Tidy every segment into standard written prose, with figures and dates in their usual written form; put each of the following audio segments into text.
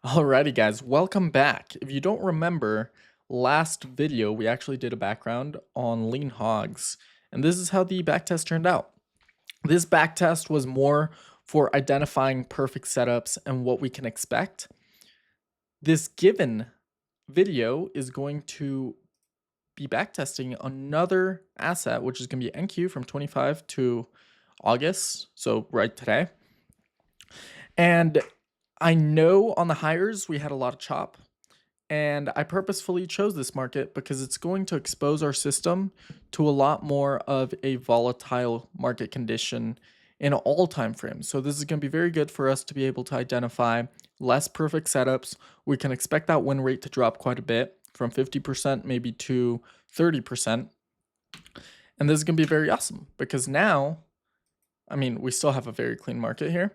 Alrighty, guys, welcome back. If you don't remember, last video we actually did a background on lean hogs, and this is how the backtest turned out. This backtest was more for identifying perfect setups and what we can expect. This given video is going to be backtesting another asset, which is going to be NQ from 25 to August, so right today. And I know on the hires we had a lot of chop. And I purposefully chose this market because it's going to expose our system to a lot more of a volatile market condition in all time frames. So this is going to be very good for us to be able to identify less perfect setups. We can expect that win rate to drop quite a bit from 50% maybe to 30%. And this is going to be very awesome because now, I mean, we still have a very clean market here.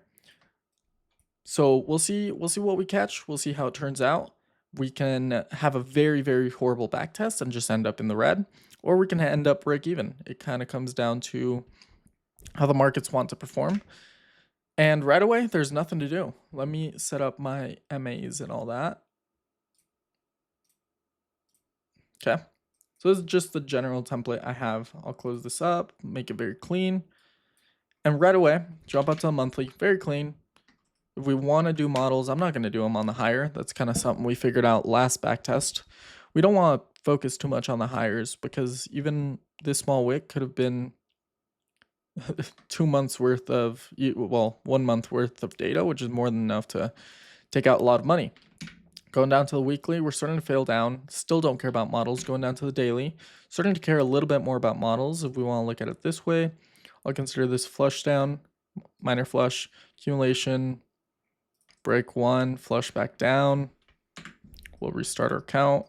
So we'll see what we catch. We'll see how it turns out. We can have a very, very horrible back test and just end up in the red, or we can end up break even. It kind of comes down to how the markets want to perform. And right away, there's nothing to do. Let me set up my MAs and all that. Okay. So this is just the general template I have. I'll close this up, make it very clean. And right away, jump out to a monthly, very clean. If we want to do models, I'm not going to do them on the higher. That's kind of something we figured out last backtest. We don't want to focus too much on the hires because even this small wick could have been 2 months worth of, well, 1 month worth of data, which is more than enough to take out a lot of money. Going down to the weekly, we're starting to fail down. Still don't care about models. Going down to the daily, starting to care a little bit more about models. If we want to look at it this way, I'll consider this flush down, minor flush, accumulation, break one, flush back down. We'll restart our count.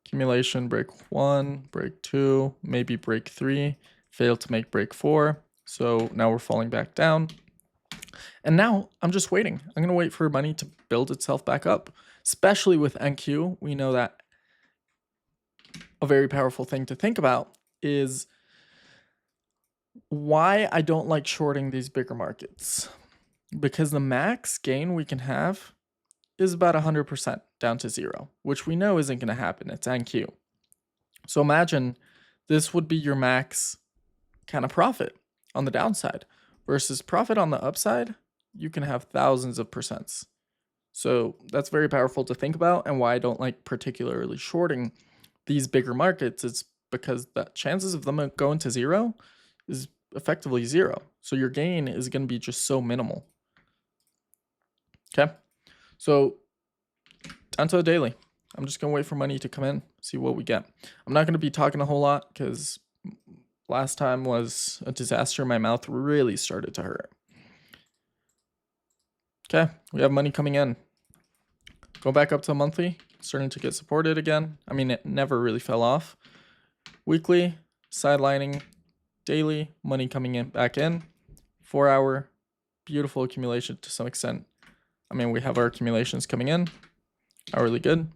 Accumulation, break one, break two, maybe break three, fail to make break four. So now we're falling back down. And now I'm just waiting. I'm going to wait for money to build itself back up, especially with NQ. We know that a very powerful thing to think about is why I don't like shorting these bigger markets. Because the max gain we can have is about 100% down to 0, which we know isn't going to happen. It's NQ. So imagine this would be your max kind of profit on the downside versus profit on the upside. You can have thousands of percents. So that's very powerful to think about, and why I don't like particularly shorting these bigger markets is because the chances of them going to 0 is effectively 0. So your gain is going to be just so minimal. Okay, so down to the daily. I'm just going to wait for money to come in, see what we get. I'm not going to be talking a whole lot because last time was a disaster. My mouth really started to hurt. Okay, we have money coming in. Go back up to monthly, starting to get supported again. I mean, it never really fell off. Weekly, sidelining, daily, money coming in back in. 4 hour, beautiful accumulation to some extent. I mean, we have our accumulations coming in. Hourly good.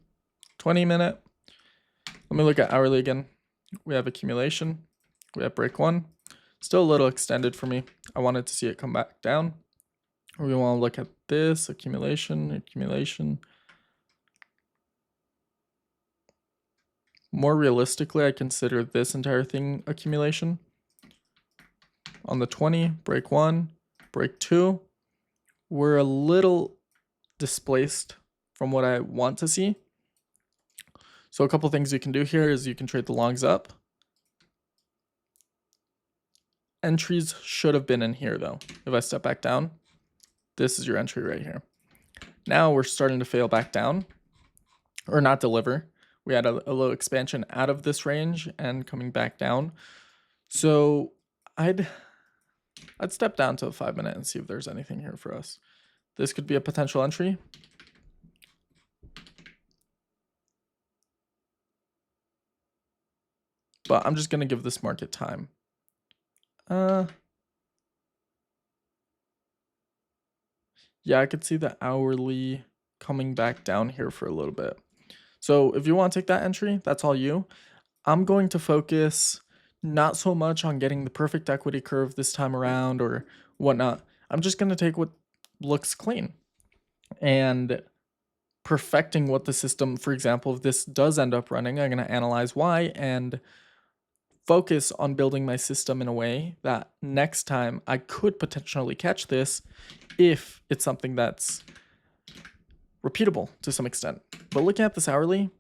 20-minute. Let me look at hourly again. We have accumulation. We have break one. Still a little extended for me. I wanted to see it come back down. We want to look at this accumulation. More realistically, I consider this entire thing accumulation. On the 20, break one, break two. We're a little displaced from what I want to see. So a couple things you can do here is you can trade the longs up. Entries should have been in here though. If I step back down, this is your entry right here. Now we're starting to fail back down or not deliver. We had a little expansion out of this range and coming back down. So I'd step down to a 5-minute and see if there's anything here for us. This could be a potential entry. But I'm just going to give this market time. Yeah, I could see the hourly coming back down here for a little bit. So if you want to take that entry, that's all you. I'm going to focus not so much on getting the perfect equity curve this time around or whatnot. I'm just going to take what looks clean. And perfecting what the system, for example, if this does end up running, I'm going to analyze why and focus on building my system in a way that next time I could potentially catch this if it's something that's repeatable to some extent. But looking at this hourly,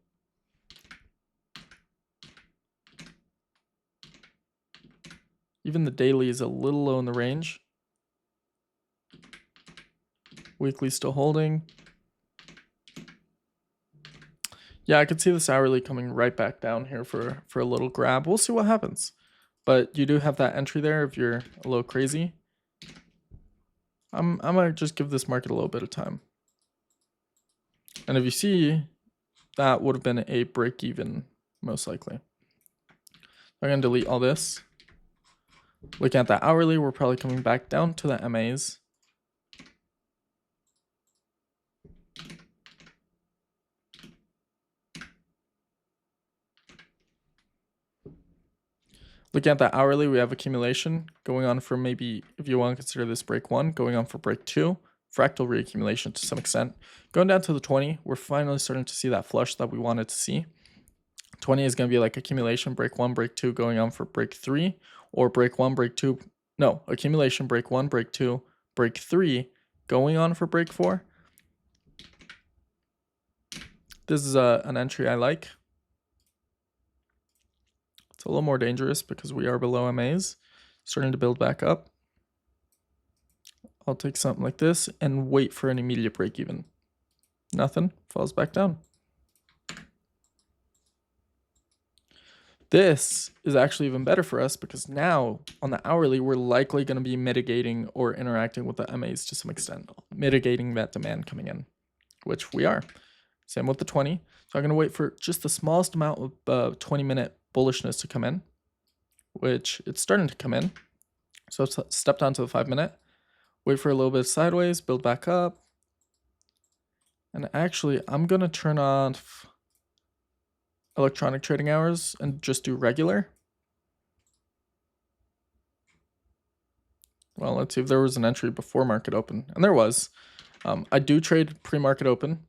even the daily is a little low in the range. Weekly still holding. Yeah, I could see this hourly coming right back down here for a little grab. We'll see what happens. But you do have that entry there if you're a little crazy. I'm gonna just give this market a little bit of time. And if you see, that would have been a break even, most likely. I'm gonna delete all this. Looking at that hourly, we're probably coming back down to the MAs. Looking at that hourly, we have accumulation going on for maybe, if you want to consider this break 1, going on for break 2, fractal reaccumulation to some extent. Going down to the 20, we're finally starting to see that flush that we wanted to see. 20 is going to be like accumulation, break 1, break 2, going on for break 3, or break 1, break 2, no, accumulation, break 1, break 2, break 3, going on for break 4. This is an entry I like. It's a little more dangerous because we are below MAs, starting to build back up. I'll take something like this and wait for an immediate break even. Nothing, falls back down. This is actually even better for us because now on the hourly, we're likely going to be mitigating or interacting with the MAs to some extent, mitigating that demand coming in, which we are. Same with the 20. So I'm going to wait for just the smallest amount of 20-minute bullishness to come in, which it's starting to come in. So step down to the 5-minute, wait for a little bit of sideways, build back up. And actually, I'm going to turn off electronic trading hours and just do regular. Well, let's see if there was an entry before market open. And there was. I do trade pre-market open.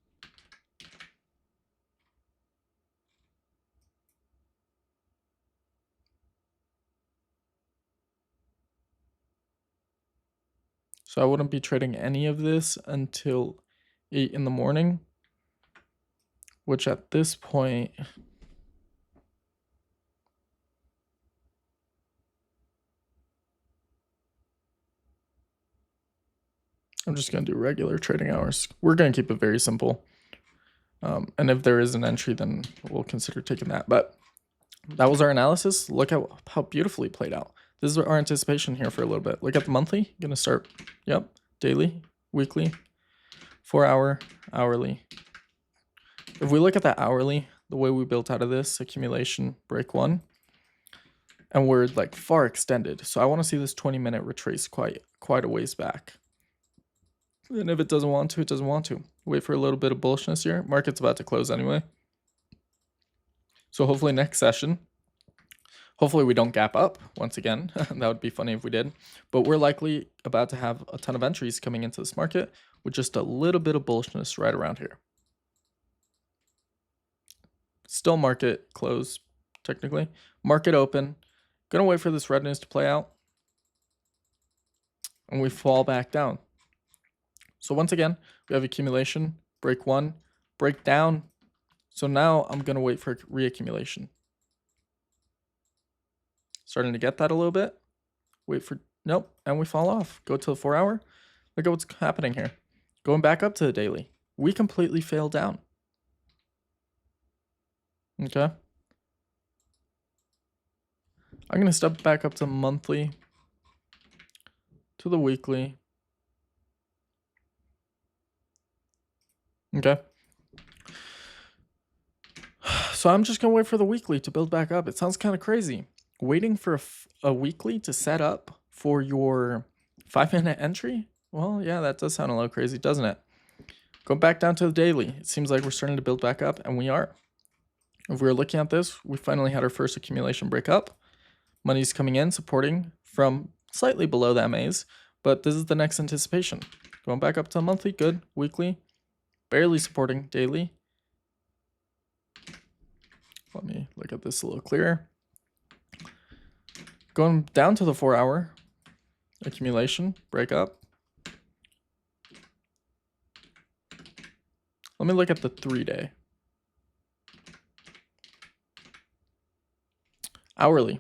So I wouldn't be trading any of this until 8 in the morning, which at this point, I'm just going to do regular trading hours. We're going to keep it very simple. And if there is an entry, then we'll consider taking that. But that was our analysis. Look at how beautifully it played out. This is our anticipation here for a little bit. Look at the monthly. Going to start, yep, daily, weekly, 4-hour, hourly. If we look at that hourly, the way we built out of this, accumulation, break 1, and we're like far extended. So I want to see this 20-minute retrace quite a ways back. And if it doesn't want to, it doesn't want to. Wait for a little bit of bullishness here. Market's about to close anyway. So hopefully next session, hopefully we don't gap up once again. That would be funny if we did. But we're likely about to have a ton of entries coming into this market with just a little bit of bullishness right around here. Still market close, technically. Market open. Gonna wait for this red news to play out. And we fall back down. So once again, we have accumulation, break 1, break down. So now I'm going to wait for reaccumulation. Starting to get that a little bit. Wait for, nope, and we fall off. Go to the 4-hour. Look at what's happening here. Going back up to the daily. We completely failed down. Okay. I'm going to step back up to monthly, to the weekly. Okay. So I'm just going to wait for the weekly to build back up. It sounds kind of crazy. Waiting for a weekly to set up for your 5-minute entry? Well, yeah, that does sound a little crazy, doesn't it? Go back down to the daily. It seems like we're starting to build back up, and we are. If we were looking at this, we finally had our first accumulation break up. Money's coming in, supporting from slightly below the MAs, but this is the next anticipation. Going back up to the monthly, good. Weekly, barely supporting daily. Let me look at this a little clearer. Going down to the 4-hour accumulation, break up. Let me look at the 3-day. Hourly.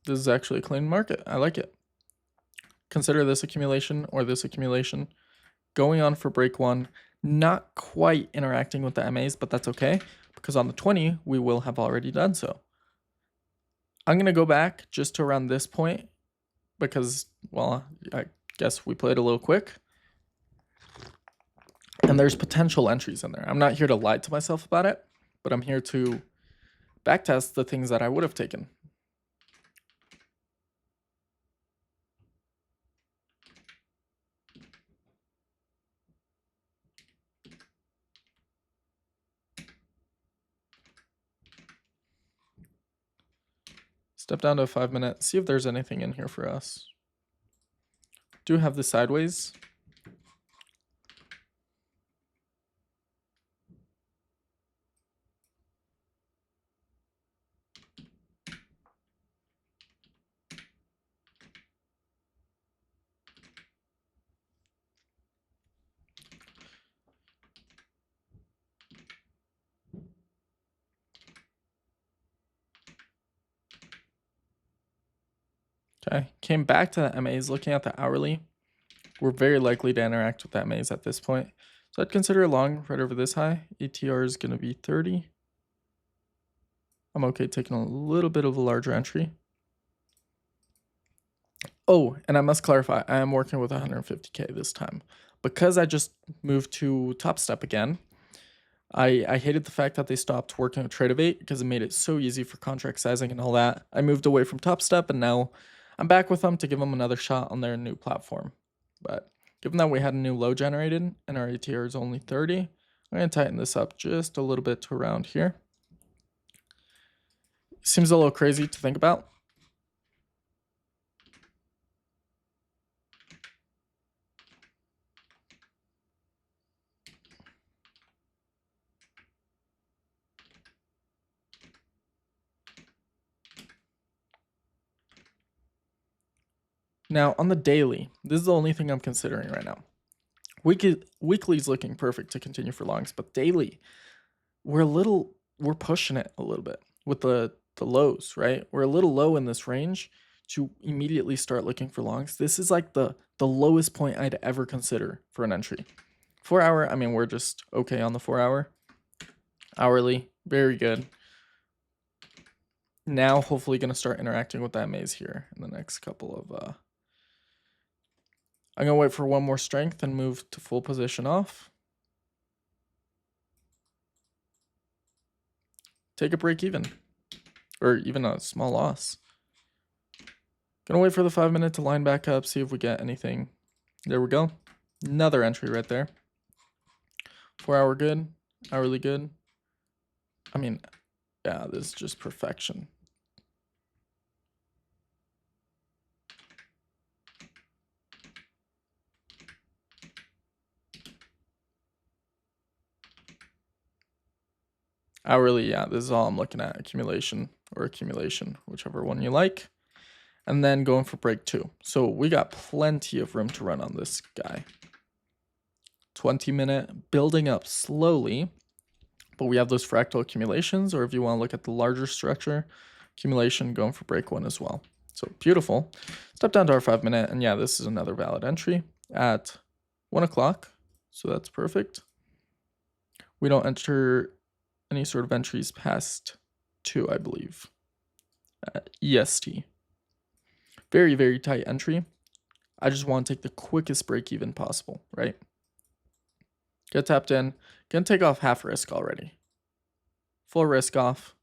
This is actually a clean market. I like it. Consider this accumulation or this accumulation. Going on for break 1. Not quite interacting with the MAs, but that's okay, because on the 20, we will have already done so. I'm going to go back just to around this point because, well, I guess we played a little quick. And there's potential entries in there. I'm not here to lie to myself about it, but I'm here to backtest the things that I would have taken. Step down to a 5-minute, see if there's anything in here for us. Do have the sideways. Okay, came back to the MAs, looking at the hourly. We're very likely to interact with the MAs at this point. So I'd consider a long right over this high. ATR is going to be 30. I'm okay taking a little bit of a larger entry. Oh, and I must clarify, I am working with 150K this time. Because I just moved to Top Step again, I hated the fact that they stopped working with Tradevate because it made it so easy for contract sizing and all that. I moved away from Top Step and now I'm back with them to give them another shot on their new platform. But given that we had a new low generated and our ATR is only 30, I'm going to tighten this up just a little bit to around here. Seems a little crazy to think about. Now, on the daily, this is the only thing I'm considering right now. Weekly's looking perfect to continue for longs, but daily, we're pushing it a little bit with the lows, right? We're a little low in this range to immediately start looking for longs. This is like the lowest point I'd ever consider for an entry. 4-hour, I mean, we're just okay on the 4-hour. Hourly, very good. Now, hopefully going to start interacting with that maze here in the next couple of... I'm going to wait for one more strength and move to full position off. Take a break even. Or even a small loss. Gonna wait for the 5-minute to line back up, see if we get anything. There we go. Another entry right there. 4-hour good. Hourly good. I mean, yeah, this is just perfection. Hourly, yeah, this is all I'm looking at. Accumulation or accumulation, whichever one you like. And then going for break 2. So we got plenty of room to run on this guy. 20-minute, building up slowly. But we have those fractal accumulations, or if you want to look at the larger structure, accumulation going for break 1 as well. So beautiful. Step down to our 5-minute, and yeah, this is another valid entry at 1 o'clock. So that's perfect. We don't enter any sort of entries past 2, I believe. EST. Very, very tight entry. I just want to take the quickest break even possible, right? Get tapped in. Gonna take off half risk already. Full risk off.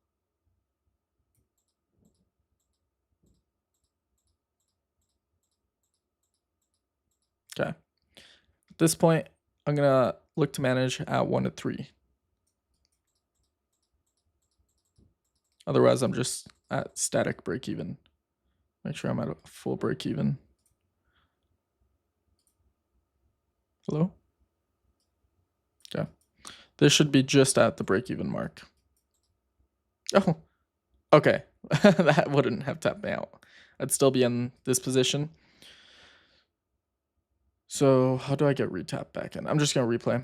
Okay. At this point, I'm gonna look to manage at 1 to 3. Otherwise, I'm just at static break even. Make sure I'm at a full break even. Hello? Okay. This should be just at the break-even mark. Oh, okay. That wouldn't have tapped me out. I'd still be in this position. So how do I get retap back in? I'm just going to replay.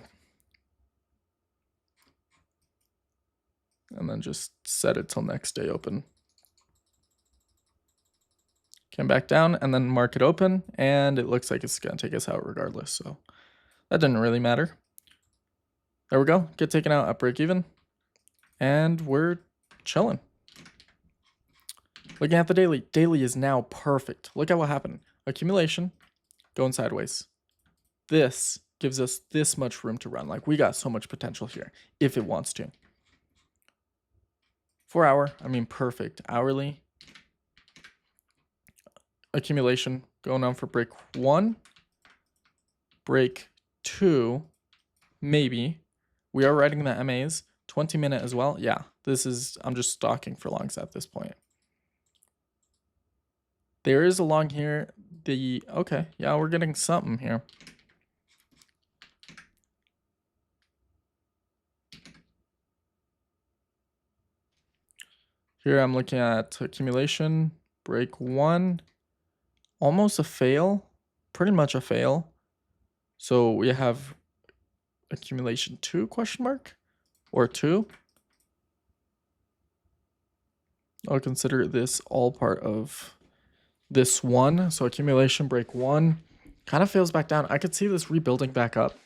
And then just set it till next day open. Came back down and then market open, and it looks like it's going to take us out regardless. So that didn't really matter. There we go. Get taken out at break even. And we're chilling. Looking at the daily. Daily is now perfect. Look at what happened. Accumulation going sideways. This gives us this much room to run. Like, we got so much potential here if it wants to. 4 hour, I mean, perfect. Hourly. Accumulation going on for break 1. Break 2. Maybe. We are writing the MAs. 20-minute as well. Yeah, this is, I'm just stalking for longs at this point. There is a long here. Okay, yeah, we're getting something here. Here I'm looking at accumulation, break 1, almost a fail, pretty much a fail. So we have accumulation 2 question mark or 2. I'll consider this all part of this one. So accumulation break 1 kind of fails back down. I could see this rebuilding back up,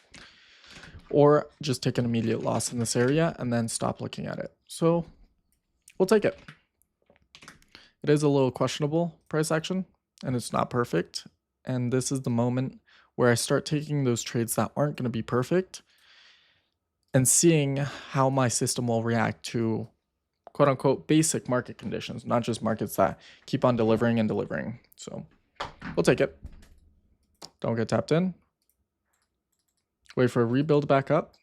or just take an immediate loss in this area and then stop looking at it. So we'll take it. It is a little questionable price action, and it's not perfect. And this is the moment where I start taking those trades that aren't going to be perfect and seeing how my system will react to quote unquote basic market conditions, not just markets that keep on delivering and delivering. So we'll take it. Don't get tapped in. Wait for a rebuild back up.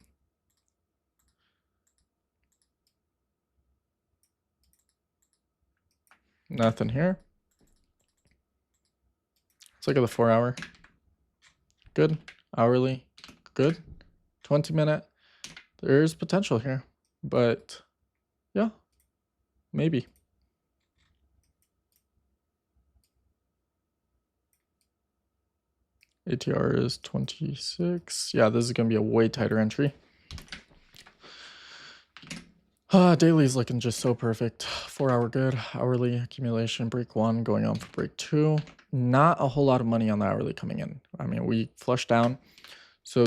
Nothing here. Let's look at the 4 hour. Good. Hourly. Good. 20-minute. There's potential here, but yeah, maybe. ATR is 26. Yeah, this is going to be a way tighter entry. Daily is looking just so perfect. 4 hour good. Hourly accumulation, break 1 going on for break 2. Not a whole lot of money on the hourly coming in. I mean, we flushed down. So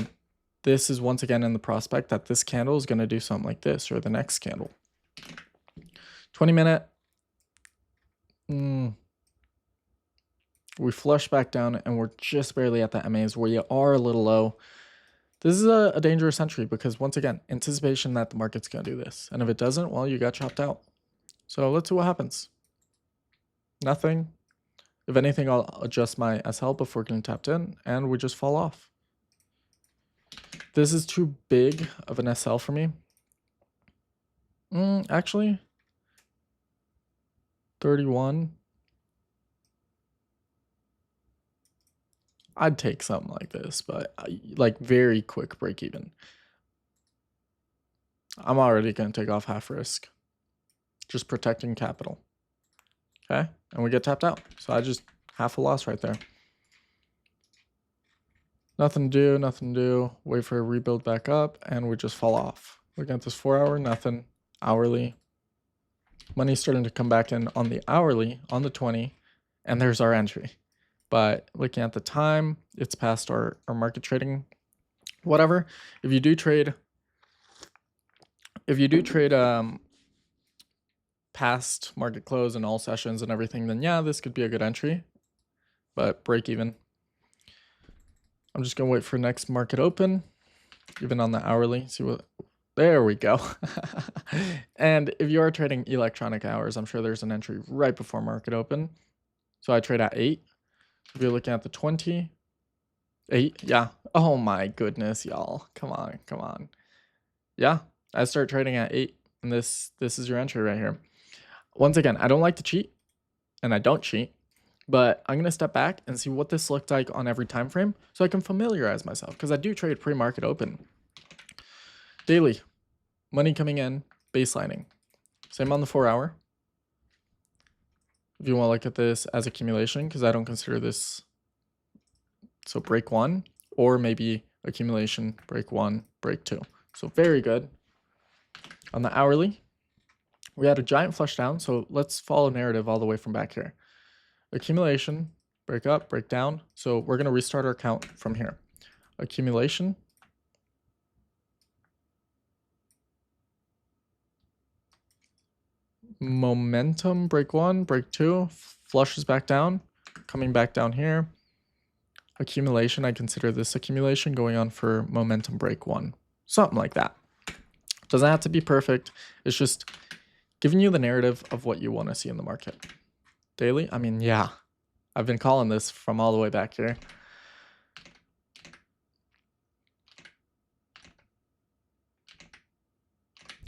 this is once again in the prospect that this candle is going to do something like this, or the next candle. 20-minute. We flush back down and we're just barely at the MAs. We are a little low. This is a dangerous entry because, once again, anticipation that the market's going to do this. And if it doesn't, well, you got chopped out. So let's see what happens. Nothing. If anything, I'll adjust my SL before getting tapped in, and we just fall off. This is too big of an SL for me. Actually, 31. I'd take something like this, but like very quick break even. I'm already going to take off half risk. Just protecting capital. Okay, and we get tapped out. So I just half a loss right there. Nothing to do, nothing to do. Wait for a rebuild back up, and we just fall off. Looking at this 4 hour, nothing. Hourly. Money's starting to come back in on the hourly, on the 20, and there's our entry. But looking at the time, it's past our market trading, whatever. If you do trade past market close and all sessions and everything, then yeah, this could be a good entry. But break even. I'm just gonna wait for next market open, even on the hourly. See what. There we go. And if you are trading electronic hours, I'm sure there's an entry right before market open. So I trade at 8. If you're looking at the 20, 8, yeah. Oh my goodness, y'all. Come on, come on. Yeah, I start trading at 8, and this is your entry right here. Once again, I don't like to cheat, and I don't cheat, but I'm going to step back and see what this looked like on every time frame so I can familiarize myself, because I do trade pre-market open. Daily, money coming in, baselining. Same on the 4 hour. If you want to look at this as accumulation, because I don't consider this, so break 1, or maybe accumulation, break 1, break 2. So very good. On the hourly, we had a giant flush down, so let's follow narrative all the way from back here. Accumulation, break up, break down. So we're going to restart our count from here. Accumulation. Momentum, break 1, break 2, flushes back down, coming back down here. Accumulation, I consider this accumulation going on for momentum break 1. Something like that. Doesn't have to be perfect. It's just giving you the narrative of what you want to see in the market. Daily, I mean, yeah. I've been calling this from all the way back here.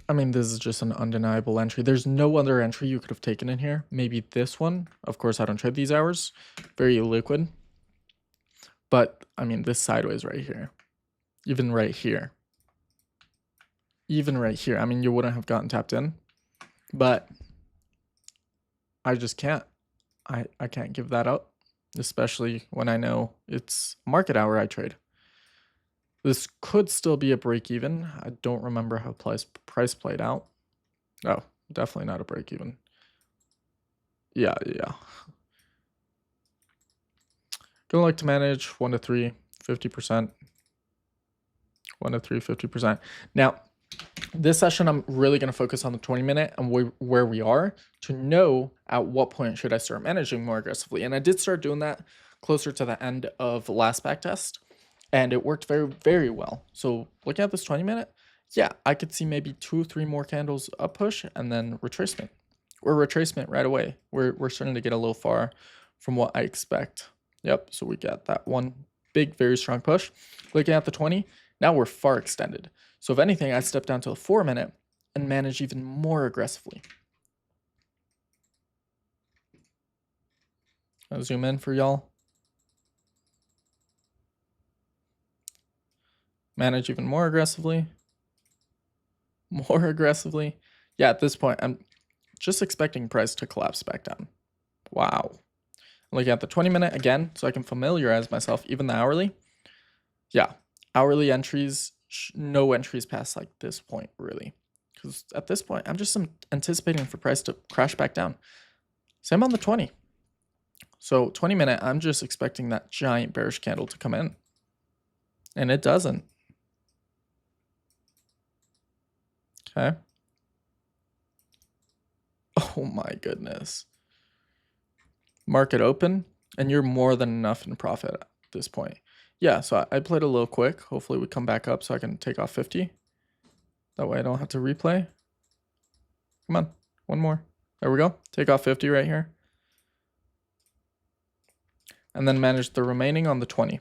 I mean, this is just an undeniable entry. There's no other entry you could have taken in here. Maybe this one. Of course, I don't trade these hours. Very liquid. But, I mean, this sideways right here. Even right here. Even right here. I mean, you wouldn't have gotten tapped in. But I just can't. I can't give that up. Especially when I know it's market hour I trade. This could still be a break even. I don't remember how price played out. Oh, definitely not a break even. Yeah. Gonna like to manage 1 to 3, 50%. 1 to 3, 50%. Now, this session, I'm really going to focus on the 20-minute and where we are to know at what point should I start managing more aggressively. And I did start doing that closer to the end of the last back test. And it worked very, very well. So looking at this 20-minute, yeah, I could see maybe 2 or 3 more candles up push and then retracement. Or retracement right away. We're starting to get a little far from what I expect. Yep, so we got that one big, very strong push. Looking at the 20, now we're far extended. So if anything, I step down to a 4-minute and manage even more aggressively. I'll zoom in for y'all. Manage even more aggressively. More aggressively. Yeah, at this point, I'm just expecting price to collapse back down. Wow. Looking at the 20-minute again, so I can familiarize myself, even the hourly. Yeah, hourly entries, no entries past like this point, really. Because at this point, I'm just anticipating for price to crash back down. Same on the 20. So 20-minute, I'm just expecting that giant bearish candle to come in. And it doesn't. Okay. Oh my goodness. Market open, and you're more than enough in profit at this point. Yeah, so I played a little quick. Hopefully we come back up so I can take off 50. That way I don't have to replay. Come on, one more. There we go. Take off 50 right here. And then manage the remaining on the 20.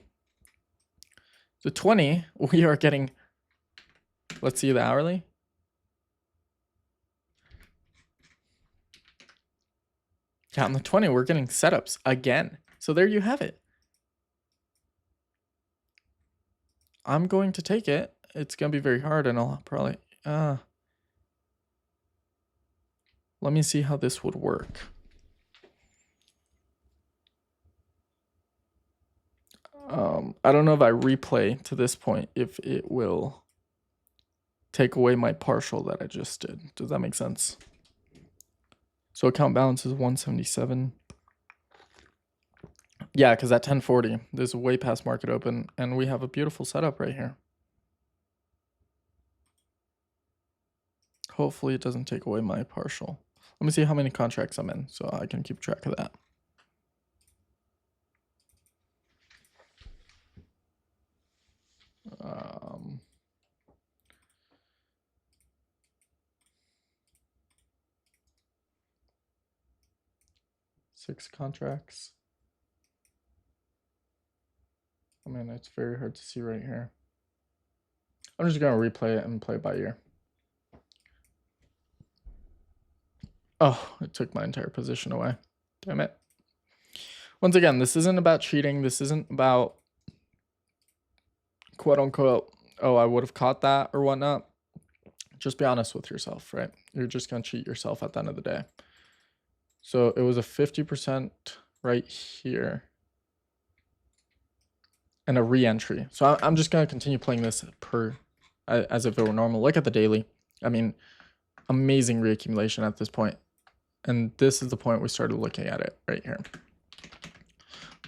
The 20, we are getting, let's see the hourly. Yeah, on the 20, we're getting setups again. So there you have it. I'm going to take it. It's going to be very hard, and I'll probably... let me see how this would work. I don't know if I replay to this point, if it will take away my partial that I just did. Does that make sense? So account balance is 177. Yeah, because at 1040, there's way past market open, and we have a beautiful setup right here. Hopefully it doesn't take away my partial. Let me see how many contracts I'm in so I can keep track of that. Six contracts. I mean, it's very hard to see right here. I'm just going to replay it and play by ear. Oh, it took my entire position away. Damn it. Once again, this isn't about cheating. This isn't about quote unquote, oh, I would have caught that or whatnot. Just be honest with yourself, right? You're just going to cheat yourself at the end of the day. So it was a 50% right here and a re-entry. So I'm just going to continue playing this as if it were normal. Look at the daily. I mean, amazing reaccumulation at this point. And this is the point we started looking at it right here.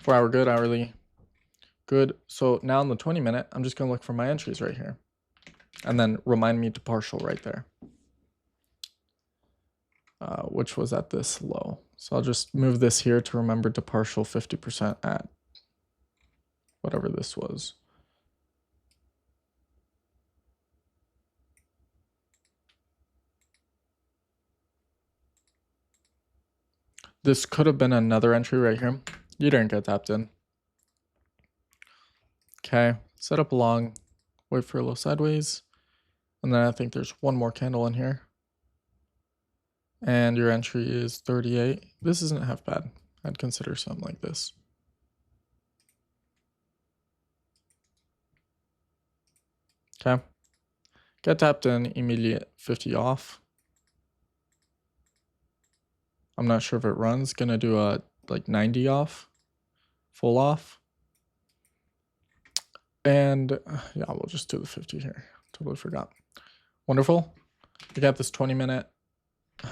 4 hour good, hourly good. So now in the 20-minute, I'm just going to look for my entries right here. And then remind me to partial right there. Which was at this low. So I'll just move this here to remember to partial 50% at whatever this was. This could have been another entry right here. You didn't get tapped in. Okay, set up a long, wait for a low sideways. And then I think there's one more candle in here. And your entry is 38. This isn't half bad. I'd consider something like this. Okay. Get tapped in, immediate 50 off. I'm not sure if it runs. Gonna do a like 90 off, full off. And yeah, we'll just do the 50 here. Totally forgot. Wonderful. We got this 20-minute.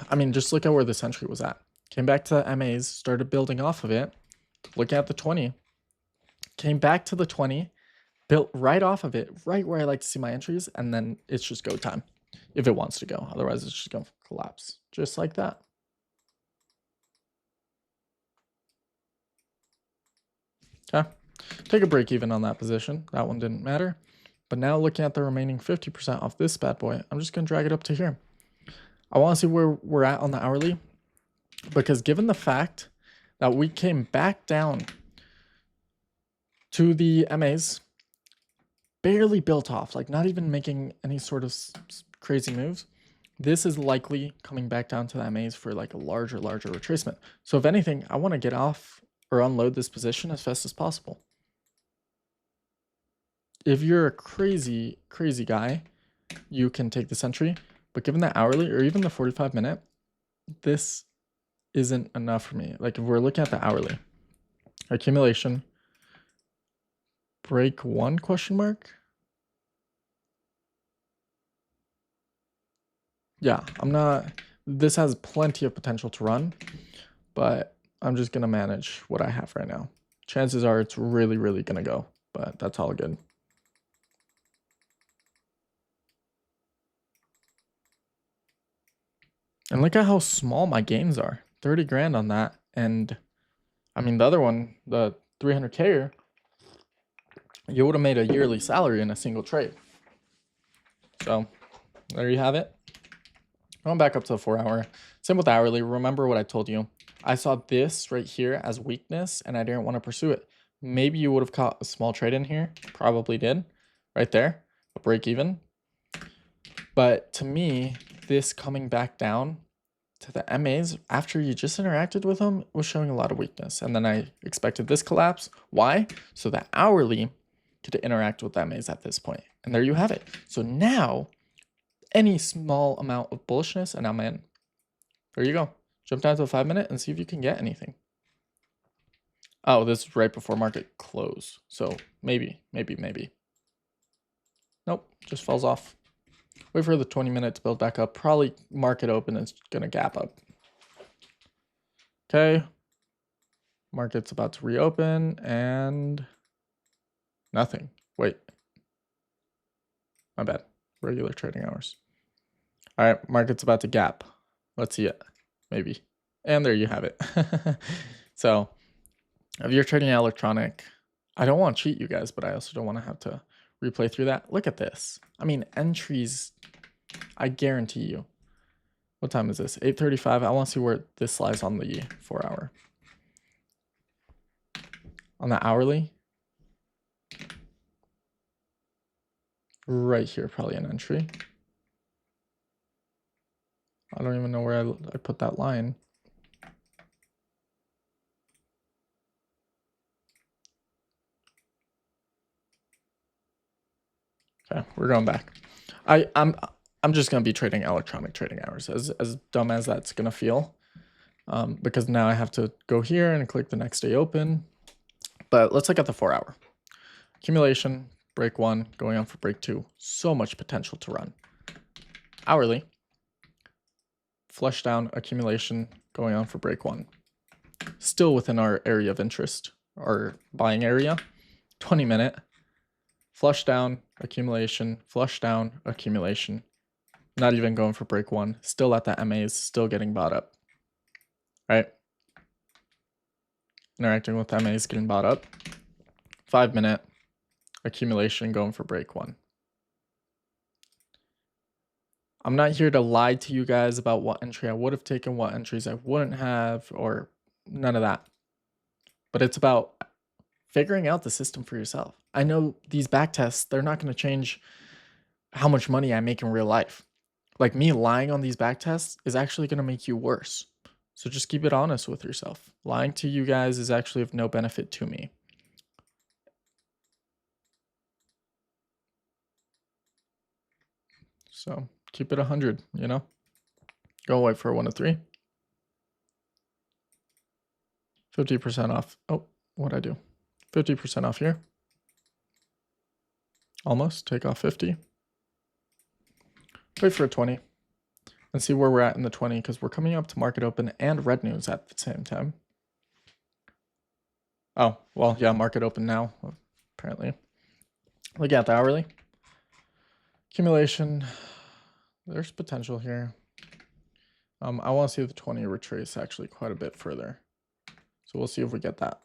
I mean, just look at where this entry was at. Came back to the MAs, started building off of it. Look at the 20. Came back to the 20, built right off of it, right where I like to see my entries, and then it's just go time if it wants to go. Otherwise, it's just going to collapse. Just like that. Okay. Take a break even on that position. That one didn't matter. But now looking at the remaining 50% off this bad boy, I'm just going to drag it up to here. I want to see where we're at on the hourly, because given the fact that we came back down to the MAs, barely built off, like not even making any sort of crazy moves, this is likely coming back down to the MAs for like a larger retracement. So if anything, I want to get off or unload this position as fast as possible. If you're a crazy guy, you can take this entry. But given the hourly or even the 45-minute, this isn't enough for me. Like if we're looking at the hourly, accumulation, break one question mark. Yeah, I'm not, this has plenty of potential to run, but I'm just going to manage what I have right now. Chances are it's really going to go, but that's all good. And look at how small my gains are. 30 grand on that. And I mean, the other one, the 300K, you would have made a yearly salary in a single trade. So there you have it. Going back up to the 4 hour. Same with hourly. Remember what I told you. I saw this right here as weakness and I didn't want to pursue it. Maybe you would have caught a small trade in here. Probably did. Right there. A break even. But to me, this coming back down to the MAs after you just interacted with them was showing a lot of weakness. And then I expected this collapse. Why? So that hourly could interact with MAs at this point. And there you have it. So now any small amount of bullishness and I'm in. There you go. Jump down to a 5-minute and see if you can get anything. Oh, this is right before market close. So maybe. Nope, just falls off. Wait for the 20-minute to build back up. Probably market open is going to gap up. Okay. Market's about to reopen and nothing. Wait. My bad. Regular trading hours. All right, market's about to gap. Let's see it. Maybe. And there you have it. So if you're trading electronic, I don't want to cheat you guys, but I also don't want to have to replay through that. Look at this. I mean, entries, I guarantee you. What time is this? 8:35. I want to see where this lies on the 4 hour. On the hourly. Right here, probably an entry. I don't even know where I put that line. Okay, we're going back. I'm I'm just going to be trading electronic trading hours, as dumb as that's going to feel. Because now I have to go here and click the next day open. But let's look at the 4 hour. Accumulation, break 1, going on for break 2. So much potential to run. Hourly, flush down, accumulation, going on for break 1. Still within our area of interest, our buying area. 20 minute, flush down, accumulation, flush down, accumulation. Not even going for break 1. Still at the MAs, still getting bought up. Right? Interacting with MAs, getting bought up. 5 minute, accumulation, going for break 1. I'm not here to lie to you guys about what entry I would have taken, what entries I wouldn't have, or none of that. But it's about figuring out the system for yourself. I know these back tests, they're not going to change how much money I make in real life. Like, me lying on these back tests is actually going to make you worse. So just keep it honest with yourself. Lying to you guys is actually of no benefit to me. So keep it 100, you know? Go wait for a 1 to 3. 50% off. Oh, what'd I do? 50% off here. Almost. Take off 50. Wait for a 20. And see where we're at in the 20, because we're coming up to market open and red news at the same time. Oh, well, yeah, market open now, apparently. Look at the hourly. Accumulation. There's potential here. I want to see the 20 retrace actually quite a bit further. So we'll see if we get that.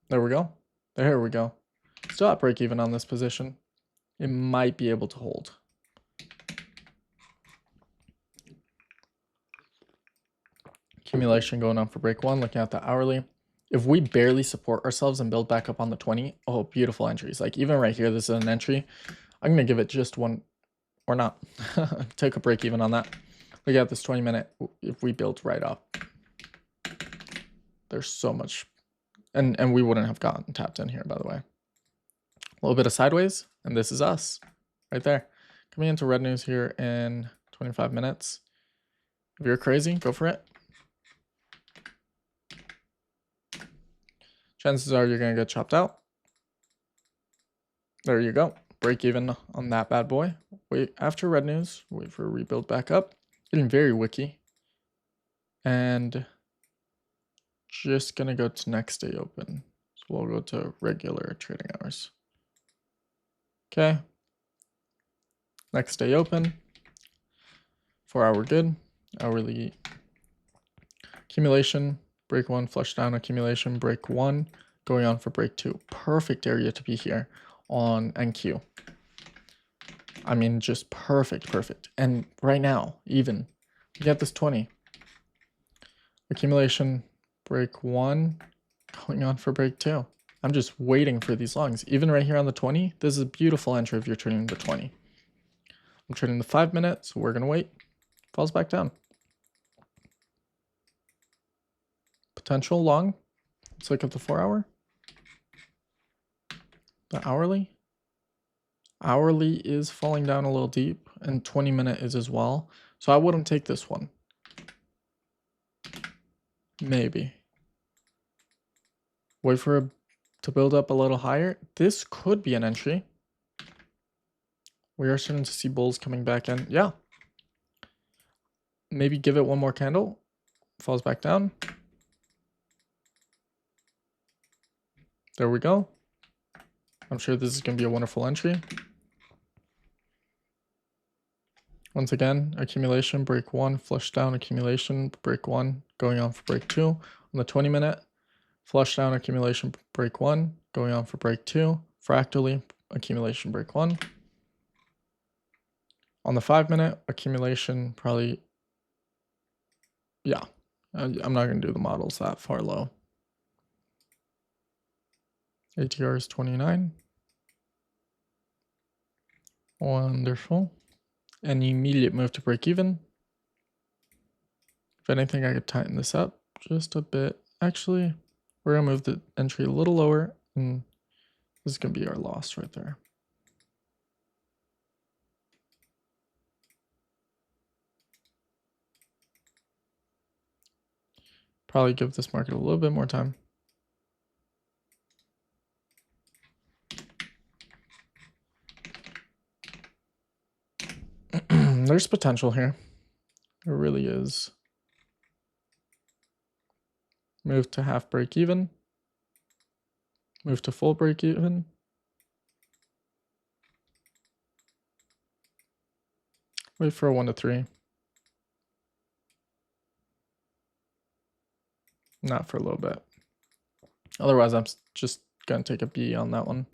There we go. There we go. Still at break even on this position. It might be able to hold. Accumulation going on for break 1. Looking at the hourly. If we barely support ourselves and build back up on the 20, oh, beautiful entries. Like, even right here, this is an entry. I'm going to give it just one, or not. Take a break even on that. Look at this 20 minute. If we build right up, there's so much. And we wouldn't have gotten tapped in here, by the way. A little bit of sideways, and this is us right there. Coming into red news here in 25 minutes. If you're crazy, go for it. Chances are you're going to get chopped out. There you go. Break even on that bad boy. Wait after red news. Wait for a rebuild back up. Getting very wiki. And just going to go to next day open. So we'll go to regular trading hours. Okay. Next day open. 4 hour good. Hourly accumulation. Break 1, flush down, accumulation, break 1, going on for break 2. Perfect area to be here on NQ. I mean, just perfect. And right now, even, you get this 20. Accumulation, break 1, going on for break 2. I'm just waiting for these longs. Even right here on the 20, this is a beautiful entry if you're trading the 20. I'm trading the 5 minute, so we're going to wait. Falls back down. Potential long. Let's look at the 4 hour. The hourly. Hourly is falling down a little deep, and 20 minute is as well. So I wouldn't take this one. Maybe. Wait for it to build up a little higher. This could be an entry. We are starting to see bulls coming back in. Yeah. Maybe give it one more candle. Falls back down. There we go. I'm sure this is going to be a wonderful entry. Once again, accumulation, break 1, flush down, accumulation, break 1, going on for break 2. On the 20 minute, flush down, accumulation, break 1, going on for break 2. Fractally, accumulation, break 1. On the 5 minute, accumulation, probably, yeah. I'm not going to do the models that far low. ATR is 29. Wonderful. An immediate move to break even. If anything, I could tighten this up just a bit. Actually, we're going to move the entry a little lower, and this is going to be our loss right there. Probably give this market a little bit more time. There's potential here. There really is. Move to half break even. Move to full break even. Wait for a 1 to 3. Not for a little bit. Otherwise, I'm just going to take a B on that one.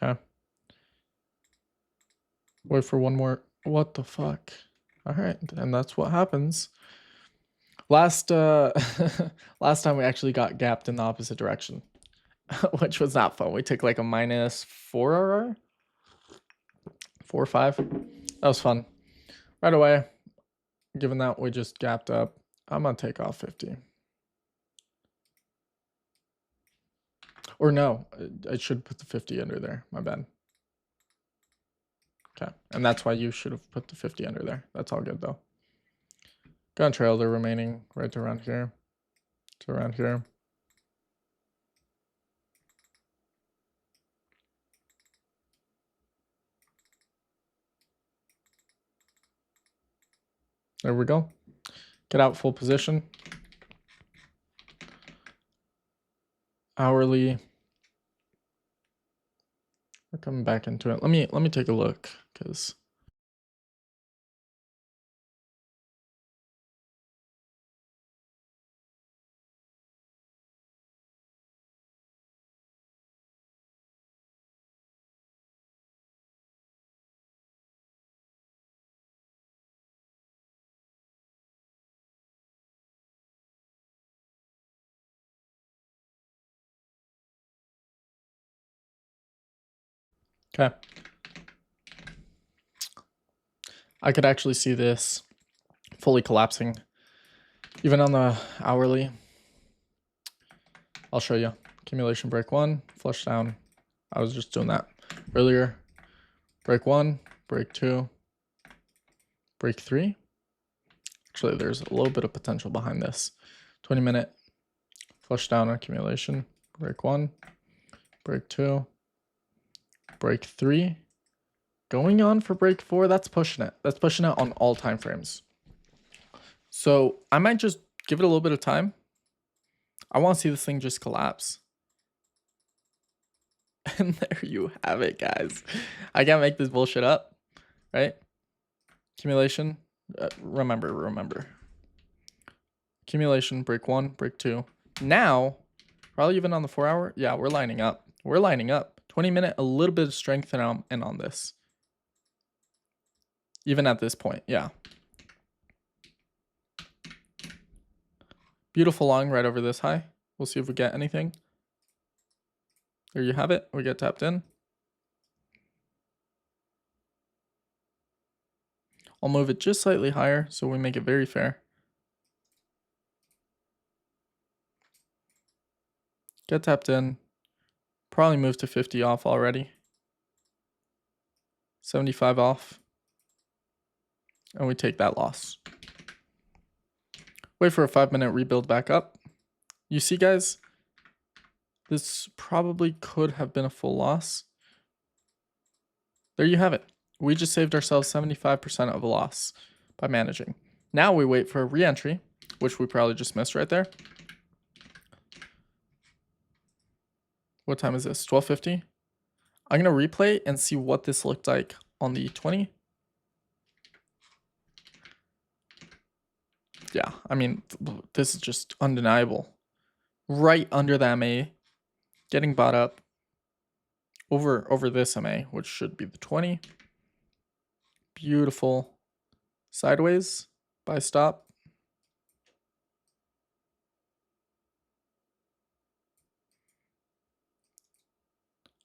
Okay. Wait for one more. What the fuck? All right, and that's what happens. Last last time we actually got gapped in the opposite direction, which was not fun. We took like a -4 RR, 4 or 5. That was fun. Right away, given that we just gapped up, I'm gonna take off 50. Or no, I should put the 50 under there. My bad. Okay, and that's why you should have put the 50 under there. That's all good though. Gonna trail the remaining right to around here. To around here. There we go. Get out full position. Hourly. We're coming back into it. Let me take a look, because okay. I could actually see this fully collapsing, even on the hourly. I'll show you. Accumulation break 1, flush down. I was just doing that earlier. Break 1, break 2, break 3. Actually, there's a little bit of potential behind this. 20-minute flush down accumulation. Break 1, break 2, break 3. Going on for break 4, that's pushing it. That's pushing it on all time frames. So I might just give it a little bit of time. I want to see this thing just collapse. And there you have it, guys. I can't make this bullshit up, right? Accumulation. Remember. Accumulation, break 1, break 2. Now, probably even on the 4 hour. Yeah, we're lining up. 20-minute, a little bit of strength and on this. Even at this point, yeah. Beautiful long right over this high. We'll see if we get anything. There you have it. We get tapped in. I'll move it just slightly higher so we make it very fair. Get tapped in. Probably move to 50 off already. 75 off. And we take that loss. Wait for a 5-minute rebuild back up. You see, guys, this probably could have been a full loss. There you have it. We just saved ourselves 75% of a loss by managing. Now we wait for a re-entry, which we probably just missed right there. What time is this? 12:50. I'm going to replay and see what this looked like on the 20. Yeah, I mean, this is just undeniable. Right under the MA, getting bought up over this MA, which should be the 20. Beautiful sideways buy stop.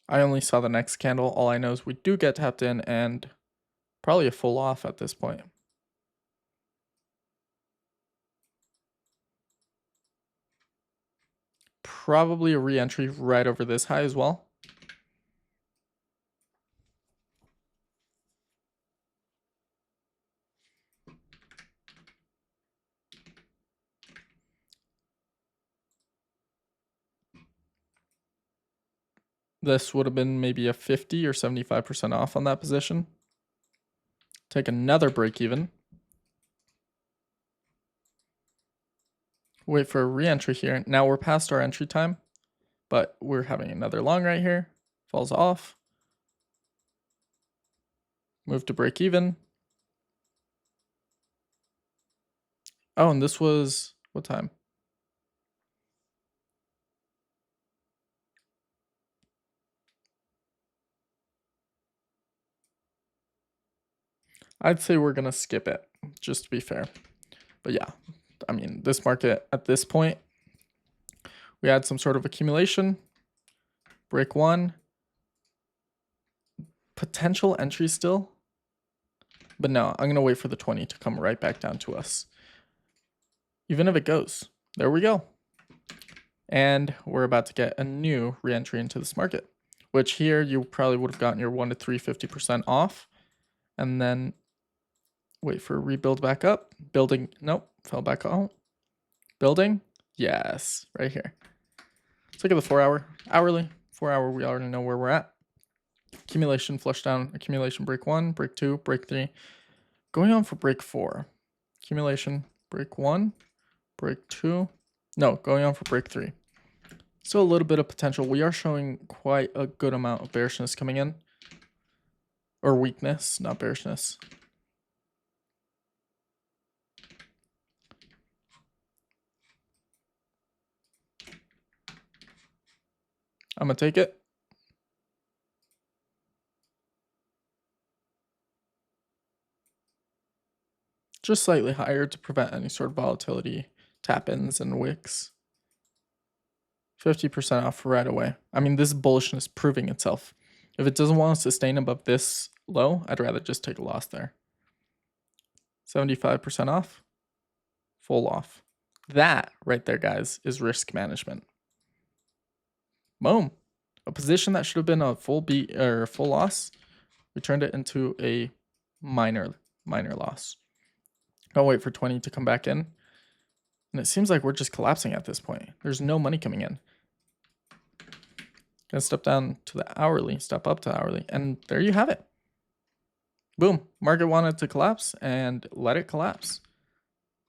I only saw the next candle. All I know is we do get tapped in and probably a full off at this point. Probably a re-entry right over this high as well. This would have been maybe a 50 or 75% off on that position. Take another break even. Wait for a re-entry here. Now we're past our entry time, but we're having another long right here. Falls off. Move to break even. Oh, and this was what time? I'd say we're going to skip it, just to be fair. But yeah, I mean, this market at this point, we had some sort of accumulation. Break one. Potential entry still. But no, I'm going to wait for the 20 to come right back down to us. Even if it goes. There we go. And we're about to get a new re-entry into this market, which here you probably would have gotten your 1 to 3 50% off. And then wait for a rebuild back up. Building, nope, fell back out. Building, yes, right here. Let's look at the 4 hour, hourly. 4 hour, we already know where we're at. Accumulation, flush down, accumulation, break one, break two, break three. Going on for break four. Accumulation, break one, break two. No, going on for break three. Still a little bit of potential. We are showing quite a good amount of bearishness coming in. Or weakness, not bearishness. I'm going to take it. Just slightly higher to prevent any sort of volatility, tap-ins and wicks. 50% off right away. I mean, this bullishness proving itself. If it doesn't want to sustain above this low, I'd rather just take a loss there. 75% off. Full off. That right there, guys, is risk management. Boom. A position that should have been a full beat or full loss, we turned it into a minor loss. I'll wait for 20 to come back in. And it seems like we're just collapsing at this point. There's no money coming in. Gonna step down to the hourly, step up to hourly, and there you have it. Boom. Market wanted to collapse and let it collapse.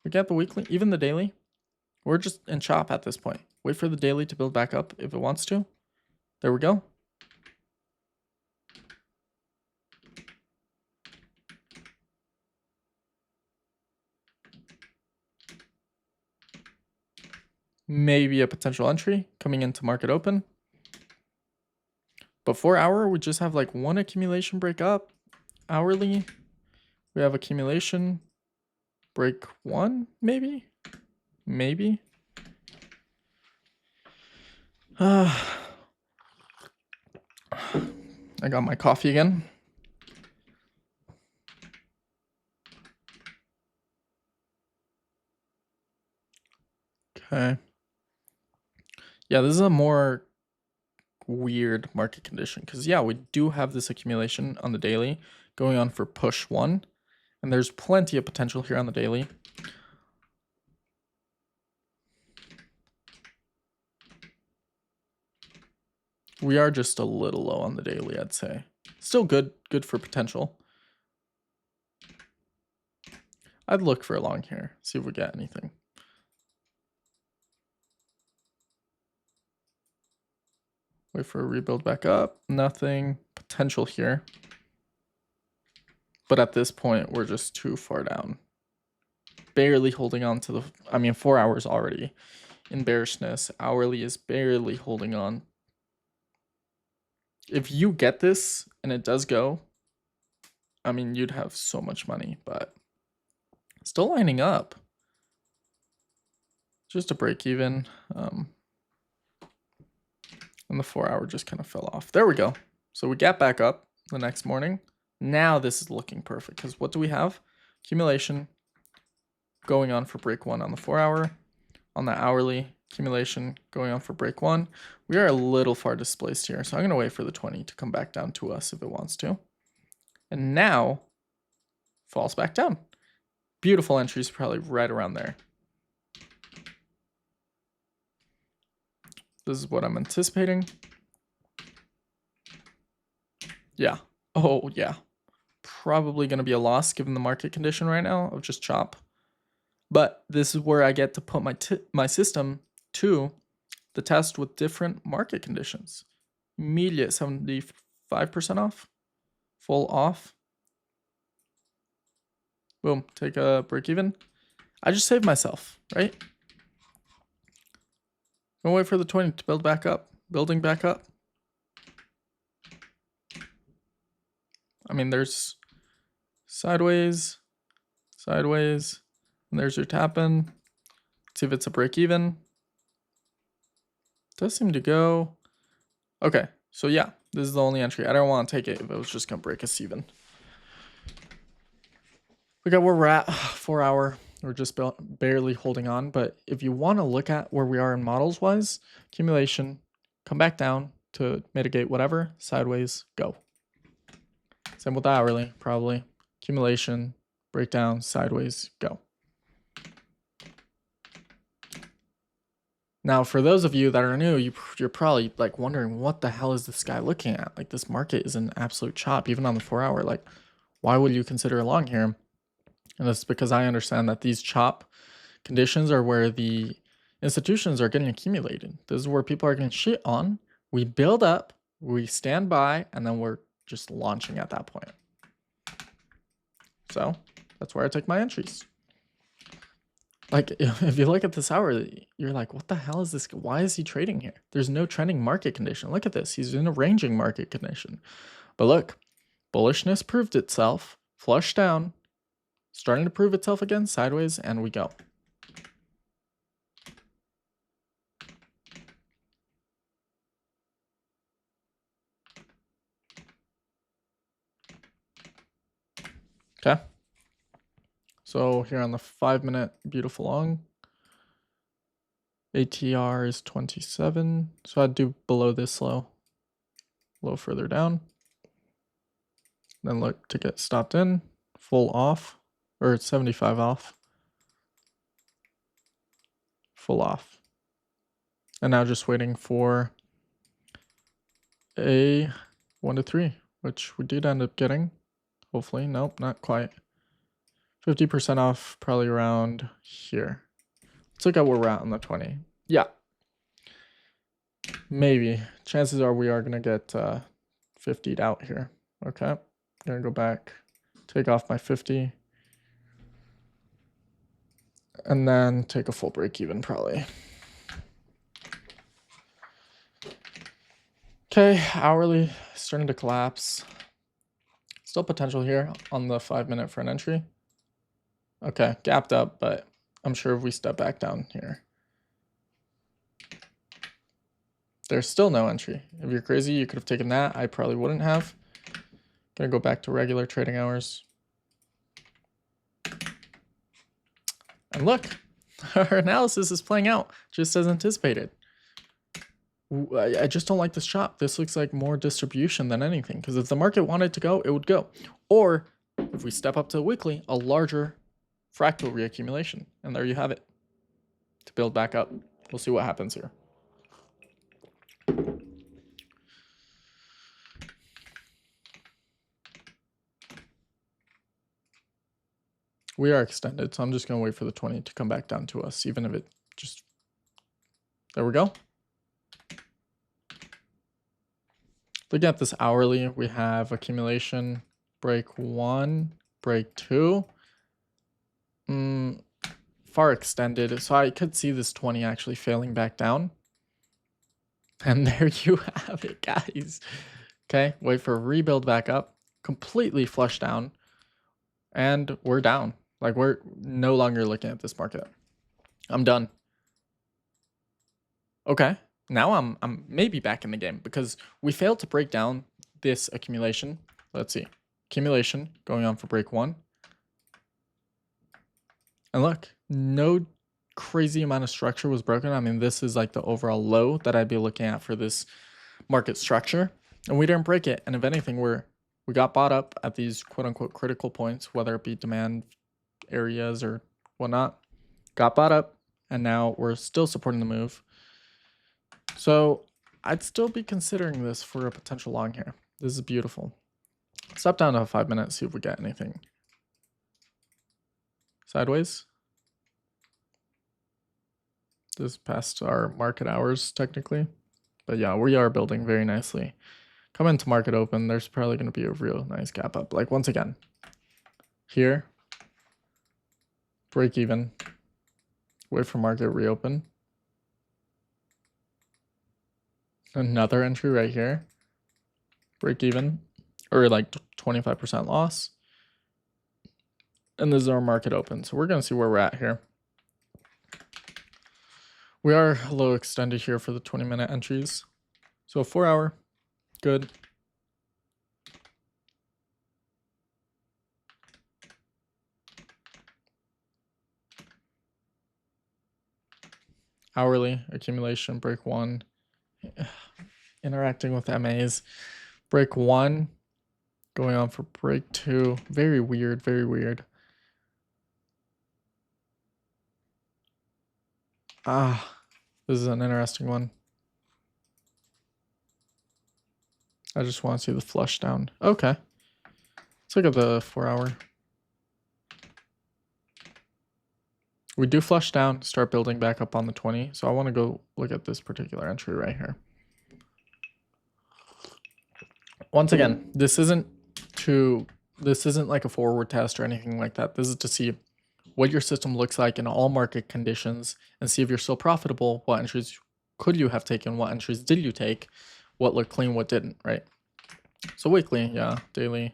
We got the weekly, even the daily. We're just in chop at this point. Wait for the daily to build back up if it wants to. There we go. Maybe a potential entry coming into market open. But 4 hour, we just have like one accumulation break up. Hourly, we have accumulation break one, maybe? Maybe. I got my coffee again. Okay. Yeah, this is a more weird market condition because yeah, we do have this accumulation on the daily going on for push one, and there's plenty of potential here on the daily. We are just a little low on the daily, I'd say. Still good for potential. I'd look for a long here, see if we get anything. Wait for a rebuild back up. Nothing. Potential here. But at this point, we're just too far down. Barely holding on to the... I mean, 4 hours already in bearishness. Hourly is barely holding on. If you get this and it does go, I mean, you'd have so much money, but still lining up. Just a break even. And the 4 hour just kind of fell off. There we go. So we got back up the next morning. Now this is looking perfect because what do we have? Accumulation going on for break one on the 4 hour. On the hourly, accumulation going on for break 1. We are a little far displaced here, so I'm going to wait for the 20 to come back down to us if it wants to. And now, falls back down. Beautiful entries probably right around there. This is what I'm anticipating. Yeah. Oh, yeah. Probably going to be a loss given the market condition right now of just chop. But this is where I get to put my system to the test with different market conditions. Immediate 75% off. Full off. Boom. Take a break even. I just saved myself, right? Gonna wait for the 20 to build back up. Building back up. I mean, there's sideways, sideways, and there's your tap in. Let's see if it's a break even. Does seem to go. Okay, so yeah, this is the only entry. I don't want to take it if it was just gonna break us even. We got where we're at, 4 hour. We're just barely holding on. But if you want to look at where we are in models wise, accumulation, come back down to mitigate whatever, sideways, go. Same with the hourly, probably. Accumulation, breakdown, sideways, go. Now, for those of you that are new, you're probably like wondering, what the hell is this guy looking at? Like, this market is an absolute chop, even on the 4 hour. Like, why would you consider a long here? And that's because I understand that these chop conditions are where the institutions are getting accumulated. This is where people are getting shit on. We build up, we stand by, and then we're just launching at that point. So that's where I take my entries. Like, if you look at this hour, you're like, what the hell is this? Why is he trading here? There's no trending market condition. Look at this. He's in a ranging market condition. But look, bullishness proved itself, flush down, starting to prove itself again, sideways, and we go. Okay. So here on the 5 minute beautiful long, ATR is 27. So I'd do below this low, low further down. Then look to get stopped in, full off, or 75 off. Full off. And now just waiting for a 1 to 3, which we did end up getting. Hopefully, nope, not quite. 50% off, probably around here. Let's look at where we're at on the 20. Yeah. Maybe. Chances are we are going to get 50'd out here. Okay. I'm going to go back, take off my 50. And then take a full break even probably. Okay, hourly starting to collapse. Still potential here on the 5 minute for an entry. Okay, gapped up, but I'm sure if we step back down here, there's still no entry. If you're crazy, you could have taken that. I probably wouldn't have. Gonna go back to regular trading hours. And look, our analysis is playing out just as anticipated. I just don't like this chop. This looks like more distribution than anything, because if the market wanted to go, it would go. Or if we step up to the weekly, a larger fractal reaccumulation. And there you have it to build back up. We'll see what happens here. We are extended, so I'm just going to wait for the 20 to come back down to us, even if it just... There we go. Looking at this hourly, we have accumulation, break 1, break 2. Far extended, so I could see this 20 actually failing back down. And there you have it, guys. Okay, wait for a rebuild back up, completely flush down, and we're down. Like, we're no longer looking at this market. I'm done. Okay, now I'm maybe back in the game because we failed to break down this accumulation. Let's see. Accumulation going on for break 1. And look, no crazy amount of structure was broken. I mean, this is like the overall low that I'd be looking at for this market structure, and we didn't break it. And if anything, we got bought up at these quote unquote critical points, whether it be demand areas or whatnot. Got bought up, and now we're still supporting the move. So I'd still be considering this for a potential long here. This is beautiful. Step down to 5 minutes, see if we get anything sideways. This is past our market hours technically, but yeah, we are building very nicely. Come into market open, there's probably going to be a real nice gap up. Like once again, here, break even, wait for market reopen. Another entry right here, break even, or like 25% loss. And this is our market open. So we're going to see where we're at here. We are a little extended here for the 20-minute entries. So 4 hour, good. Hourly accumulation, break 1. Interacting with MAs. Break 1, going on for break 2. Very weird, very weird. This is an interesting one. I just want to see the flush down. Okay. Let's look at the 4 hour. We do flush down, start building back up on the 20. So I want to go look at this particular entry right here. Once again, this isn't like a forward test or anything like that. This is to see what your system looks like in all market conditions and see if you're still profitable. What entries could you have taken? What entries did you take? What looked clean, what didn't, right? So weekly, yeah, daily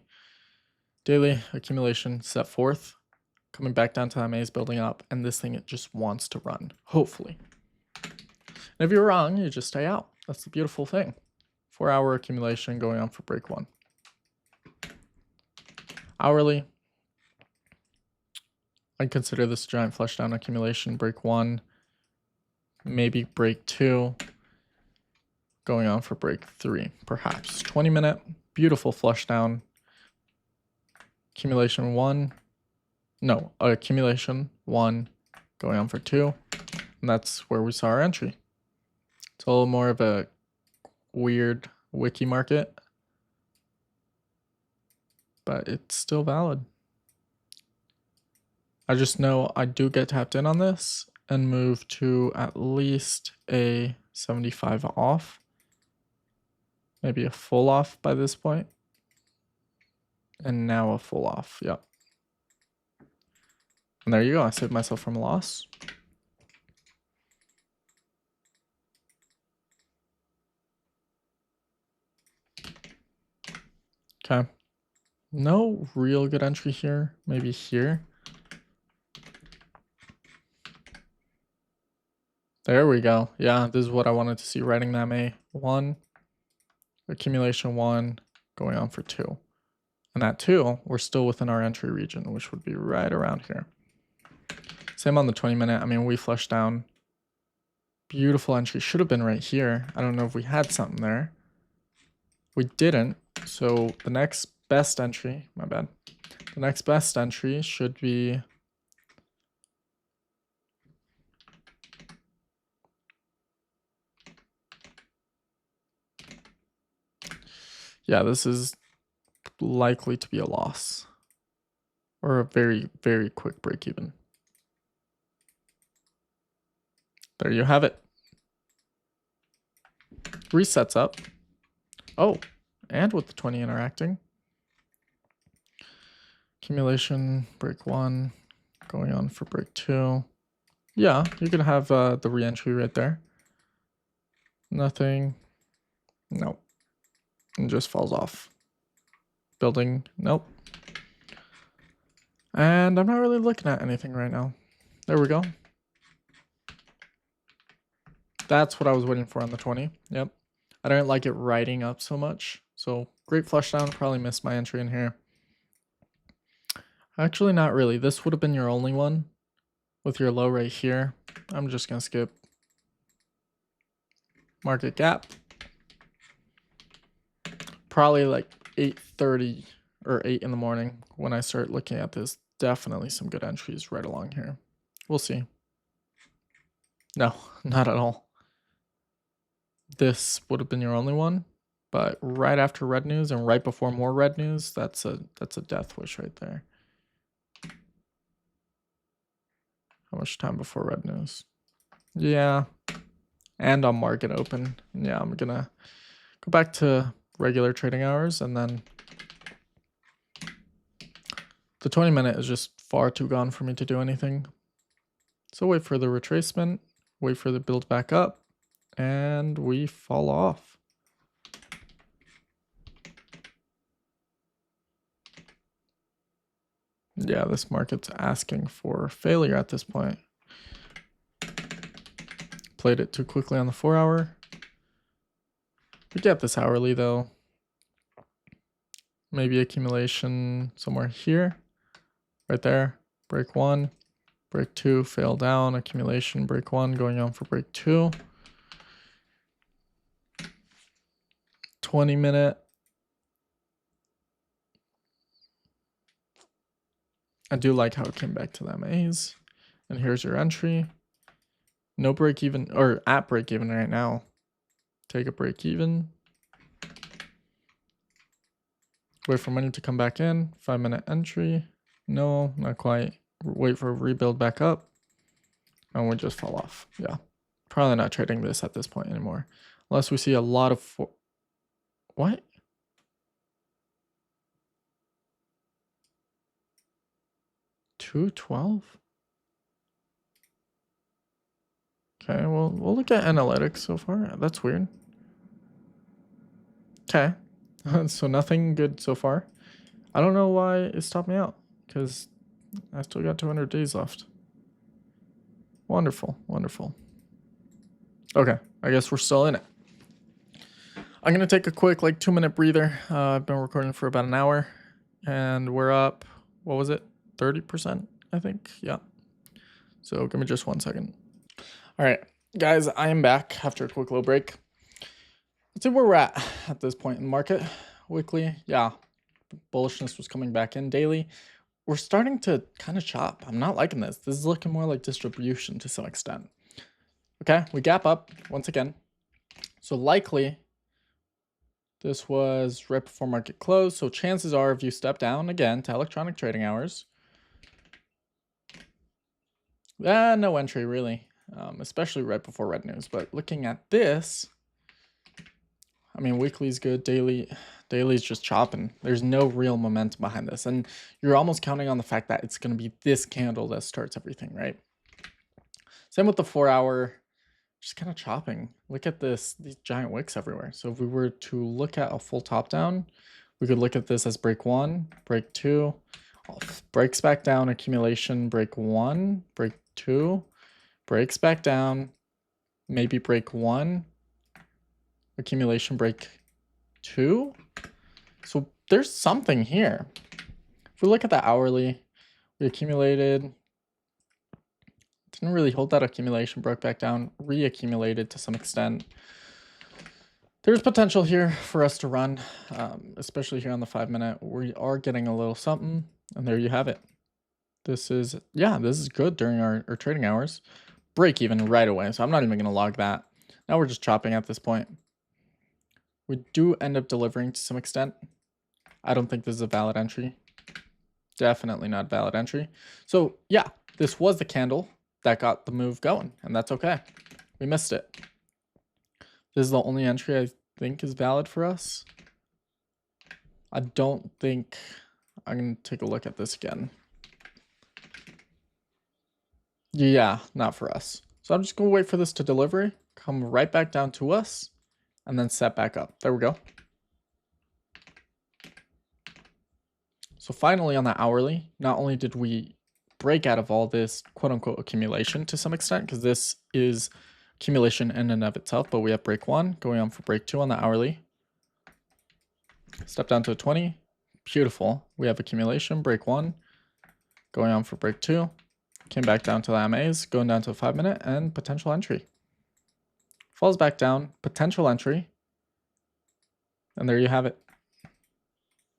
accumulation set forth, coming back down to MAs, building up, and this thing, it just wants to run, hopefully. And if you're wrong, you just stay out. That's the beautiful thing. 4 hour accumulation going on for break 1. Hourly, I'd consider this a giant flush down accumulation, break 1, maybe break 2, going on for break 3, perhaps. 20-minute, beautiful flush down, accumulation 1, no, accumulation 1, going on for 2, and that's where we saw our entry. It's a little more of a weird wiki market, but it's still valid. I just know I do get tapped in on this and move to at least a 75 off, maybe a full off by this point, and now a full off. Yep. And there you go. I saved myself from a loss. Okay. No real good entry here. Maybe here. There we go. Yeah, this is what I wanted to see. Writing that MA 1, accumulation 1, going on for 2. And at 2, we're still within our entry region, which would be right around here. Same on the 20-minute. I mean, we flushed down. Beautiful entry. Should have been right here. I don't know if we had something there. We didn't. So the next best entry, my bad. The next best entry should be yeah, this is likely to be a loss or a very, very quick break even. There you have it. Resets up. Oh, and with the 20 interacting. Accumulation, break 1, going on for break 2. Yeah, you can have the re-entry right there. Nothing. Nope. And just falls off. Building, nope. And I'm not really looking at anything right now. There we go. That's what I was waiting for on the 20. Yep. I don't like it riding up so much. So great flush down. Probably missed my entry in here. Actually, not really. This would have been your only one. with your low right here. I'm just gonna skip market gap. Probably like 8:30 or 8 in the morning when I start looking at this. Definitely some good entries right along here. We'll see. No, not at all. This would have been your only one, but right after red news and right before more red news, that's a death wish right there. How much time before red news? Yeah. And on market open. Yeah, I'm gonna go back to regular trading hours, and then the 20-minute is just far too gone for me to do anything. So wait for the retracement, wait for the build back up, and we fall off. Yeah, this market's asking for failure at this point. Played it too quickly on the 4-hour. We get this hourly though. Maybe accumulation somewhere here, right there. Break 1, break 2, fail down, accumulation, break 1, going on for break 2. 20-minute. I do like how it came back to the MAs. And here's your entry. No break even, or at break even right now. Take a break even. Wait for money to come back in. 5-minute entry. No, not quite. Wait for a rebuild back up. And we just fall off. Yeah. Probably not trading this at this point anymore. Unless we see a lot of... What? $2.12? Okay, well, we'll look at analytics so far. That's weird. Okay. So nothing good so far. I don't know why it stopped me out, because I still got 200 days left. Wonderful, wonderful. Okay, I guess we're still in it. I'm going to take a quick, like, 2-minute breather. I've been recording for about an hour, and we're up, what was it, 30%, I think? Yeah. So give me just 1 second. All right, guys, I am back after a quick little break. Let's see where we're at this point in the market. Weekly, yeah, bullishness was coming back in. Daily, we're starting to kind of chop. I'm not liking this. This is looking more like distribution to some extent. Okay, we gap up once again. So likely this was right before market close. So chances are if you step down again to electronic trading hours, no entry really, especially right before red news. But looking at this, I mean, weekly is good. Daily is just chopping. There's no real momentum behind this. And you're almost counting on the fact that it's going to be this candle that starts everything, right? Same with the 4-hour, just kind of chopping. Look at this, these giant wicks everywhere. So if we were to look at a full top down, we could look at this as break 1, break 2, breaks back down, accumulation, break 1, break 2, breaks back down, maybe break 1, accumulation, break 2. So there's something here. If we look at the hourly, we accumulated, didn't really hold that accumulation, broke back down, reaccumulated to some extent. There's potential here for us to run, especially here on the 5-minute. We are getting a little something, and there you have it. This is, yeah, this is good during our trading hours. Break even right away, so I'm not even going to log that. Now we're just chopping at this point. We do end up delivering to some extent. I don't think this is a valid entry. Definitely not valid entry. So yeah, this was the candle that got the move going, and that's okay. We missed it. This is the only entry I think is valid for us. I don't think... I'm going to take a look at this again. Yeah, not for us. So I'm just going to wait for this to deliver, come right back down to us, and then set back up. There we go. So finally on the hourly, not only did we break out of all this quote-unquote accumulation to some extent, because this is accumulation in and of itself, but we have break 1 going on for break 2 on the hourly. Step down to a 20. Beautiful. We have accumulation, break 1 going on for break 2. came back down to the MAs, going down to a 5 minute and potential entry. Falls back down, potential entry. And there you have it.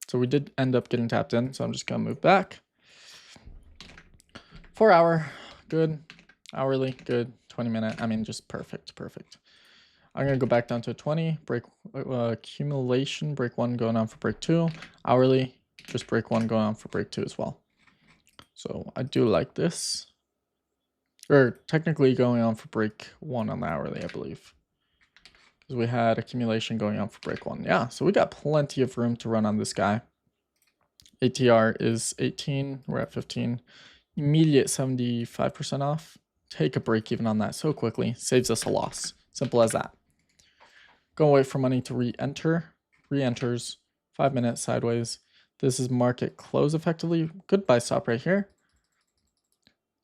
So we did end up getting tapped in, so I'm just gonna move back. 4 hour, good. Hourly, good. 20 minute, I mean, just perfect. I'm gonna go back down to 20, break accumulation, break 1 going on for break 2. Hourly, just break 1 going on for break 2 as well. So I do like this. Or technically going on for break 1 on the hourly, I believe. Because we had accumulation going on for break 1. Yeah, so we got plenty of room to run on this guy. ATR is 18, we're at 15. Immediate 75% off. Take a break even on that so quickly. Saves us a loss. Simple as that. Go wait for money to re-enter. Re-enters. 5 minutes sideways. This is market close effectively. Good buy stop right here.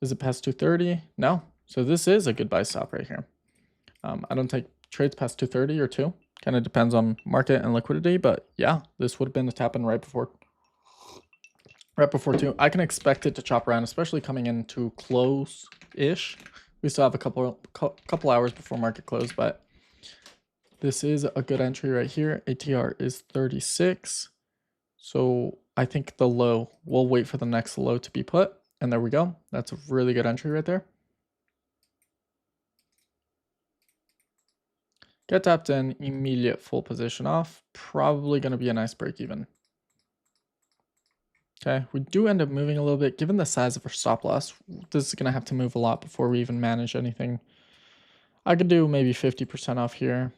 Is it past 230? No. So this is a good buy stop right here. I don't take trades past 230 or 2. Kind of depends on market and liquidity. But yeah, this would have been the tap in right before 2. I can expect it to chop around, especially coming into close-ish. We still have a couple hours before market close, but this is a good entry right here. ATR is 36. So I think the low, we'll wait for the next low to be put. And there we go. That's a really good entry right there. Get tapped in, immediate full position off. Probably going to be a nice break even. Okay, we do end up moving a little bit. Given the size of our stop loss, this is going to have to move a lot before we even manage anything. I could do maybe 50% off here.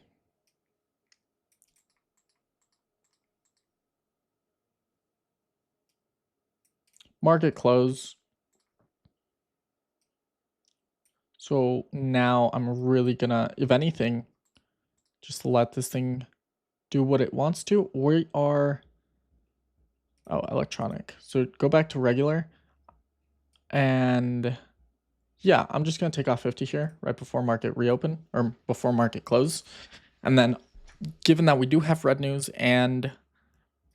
Market close. So now I'm really going to, if anything, just let this thing do what it wants to. We are... Oh, electronic. So go back to regular. And yeah, I'm just going to take off 50 here right before market reopen or before market close. And then given that we do have red news and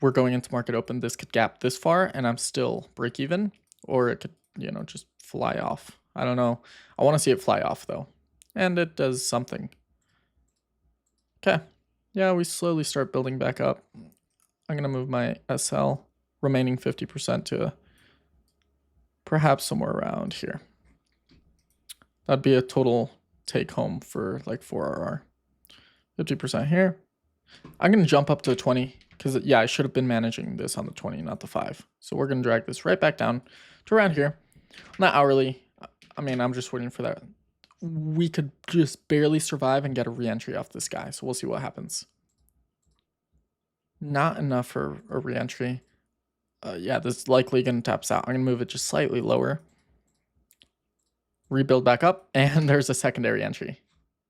we're going into market open, this could gap this far and I'm still break even, or it could, you know, just fly off. I don't know. I want to see it fly off though. And it does something. Okay. Yeah, we slowly start building back up. I'm going to move my SL remaining 50% to perhaps somewhere around here. That'd be a total take home for like 4RR. 50% here. I'm going to jump up to 20 because, yeah, I should have been managing this on the 20, not the 5. So we're going to drag this right back down to around here. Not hourly. I mean, I'm just waiting for that. We could just barely survive and get a re-entry off this guy. So we'll see what happens. Not enough for a re-entry. Yeah, this is likely going to taps out. I'm going to move it just slightly lower. Rebuild back up. And there's a secondary entry.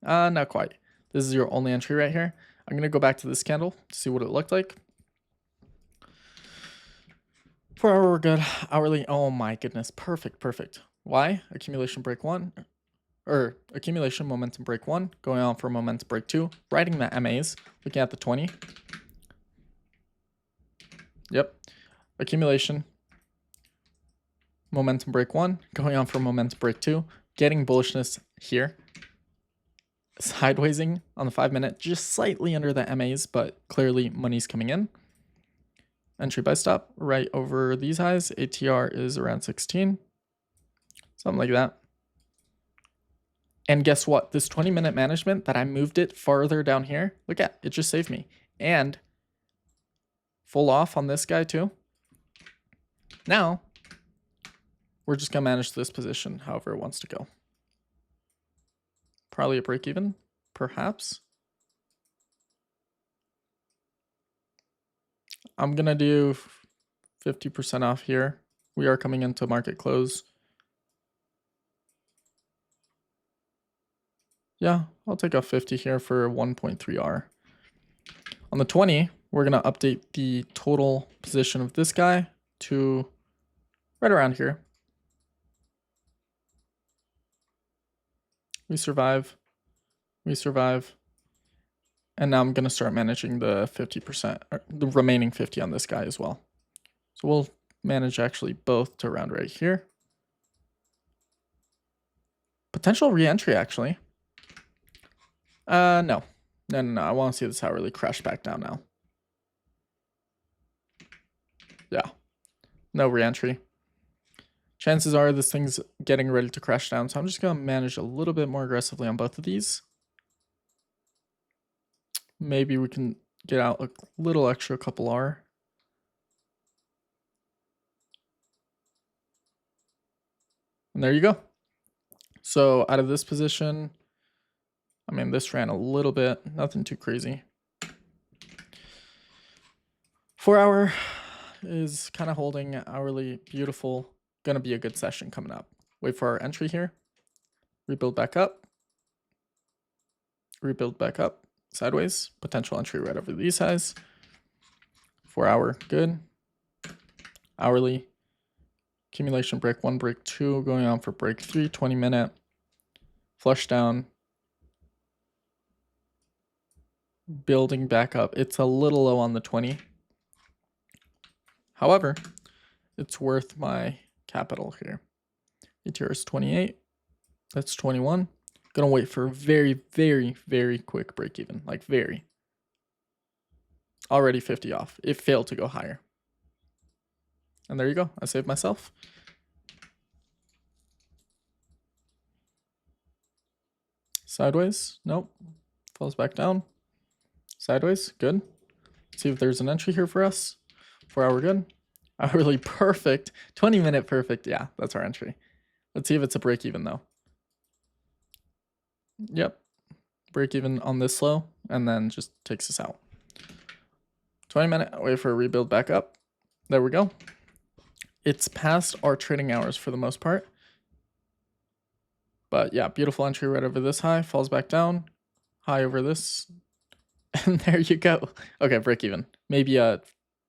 Not quite. This is your only entry right here. I'm going to go back to this candle to see what it looked like. 4 hour, we're good. Hourly, oh my goodness. Perfect. Why? Accumulation break 1. Or accumulation momentum break 1. Going on for momentum break 2. Writing the MAs. Looking at the 20. Yep. Accumulation. Momentum break 1. Going on for momentum break 2. Getting bullishness here. Sidewaysing on the 5 minute, just slightly under the MAs, but clearly money's coming in. Entry buy stop right over these highs. ATR is around 16, something like that. And guess what? This 20-minute management that I moved it farther down here, look at it, just saved me. And full off on this guy too. Now we're just gonna manage this position however it wants to go. Probably a break even, perhaps. I'm going to do 50% off here. We are coming into market close. Yeah, I'll take off 50 here for 1.3R. On the 20, we're going to update the total position of this guy to right around here. We survive. And now I'm going to start managing the 50%, or the remaining 50 on this guy as well. So we'll manage actually both to around right here. Potential re-entry, actually. No. No. I want to see this hourly crash back down now. Yeah. No re-entry. Chances are this thing's getting ready to crash down, so I'm just going to manage a little bit more aggressively on both of these. Maybe we can get out a little extra couple R. And there you go. So out of this position, I mean, this ran a little bit, nothing too crazy. 4 hour is kind of holding hourly, beautiful. Gonna be a good session coming up. Wait for our entry here. Rebuild back up. Rebuild back up. Sideways. Potential entry right over these highs. 4 hour, good. Hourly. Accumulation break 1, break 2, going on for break 3, 20-minute. Flush down. Building back up. It's a little low on the 20. However, it's worth my capital here. ATR is 28. That's 21. Gonna wait for a very, very, very quick break even. Like very. Already 50 off. It failed to go higher. And there you go. I saved myself. Sideways. Nope. Falls back down. Sideways. Good. See if there's an entry here for us. 4 hour good. Hourly perfect. 20-minute perfect. Yeah, that's our entry. Let's see if it's a break even though. Yep. Break even on this low and then just takes us out. 20-minute. Wait for a rebuild back up. There we go. It's past our trading hours for the most part. But yeah, beautiful entry right over this high. Falls back down. High over this. And there you go. Okay, break even. Maybe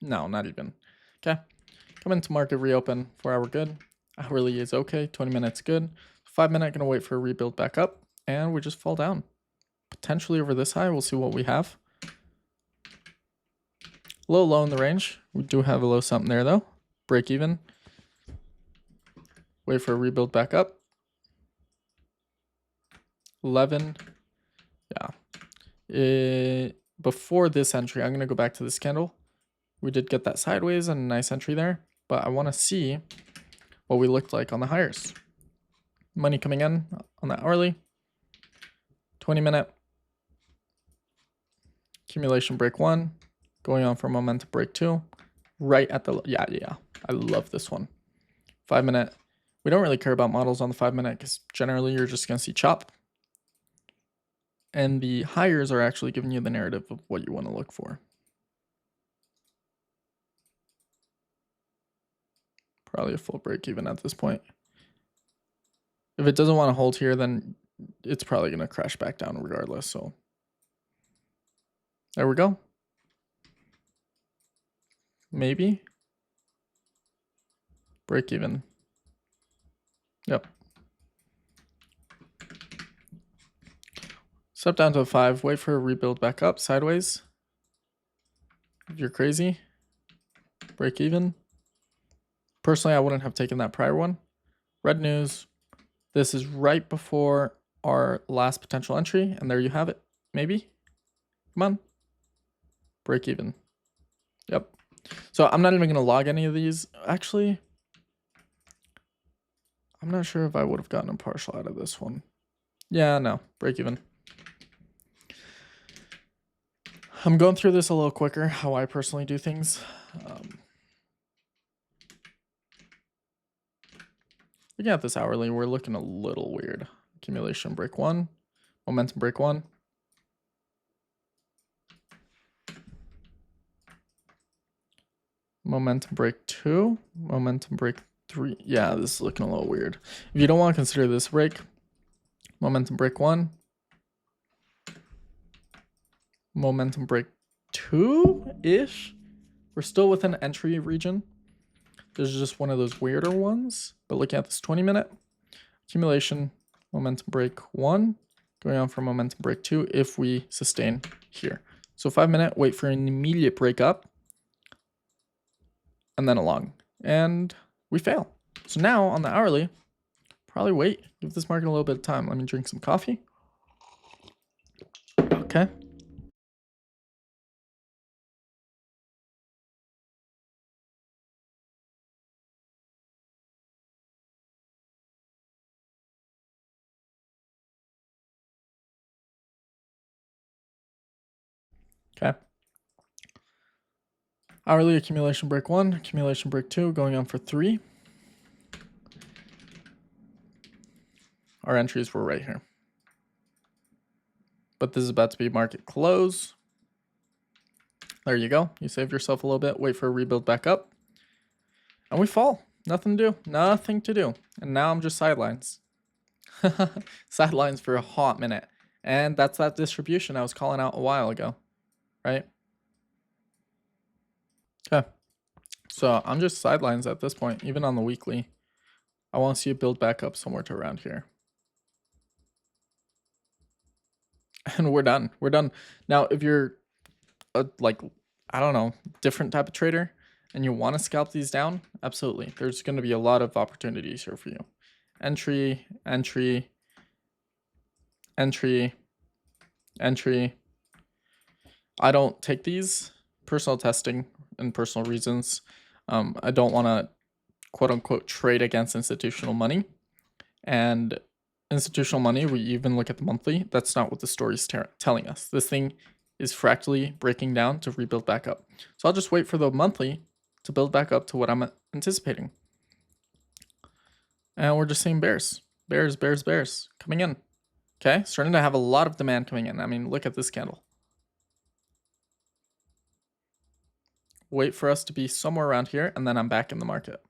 no, not even. Okay. Come into market reopen. 4 hour good. Hourly is okay. 20 minutes good. 5 minute gonna wait for a rebuild back up. And we just fall down. Potentially over this high. We'll see what we have. Low in the range. We do have a low something there though. Break even. Wait for a rebuild back up. 11. Yeah. Before this entry, I'm going to go back to this candle. We did get that sideways and a nice entry there. But I want to see what we looked like on the hires. Money coming in on the hourly. 20-minute. Accumulation break 1. Going on for momentum break 2. Right at the... Yeah. I love this one. 5 minute. We don't really care about models on the 5 minute because generally you're just going to see chop. And the hires are actually giving you the narrative of what you want to look for. Probably a full break even at this point. If it doesn't want to hold here, then it's probably going to crash back down regardless. So there we go. Maybe. Break even. Yep. Step down to a 5. Wait for a rebuild back up sideways. If you're crazy. Break even. Personally, I wouldn't have taken that prior one. Red news. This is right before our last potential entry. And there you have it. Maybe. Come on. Break even. Yep. So I'm not even going to log any of these. Actually, I'm not sure if I would have gotten a partial out of this one. Yeah, no. Break even. I'm going through this a little quicker, how I personally do things. Looking at this hourly, we're looking a little weird. Accumulation break 1. Momentum break 1. Momentum break 2. Momentum break 3. Yeah, this is looking a little weird. If you don't want to consider this break, momentum break 1. Momentum break 2-ish. We're still within entry region. This is just one of those weirder ones. But looking at this 20-minute accumulation, momentum break 1, going on for momentum break 2 if we sustain here. So 5 minute, wait for an immediate break up, and then along. And we fail. So now on the hourly, probably wait. Give this market a little bit of time. Let me drink some coffee. Okay. Okay. Hourly accumulation break 1, accumulation break 2, going on for 3. Our entries were right here. But this is about to be market close. There you go. You saved yourself a little bit. Wait for a rebuild back up. And we fall. Nothing to do. Nothing to do. And now I'm just sidelines. Sidelines for a hot minute. And that's that distribution I was calling out a while ago. Right? Okay. So I'm just sidelines at this point, even on the weekly. I want to see it build back up somewhere to around here. And we're done. We're done. Now, if you're like, I don't know, different type of trader and you want to scalp these down, absolutely. There's going to be a lot of opportunities here for you. Entry, entry, entry, entry. I don't take these. Personal testing and personal reasons. I don't want to quote unquote trade against institutional money. And institutional money, we even look at the monthly. That's not what the story is telling us. This thing is fractally breaking down to rebuild back up. So I'll just wait for the monthly to build back up to what I'm anticipating. And we're just seeing bears. Bears, bears, bears coming in. Okay, starting to have a lot of demand coming in. I mean, look at this candle. Wait for us to be somewhere around here, and then I'm back in the market.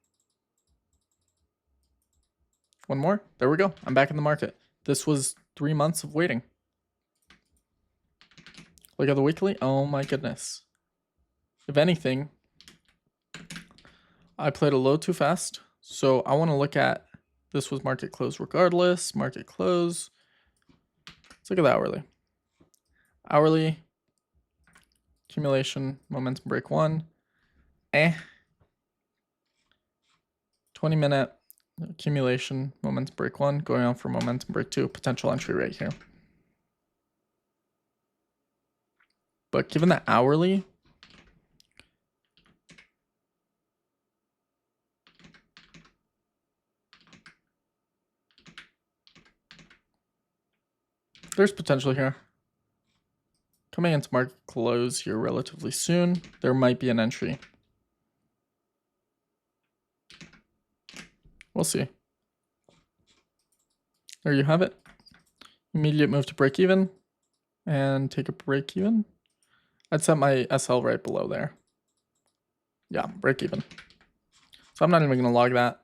One more. There we go. I'm back in the market. This was 3 months of waiting. Look at the weekly. Oh my goodness. If anything, I played a little too fast. So I want to look at, this was market close regardless. Market close. Let's look at the hourly. Hourly. Accumulation. Momentum break 1. 20-minute. Accumulation. Momentum break 1. Going on for momentum break 2. Potential entry right here. But given the hourly, there's potential here. Coming into market close here relatively soon, there might be an entry. We'll see. There you have it. Immediate move to break even and take a break even. I'd set my SL right below there. Yeah, break even. So I'm not even going to log that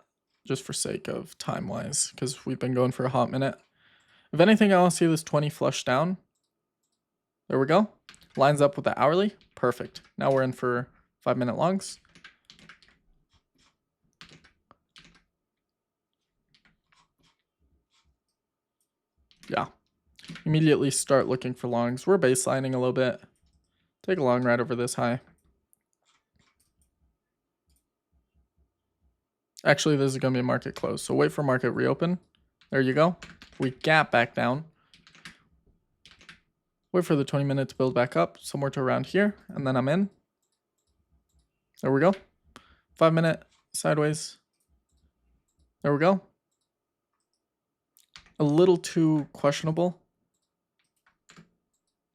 just for sake of time wise, because we've been going for a hot minute. If anything, I want to see this 20 flush down. There we go. Lines up with the hourly. Perfect. Now we're in for 5-minute longs. Yeah. Immediately start looking for longs. We're baselining a little bit. Take a long right over this high. Actually, this is going to be a market close. So wait for market reopen. There you go. We gap back down. Wait for the 20-minute to build back up somewhere to around here. And then I'm in. There we go. 5-minute sideways. There we go. A little too questionable.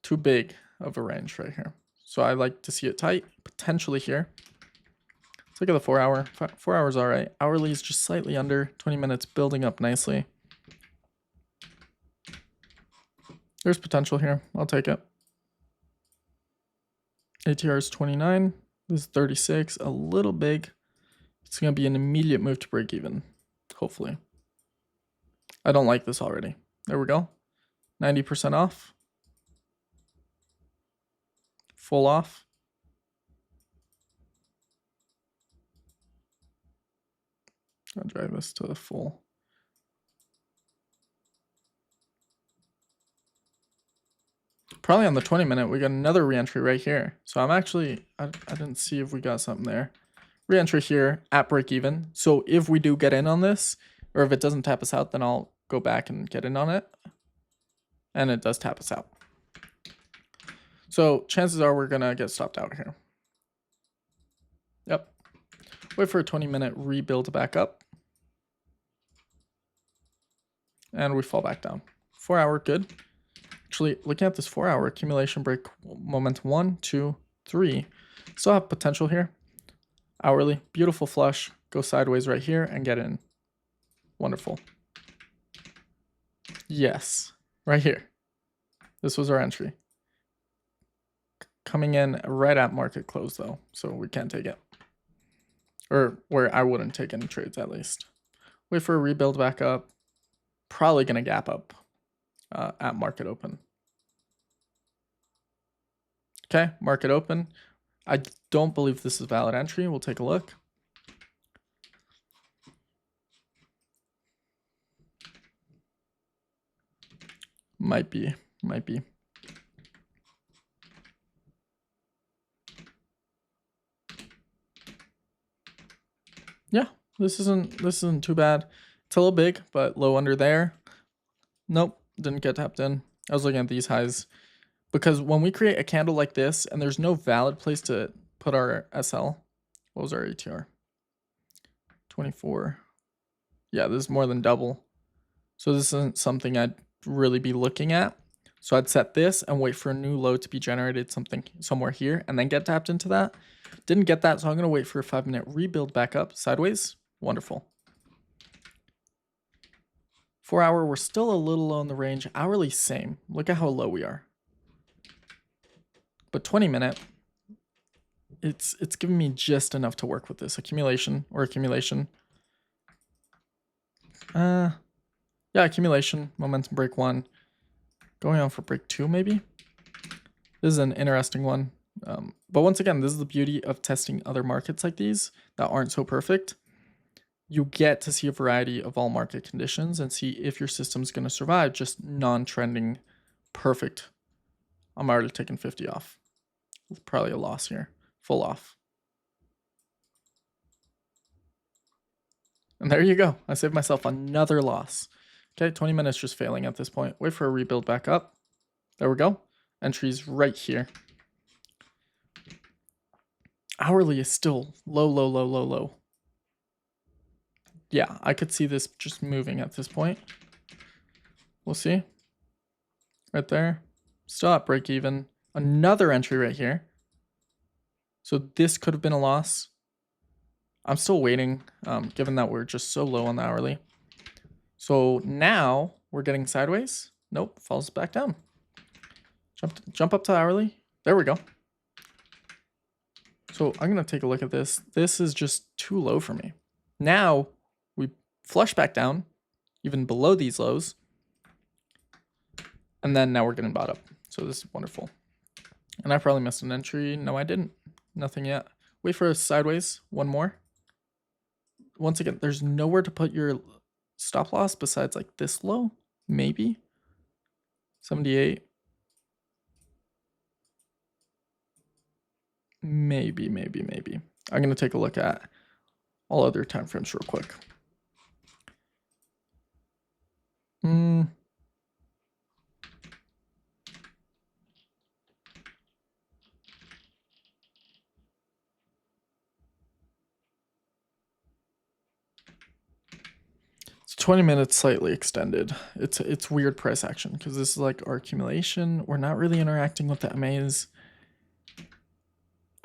Too big of a range right here. So I like to see it tight, potentially here. Let's look at the 4 hour. 4 hours all right. Hourly is just slightly under. 20 minutes building up nicely. There's potential here. I'll take it. ATR is 29. This is 36. A little big. It's going to be an immediate move to break even. Hopefully. I don't like this already. There we go. 90% off. Full off. I'll drive this to the full. Probably on the 20-minute, we got another reentry right here. So I'm actually, I didn't see if we got something there. Reentry here at break even. So if we do get in on this, Or if it doesn't tap us out, then I'll go back and get in on it. And it does tap us out. So chances are we're gonna get stopped out here. Yep. Wait for a 20-minute rebuild back up. And we fall back down. 4 hour, good. Actually, looking at this 4 hour accumulation break momentum 1, 2, 3. Still have potential here. Hourly, beautiful flush. Go sideways right here and get in. Wonderful. Yes, right here. This was our entry. Coming in right at market close though, so we can't take it. Or where I wouldn't take any trades at least. Wait for a rebuild back up. Probably gonna gap up at market open. Okay, market open. I don't believe this is valid entry. We'll take a look. Might be. Yeah, this isn't too bad. It's a little big, but low under there. Nope, didn't get tapped in. I was looking at these highs because when we create a candle like this and there's no valid place to put our SL, what was our ATR? 24. Yeah, this is more than double. So this isn't something I'd really be looking at. So I'd set this and wait for a new low to be generated somewhere here and then get tapped into that. Didn't get that, so I'm gonna wait for a 5-minute rebuild back up sideways. Wonderful. 4 hour, we're still a little low in the range. Hourly, same. Look at how low we are. But 20-minute, it's giving me just enough to work with this. Accumulation. Yeah, accumulation, momentum break 1. Going on for break 2, maybe? This is an interesting one. But once again, this is the beauty of testing other markets like these that aren't so perfect. You get to see a variety of all market conditions and see if your system's going to survive just non-trending perfect. I'm already taking 50 off. Probably a loss here. Full off. And there you go. I saved myself another loss. Okay, 20 minutes just failing at this point. Wait for a rebuild back up. There we go. Entries right here. Hourly is still low. Yeah, I could see this just moving at this point. We'll see. Right there. Still at break even. Another entry right here. So this could have been a loss. I'm still waiting, given that we're just so low on the hourly. So now we're getting sideways. Nope, falls back down. Jump up to hourly. There we go. So I'm going to take a look at this. This is just too low for me. Now we flush back down, even below these lows. And then now we're getting bought up. So this is wonderful. And I probably missed an entry. No, I didn't. Nothing yet. Wait for a sideways. One more. Once again, there's nowhere to put your stop loss besides like this low. Maybe. 78. Maybe. I'm going to take a look at all other time frames real quick. It's 20 minutes slightly extended. It's weird price action because this is like our accumulation. We're not really interacting with the MAs.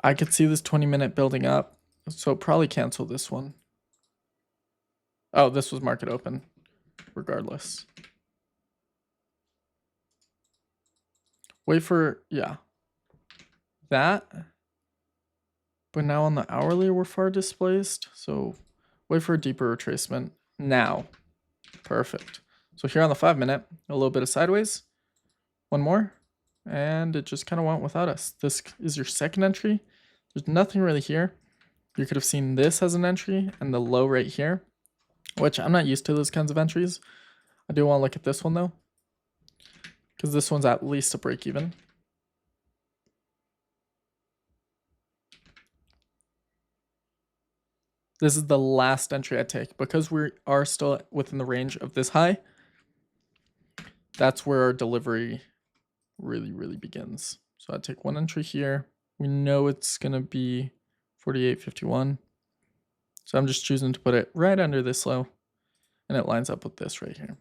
I could see this 20-minute building up, so probably cancel this one. Oh, this was market open, regardless. Wait for, yeah, that. But now on the hourly, we're far displaced. So wait for a deeper retracement now. Perfect. So here on the 5-minute, a little bit of sideways. One more. And it just kind of went without us. This is your second entry. There's nothing really here. You could have seen this as an entry and the low right here, which I'm not used to those kinds of entries. I do want to look at this one though, because this one's at least a break even. This is the last entry I take. Because we are still within the range of this high, that's where our delivery really begins. So I take one entry here. We know it's going to be 48.51. So I'm just choosing to put it right under this low, and it lines up with this right here.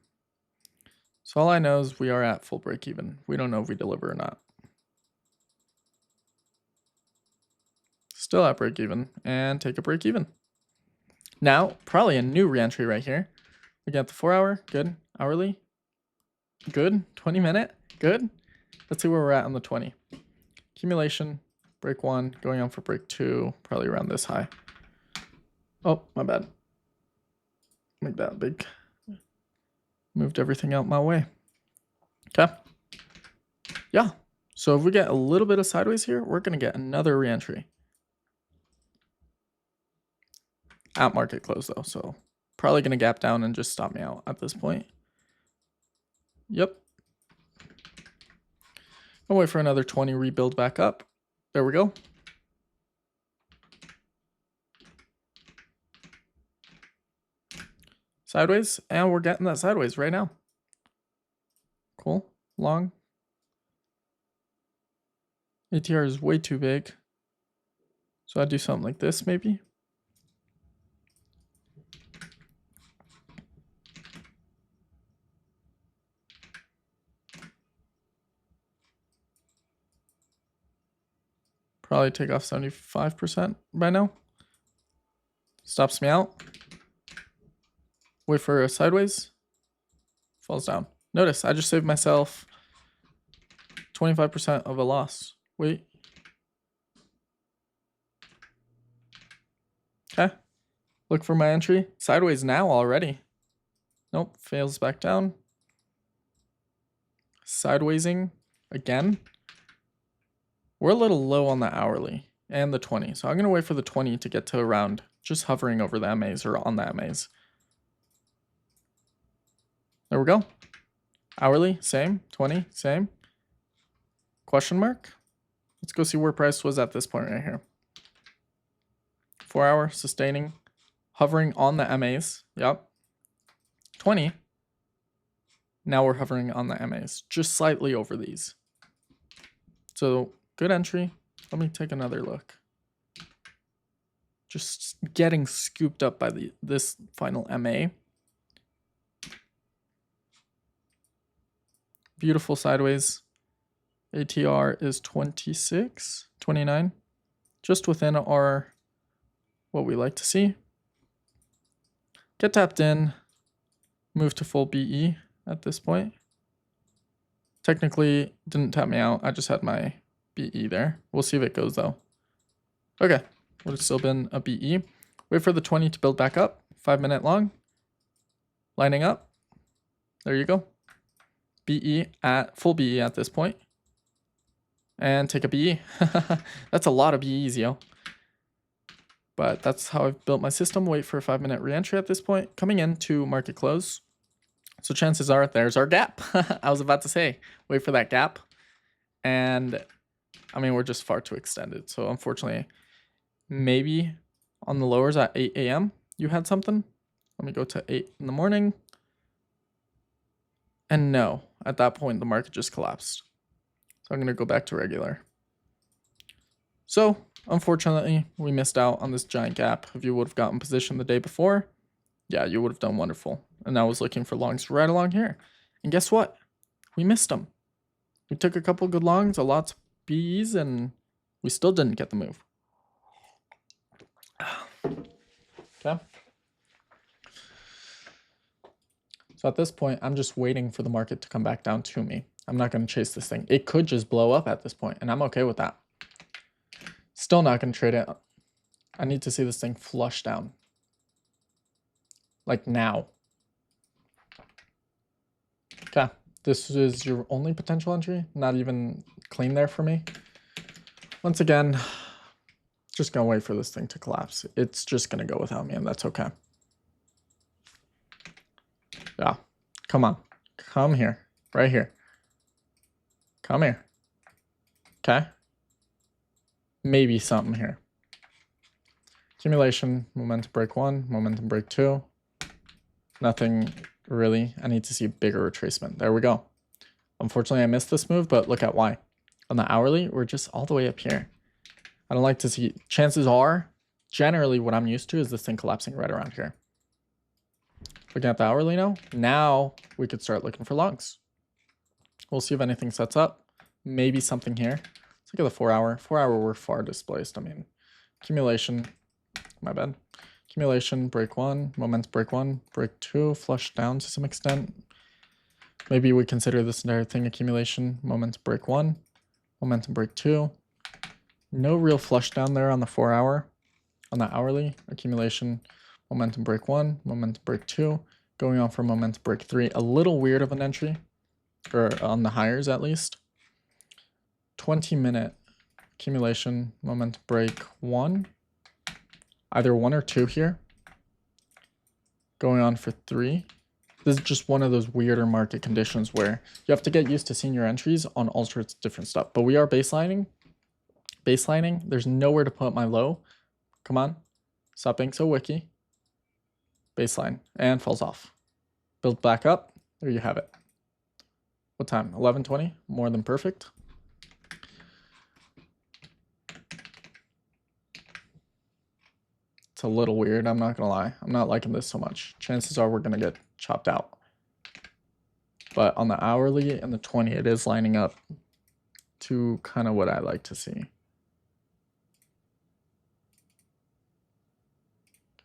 So all I know is we are at full break even. We don't know if we deliver or not. Still at break even, and take a break even. Now, probably a new reentry right here. We got the 4 hour, good. Hourly, good. 20 minute, good. Let's see where we're at on the 20. Accumulation, break 1, going on for break 2, probably around this high. Oh, my bad. Make that big. Moved everything out my way. Okay. Yeah. So if we get a little bit of sideways here, we're going to get another reentry. At market close though, so probably going to gap down and just stop me out at this point. Yep. I'll wait for another 20 rebuild back up. There we go. Sideways, and we're getting that sideways right now. Cool. Long. ATR is way too big. So I'd do something like this maybe. Probably take off 75% by now. Stops me out. Wait for a sideways. Falls down. Notice, I just saved myself 25% of a loss. Wait. Okay. Look for my entry. Sideways now already. Nope, fails back down. Sidewaysing again. We're a little low on the hourly and the 20. So I'm going to wait for the 20 to get to around, just hovering over the MAs or on the MAs. There we go. Hourly, same. 20, same. Question mark. Let's go see where price was at this point right here. 4 hour, sustaining, hovering on the MAs. Yep. 20. Now we're hovering on the MAs, just slightly over these. So good entry. Let me take another look. Just getting scooped up by this final MA. Beautiful sideways. ATR is 26, 29. Just within our what we like to see. Get tapped in. Move to full BE at this point. Technically didn't tap me out. I just had my BE there. We'll see if it goes though. Okay, would have still been a BE. Wait for the 20 to build back up. 5 minute long. Lining up. There you go. BE at full BE at this point. And take a BE. That's a lot of BEs, yo. But that's how I've built my system. Wait for a 5 minute reentry at this point. Coming into market close. So chances are there's our gap. I was about to say, wait for that gap. And I mean, we're just far too extended. So unfortunately, maybe on the lowers at 8 a.m. you had something. Let me go to 8 in the morning. And no, at that point, the market just collapsed. So I'm going to go back to regular. So unfortunately, we missed out on this giant gap. If you would have gotten position the day before, yeah, you would have done wonderful. And I was looking for longs right along here. And guess what? We missed them. We took a couple good longs, a lot of Bs, and we still didn't get the move. Okay. So at this point, I'm just waiting for the market to come back down to me. I'm not going to chase this thing. It could just blow up at this point, and I'm okay with that. Still not going to trade it. I need to see this thing flush down. Like now. Okay. This is your only potential entry. Not even clean there for me. Once again, just going to wait for this thing to collapse. It's just going to go without me, and that's okay. Yeah. Come on. Come here. Right here. Come here. Okay. Maybe something here. Accumulation, momentum break 1, momentum break 2. Nothing really. I need to see bigger retracement. There we go. Unfortunately, I missed this move, but look at why. On the hourly, we're just all the way up here. I don't like to see, chances are, generally what I'm used to is this thing collapsing right around here. Looking at the hourly now we could start looking for longs. We'll see if anything sets up. Maybe something here. Let's look at the 4 hour. 4 hour, we're far displaced. I mean, accumulation, my bad. Accumulation, break 1, momentum break 1, break 2, flush down to some extent. Maybe we consider this entire thing accumulation, momentum break 1, momentum break 2. No real flush down there on the 4 hour. On the hourly, accumulation, momentum break 1, momentum break 2, going on for momentum break 3. A little weird of an entry, or on the hires at least. 20-minute accumulation, momentum break 1. Either 1 or 2 here. Going on for 3. This is just one of those weirder market conditions where you have to get used to seeing your entries on all sorts of different stuff. But we are baselining. There's nowhere to put my low. Come on. Stop being so wiki. Baseline. And falls off. Build back up. There you have it. What time? 11:20? More than perfect. It's a little weird, I'm not gonna lie. I'm not liking this so much. Chances are we're gonna get chopped out. But on the hourly and the 20, it is lining up to kind of what I like to see.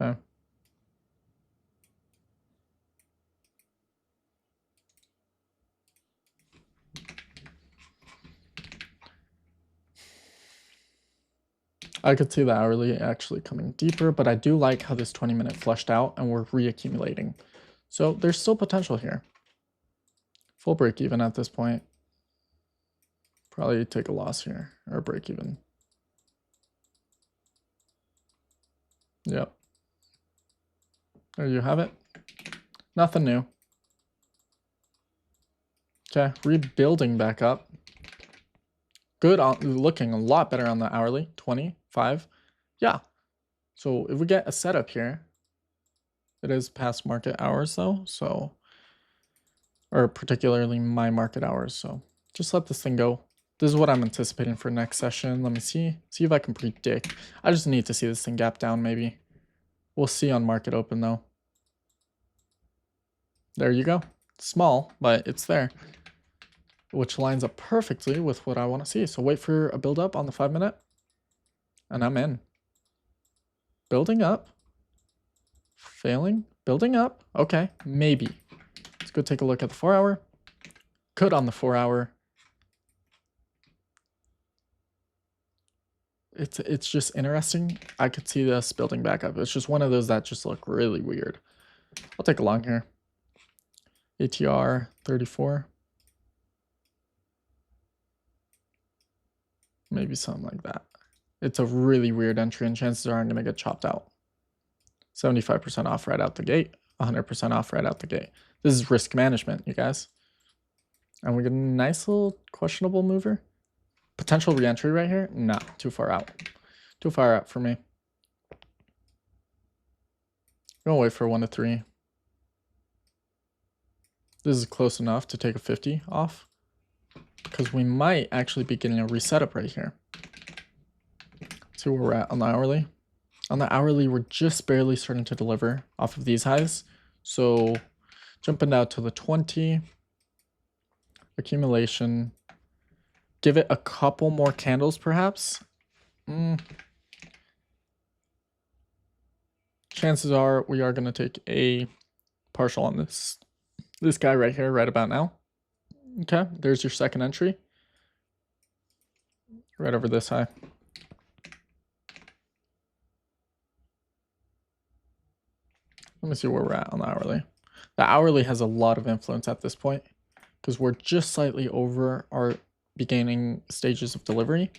Okay. I could see the hourly actually coming deeper, but I do like how this 20-minute flushed out and we're reaccumulating. So there's still potential here. Full break even at this point. Probably take a loss here, or break even. Yep. There you have it. Nothing new. Okay, rebuilding back up. Good, looking a lot better on the hourly, 25. Yeah. So if we get a setup here, it is past market hours though, so, or particularly my market hours, so just let this thing go. This is what I'm anticipating for next session. Let me see if I can predict. I just need to see this thing gap down maybe. We'll see on market open though. There you go. Small, but it's there, which lines up perfectly with what I want to see. So wait for a build up on the 5-minute, and I'm in. Building up, failing, building up. Okay, maybe. Let's go take a look at the 4 hour. Could on the 4 hour. It's just interesting. I could see this building back up. It's just one of those that just look really weird. I'll take a long here. ATR 34. Maybe something like that. It's a really weird entry and chances are I'm going to get chopped out. 75% off right out the gate. 100% off right out the gate. This is risk management, you guys. And we get a nice little questionable mover. Potential re-entry right here? No, too far out. Too far out for me. I'm gonna wait for 1 to 3. This is close enough to take a 50 off, because we might actually be getting a reset up right here. Let's see where we're at on the hourly. On the hourly, we're just barely starting to deliver off of these highs. So jumping down to the 20. Accumulation. Give it a couple more candles, perhaps. Chances are we are going to take a partial on this guy right here, right about now. Okay, there's your second entry. Right over this high. Let me see where we're at on the hourly. The hourly has a lot of influence at this point because we're just slightly over our beginning stages of delivery.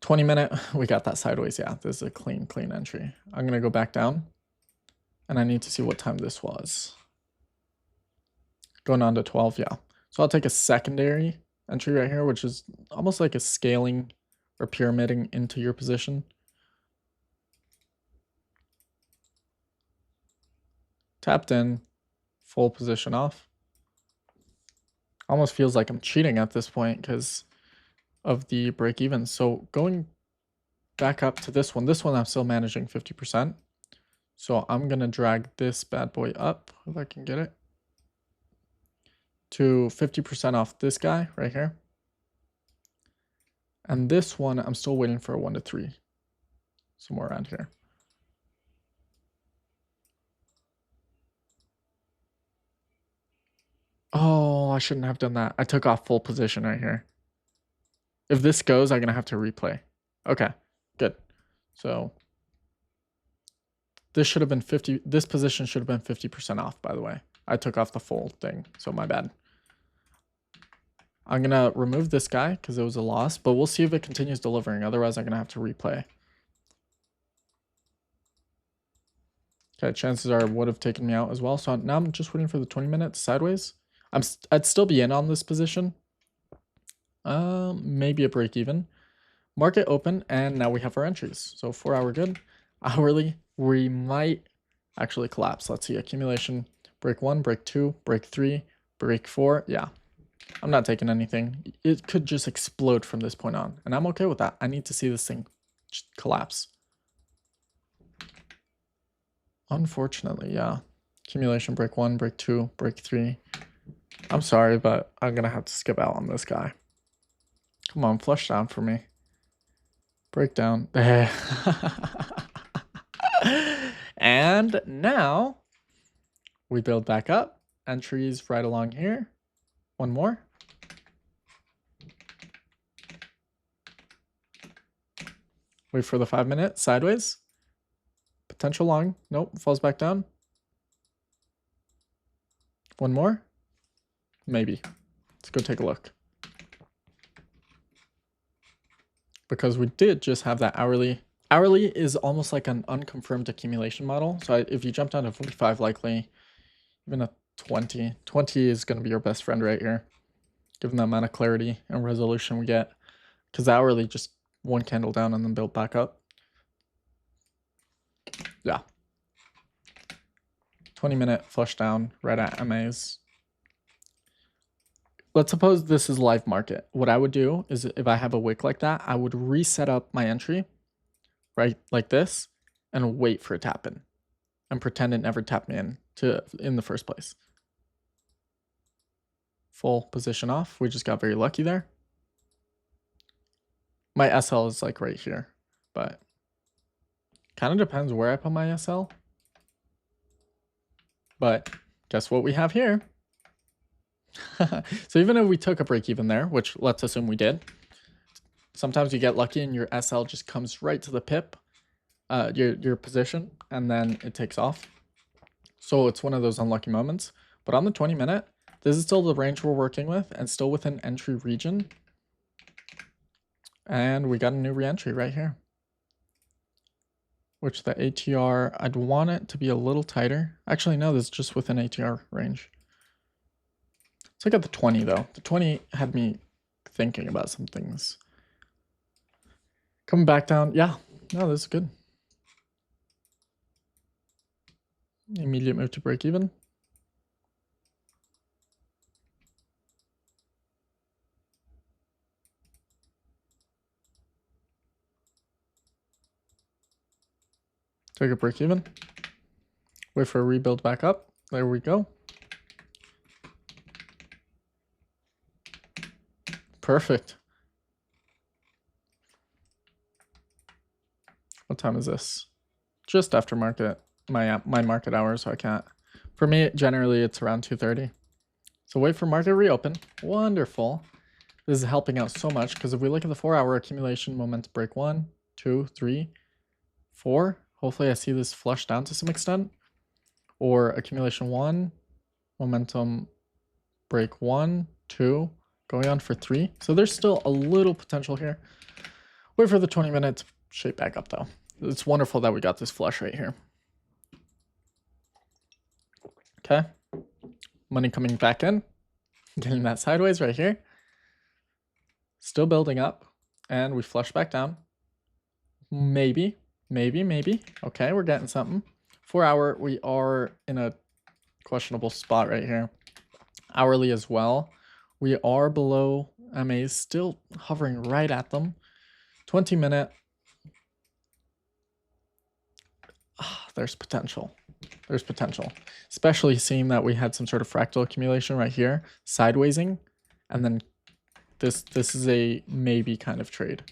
20-minute, we got that sideways. Yeah, this is a clean entry. I'm going to go back down and I need to see what time this was. Going on to 12, yeah. So I'll take a secondary entry right here, which is almost like a scaling or pyramiding into your position. tapped in, full position off. Almost feels like I'm cheating at this point because of the break even. So going back up to this one I'm still managing 50%. So I'm going to drag this bad boy up if I can get it to 50% off this guy right here. And this one, I'm still waiting for a 1 to 3, somewhere around here. Oh, I shouldn't have done that. I took off full position right here. If this goes, I'm going to have to replay. Okay, good. So this should have been 50. This position should have been 50% off, by the way. I took off the full thing, so my bad. I'm going to remove this guy because it was a loss, but we'll see if it continues delivering. Otherwise, I'm going to have to replay. Okay, chances are it would have taken me out as well. So now I'm just waiting for the 20 minutes sideways. I'd still be in on this position. Maybe a break even. Market open, and now we have our entries. So 4 hour good. Hourly, we might actually collapse. Let's see, accumulation, break 1, break 2, break 3, break 4. Yeah, I'm not taking anything. It could just explode from this point on, and I'm okay with that. I need to see this thing collapse. Unfortunately, yeah. Accumulation, break 1, break 2, break 3. I'm sorry, but I'm gonna have to skip out on this guy. Come on, flush down for me. Breakdown. And now we build back up. Entries right along here. One more. Wait for the 5 minute sideways. Potential long. Nope, falls back down. One more. Maybe. Let's go take a look. Because we did just have that hourly. Hourly is almost like an unconfirmed accumulation model. So if you jump down to 45, likely even a 20. 20 is going to be your best friend right here, given the amount of clarity and resolution we get. Because hourly just one candle down and then build back up. Yeah. 20 minute flush down right at MAs. Let's suppose this is live market. What I would do is if I have a wick like that, I would reset up my entry, right, like this, and wait for a tap in and pretend it never tapped me in the first place. Full position off. We just got very lucky there. My SL is like right here, but kind of depends where I put my SL. But guess what we have here? So even if we took a break even there, which let's assume we did, sometimes you get lucky and your SL just comes right to the pip, your position, and then it takes off. So it's one of those unlucky moments. But on the 20 minute, this is still the range we're working with and still within entry region. And we got a new reentry right here. Which the ATR, I'd want it to be a little tighter. Actually, no, this is just within ATR range. Let's look at the 20 though. The 20 had me thinking about some things. Coming back down. Yeah, no, this is good. Immediate move to break even. Take a break even. Wait for a rebuild back up. There we go. Perfect. What time is this? Just after market, my market hour, so I can't. For me, generally it's around 2:30. So wait for market reopen. Wonderful. This is helping out so much because if we look at the 4 hour accumulation momentum break 1, 2, 3, 4. Hopefully I see this flush down to some extent. Or accumulation 1, momentum break 1, 2, going on for 3. So there's still a little potential here. Wait for the 20 minutes shape back up though. It's wonderful that we got this flush right here. Okay. Money coming back in. Getting that sideways right here. Still building up. And we flush back down. Maybe. Okay, we're getting something. 4 hour, we are in a questionable spot right here. Hourly as well. We are below MAs, still hovering right at them. 20-minute. There's potential. There's potential. Especially seeing that we had some sort of fractal accumulation right here, sidewaysing, and then this is a maybe kind of trade.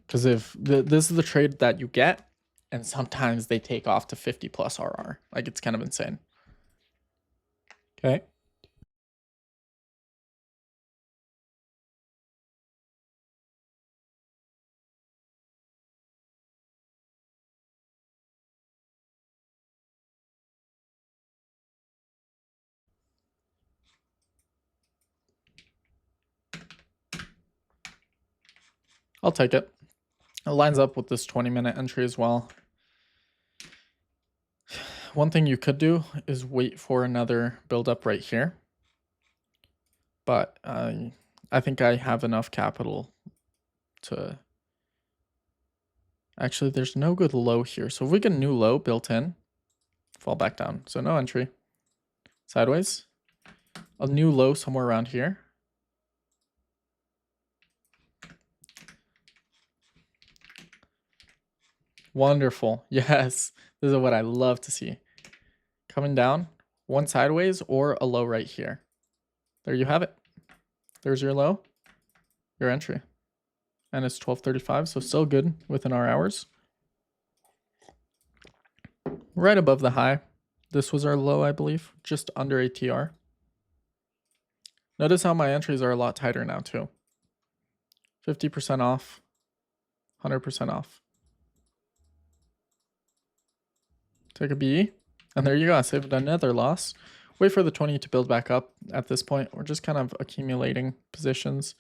Because if this is the trade that you get, and sometimes they take off to 50 plus RR. Like, it's kind of insane. Okay. I'll take it. It lines up with this 20-minute entry as well. One thing you could do is wait for another build up right here. But I think I have enough capital to... Actually, there's no good low here. So if we get a new low built in, fall back down. So no entry. Sideways. A new low somewhere around here. Wonderful. Yes. This is what I love to see. Coming down, one sideways or a low right here. There you have it. There's your low, your entry. And it's 12:35, so still good within our hours. Right above the high. This was our low, I believe, just under ATR. Notice how my entries are a lot tighter now too. 50% off, 100% off. Take a BE, and there you go. I saved another loss. Wait for the 20 to build back up at this point. We're just kind of accumulating positions.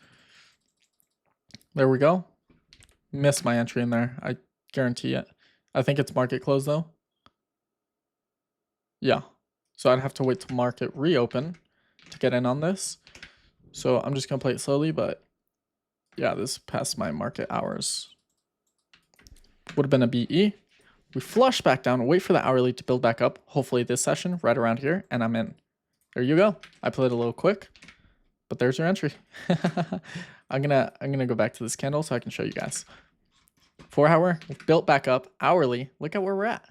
There we go. Missed my entry in there. I guarantee it. I think it's market close though. Yeah. So I'd have to wait till market reopen to get in on this. So I'm just going to play it slowly, but yeah, this past my market hours. Would have been a BE. We flush back down, wait for the hourly to build back up. Hopefully this session right around here, and I'm in. There you go. I played a little quick, but there's your entry. I'm gonna go back to this candle so I can show you guys. 4 hour built back up. Hourly, look at where we're at.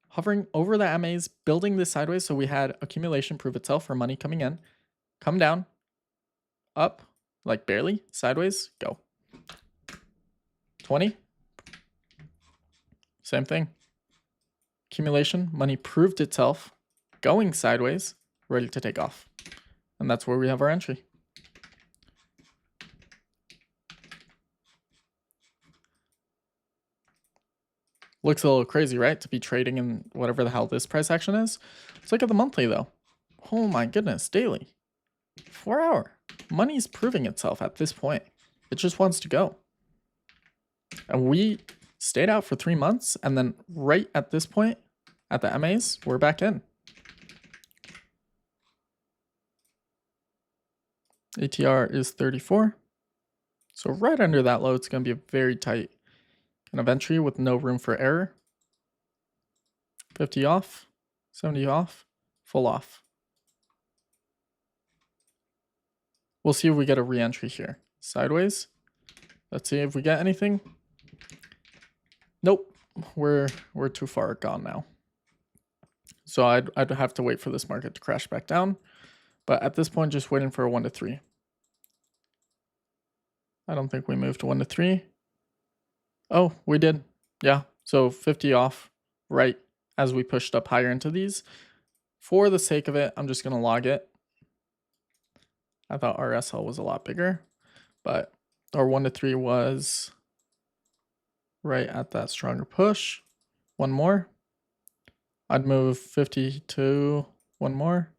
Hovering over the MAs, building this sideways. So we had accumulation prove itself for money coming in, come down, up, like barely, sideways, go. 20. Same thing. Accumulation, money proved itself, going sideways, ready to take off. And that's where we have our entry. Looks a little crazy, right? To be trading in whatever the hell this price action is. Let's look at the monthly though. Oh my goodness, daily. 4 hour. Money's proving itself at this point. It just wants to go. And we stayed out for 3 months, and then right at this point, at the MAs, we're back in. ATR is 34. So right under that low, it's going to be a very tight kind of entry with no room for error. 50 off, 70 off, full off. We'll see if we get a re-entry here. Sideways. Let's see if we get anything. Nope, we're too far gone now. So I'd have to wait for this market to crash back down. But at this point, just waiting for a 1 to 3. I don't think we moved to 1 to 3. Oh, we did. Yeah, so 50 off right as we pushed up higher into these. For the sake of it, I'm just going to log it. I thought RSL was a lot bigger, but our 1 to 3 was right at that stronger push. One more. I'd move 50 to one more.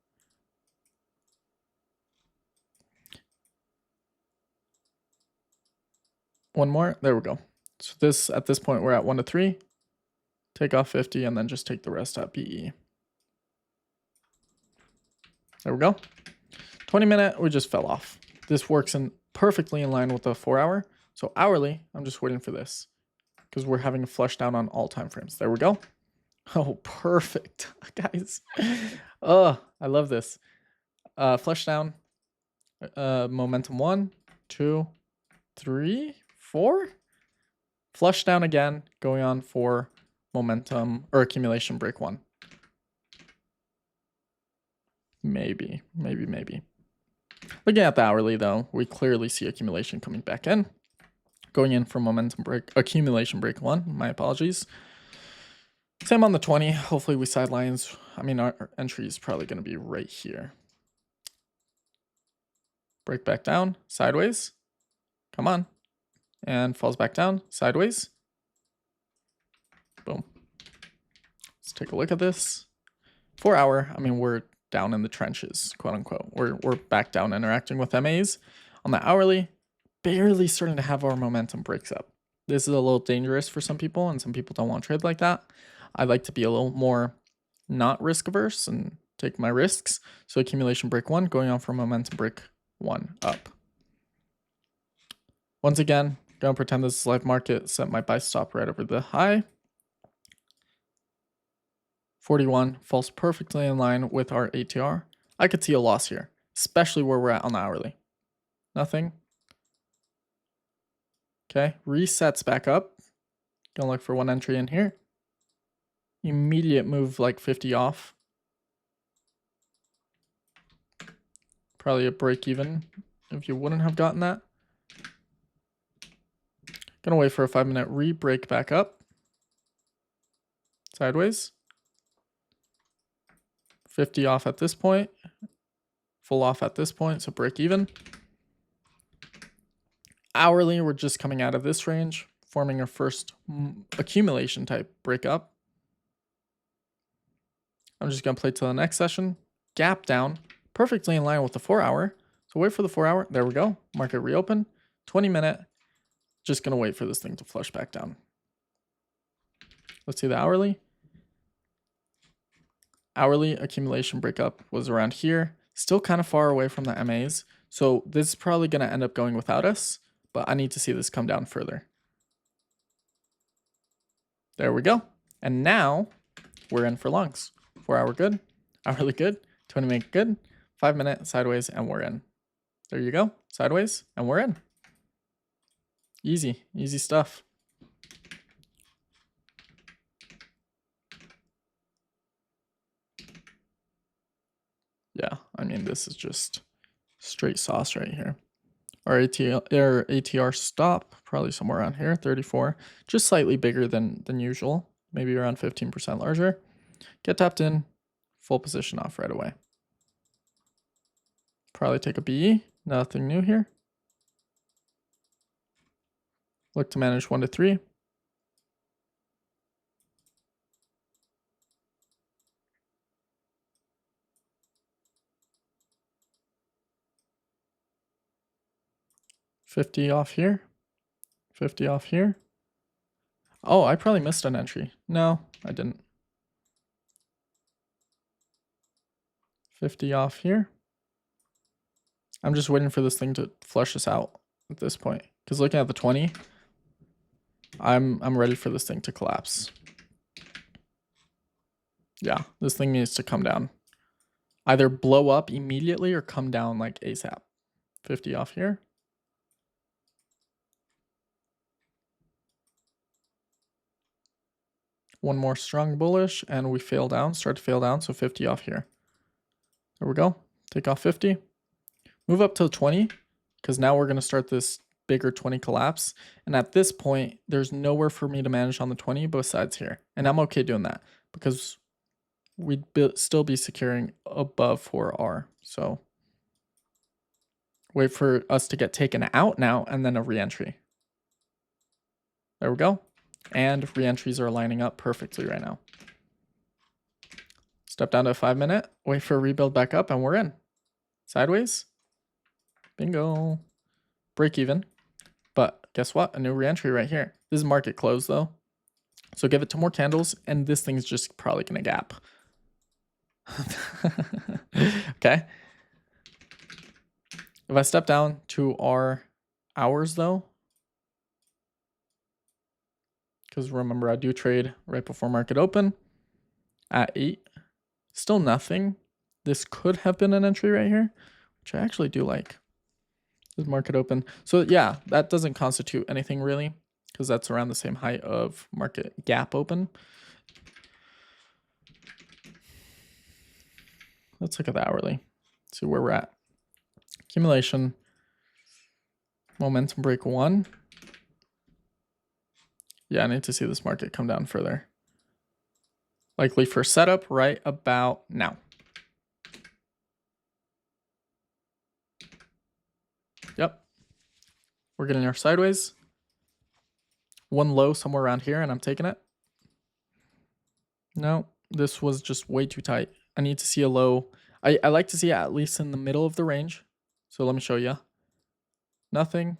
One more. There we go. So this, at this point, we're at 1 to 3. Take off 50 and then just take the rest at BE. There we go. 20-minute, we just fell off. This works in perfectly in line with the 4 hour. So hourly, I'm just waiting for this because we're having a flush down on all time frames. There we go. Oh, perfect, guys. Oh, I love this. Flush down. Momentum 1, 2, 3, 4. Flush down again, going on for momentum or accumulation break 1. Maybe. Looking at the hourly though, we clearly see accumulation coming back in. Going in for momentum break, accumulation break 1, my apologies. Same on the 20, hopefully we sidelines. I mean, our entry is probably gonna be right here. Break back down, sideways. Come on. And falls back down, sideways. Boom. Let's take a look at this. 4 hour, I mean, we're down in the trenches, quote unquote. We're back down interacting with MAs. On the hourly, barely starting to have our momentum breaks up. This is a little dangerous for some people, and some people don't want to trade like that. I like to be a little more not risk averse and take my risks. So accumulation break 1, going on for momentum break 1 up. Once again, gonna pretend this is live market, set my buy stop right over the high. 41 falls perfectly in line with our ATR. I could see a loss here, especially where we're at on the hourly. Nothing. Okay, resets back up. Gonna look for one entry in here. Immediate move like 50 off. Probably a break even if you wouldn't have gotten that. Gonna wait for a 5-minute re-break back up. Sideways. 50 off at this point. Full off at this point, so break even. Hourly, we're just coming out of this range, forming our first accumulation type breakup. I'm just gonna play till the next session. Gap down, perfectly in line with the 4 hour. So wait for the 4 hour. There we go. Market reopen. 20-minute. Just gonna wait for this thing to flush back down. Let's see the hourly. Hourly accumulation breakup was around here. Still kind of far away from the MAs. So this is probably gonna end up going without us, but I need to see this come down further. There we go. And now we're in for longs. 4 hour good, hourly good, 20-minute good, 5-minute sideways, and we're in. There you go, sideways, and we're in. Easy stuff. Yeah, I mean, this is just straight sauce right here. Our ATR stop, probably somewhere around here, 34, just slightly bigger than usual, maybe around 15% larger. Get tapped in, full position off right away. Probably take a BE, nothing new here. Look to manage 1 to 3. $50 off here. 50 off here. Oh, I probably missed an entry. No, I didn't. 50 off here. I'm just waiting for this thing to flush us out at this point. Because looking at the 20, I'm ready for this thing to collapse. Yeah, this thing needs to come down. Either blow up immediately or come down like ASAP. 50 off here. One more strong bullish and we fail down, start to fail down. So 50 off here. There we go. Take off 50. Move up to 20 because now we're going to start this bigger 20 collapse. And at this point, there's nowhere for me to manage on the 20 besides here. And I'm okay doing that because we'd still be securing above 4R. So wait for us to get taken out now and then a re-entry. There we go. And re-entries are lining up perfectly right now. Step down to a 5-minute, wait for a rebuild back up, and we're in. Sideways. Bingo. Break even. But guess what? A new re-entry right here. This is market close though. So give it 2 more candles, and this thing's just probably gonna gap. Okay. If I step down to our hours though, because remember I do trade right before market open at 8. Still nothing. This could have been an entry right here, which I actually do like. This market open. So yeah, that doesn't constitute anything really, because that's around the same height of market gap open. Let's look at the hourly, see where we're at. Accumulation, momentum break 1. Yeah, I need to see this market come down further. Likely for setup right about now. Yep. We're getting our sideways. One low somewhere around here, and I'm taking it. No, this was just way too tight. I need to see a low. I like to see it at least in the middle of the range. So let me show you. Nothing.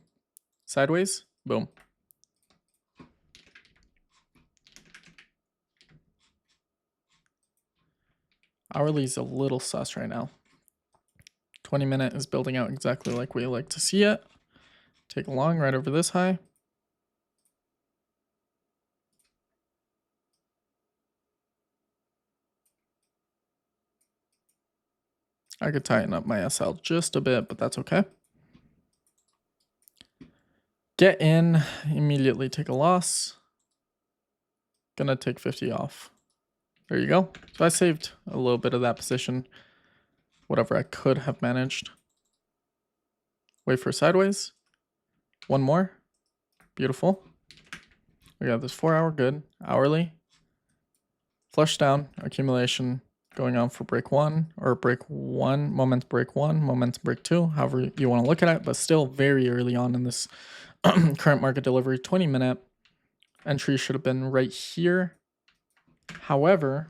Sideways. Boom. Hourly is a little sus right now. 20-minute is building out exactly like we like to see it. Take a long right over this high. I could tighten up my SL just a bit, but that's okay. Get in, immediately take a loss. Gonna take 50 off. There you go. So I saved a little bit of that position. Whatever I could have managed. Wait for sideways. One more. Beautiful. We got this 4-hour good. Hourly. Flush down. Accumulation going on for break 1 or break 1. Momentum break 1. Momentum break 2. However you want to look at it. But still very early on in this current market delivery. 20-minute entry should have been right here. However,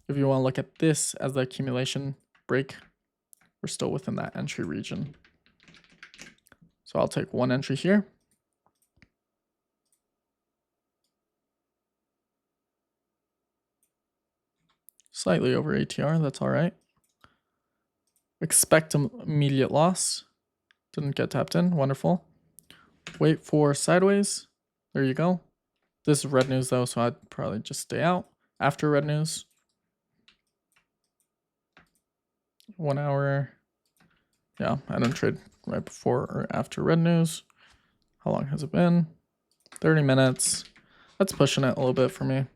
if you want to look at this as the accumulation break, we're still within that entry region. So I'll take one entry here. Slightly over ATR, that's all right. Expect immediate loss. Didn't get tapped in, wonderful. Wait for sideways. There you go. This is red news though, so I'd probably just stay out after red news. 1 hour. Yeah, I don't trade right before or after red news. How long has it been? 30 minutes. That's pushing it a little bit for me.